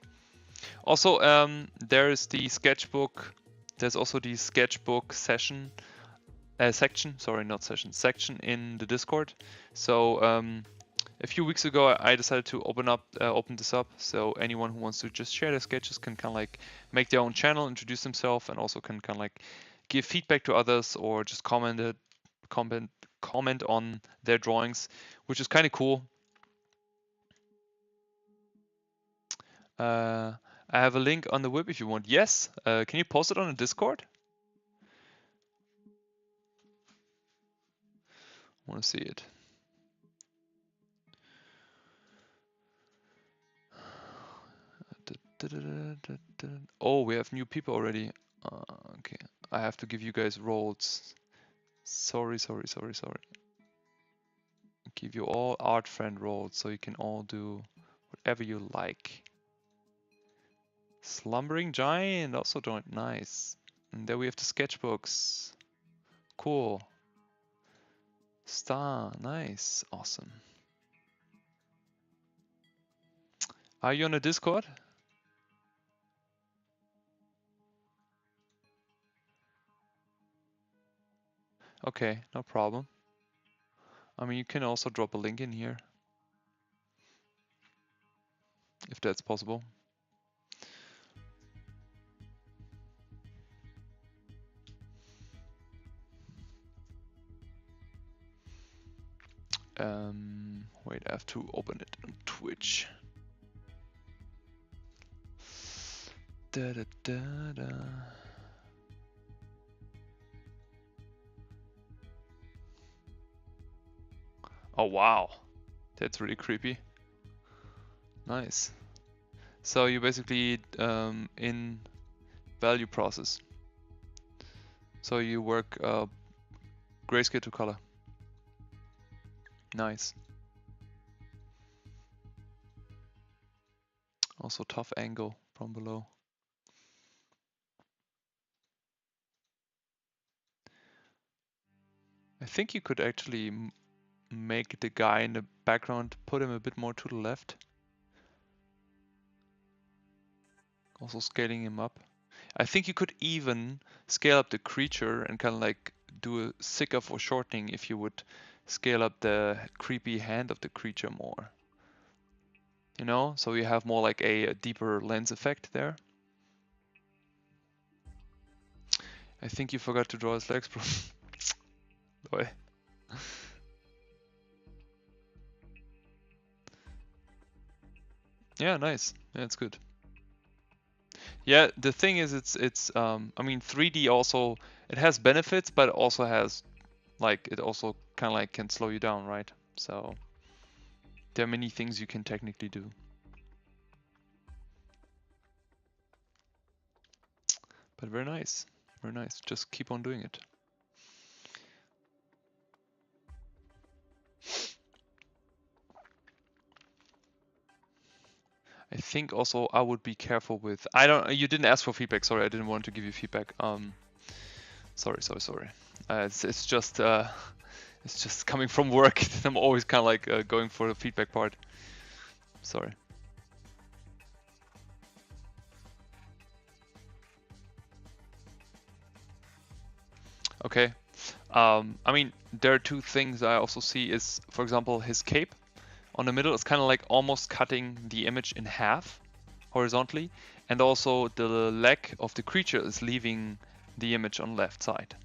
Also, there is the sketchbook. There's also the sketchbook section, section in the Discord. So a few weeks ago, I decided to open this up. So anyone who wants to just share their sketches can kind of like make their own channel, introduce themselves, and also can kind of like give feedback to others or just comment on their drawings, which is kind of cool. I have a link on the web if you want. Yes, can you post it on the Discord? I want to see it. Oh, we have new people already. Okay, I have to give you guys roles. Sorry. Give you all art friend roles so you can all do whatever you like. Slumbering Giant also joined. Nice. And there we have the sketchbooks. Cool. Star. Nice. Awesome. Are you on a Discord? Okay, no problem. I mean, you can also drop a link in here if that's possible. Wait, I have to open it on Twitch. Oh wow, that's really creepy. Nice. So you basically in value process. So you work grayscale to color. Nice. Also tough angle from below. I think you could actually make the guy in the background, put him a bit more to the left. Also scaling him up. I think you could even scale up the creature and kind of like do a sicker for shortening if you would scale up the creepy hand of the creature more. You know, so you have more like a deeper lens effect there. I think you forgot to draw his legs, bro. Boy. Yeah, nice. Yeah, it's good. Yeah, the thing is, it's I mean, 3D also, it has benefits, but it also has like, it also kind of like can slow you down, right? So there are many things you can technically do. But very nice, very nice. Just keep on doing it. I think also I would be careful with, you didn't ask for feedback, sorry, I didn't want to give you feedback. Sorry. It's just coming from work. I'm always kind of like going for the feedback part. Sorry. Okay. I mean, there are two things I also see is, for example, his cape on the middle is kind of like almost cutting the image in half horizontally, and also the leg of the creature is leaving the image on the left side.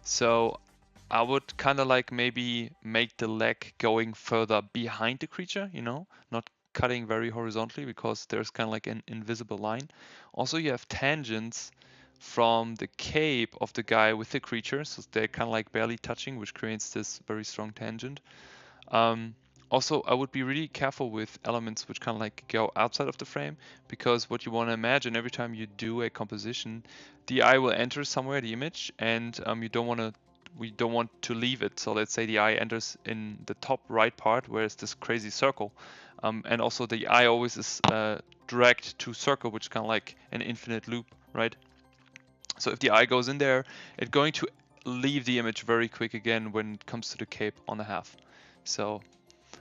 So I would kind of like maybe make the leg going further behind the creature, you know, not cutting very horizontally because there's kind of like an invisible line. Also, you have tangents from the cape of the guy with the creature, so they're kind of like barely touching, which creates this very strong tangent. Also, I would be really careful with elements which kind of like go outside of the frame, because what you want to imagine every time you do a composition, the eye will enter somewhere the image, and we don't want to leave it. So let's say the eye enters in the top right part where it's this crazy circle, and also the eye always is dragged to circle, which is kind of like an infinite loop, right? So if the eye goes in there, it's going to leave the image very quick again when it comes to the cape on the half. So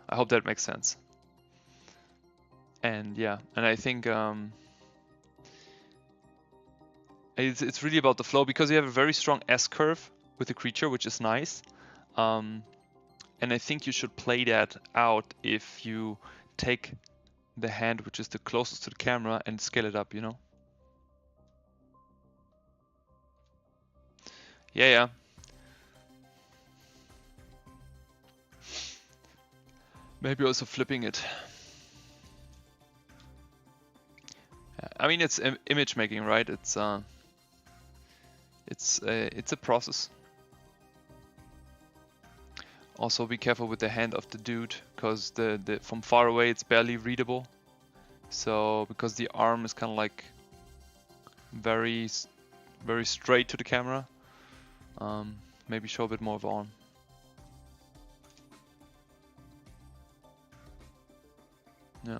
I hope that makes sense. And yeah, and I think it's really about the flow, because you have a very strong S curve with the creature, which is nice. And I think you should play that out if you take the hand which is the closest to the camera and scale it up, you know? Yeah. Maybe also flipping it. I mean, it's image making, right? It's a process. Also, be careful with the hand of the dude, because the from far away it's barely readable. So because the arm is kind of like very straight to the camera, maybe show a bit more of arm. Yeah.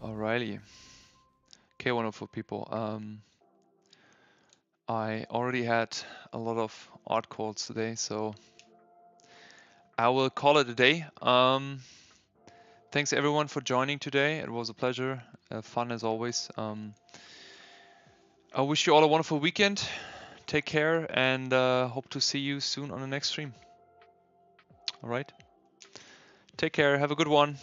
Alrighty. Okay, wonderful people. I already had a lot of art calls today, so I will call it a day. Thanks everyone for joining today. It was a pleasure, fun as always. I wish you all a wonderful weekend. Take care, and hope to see you soon on the next stream. All right. Take care. Have a good one.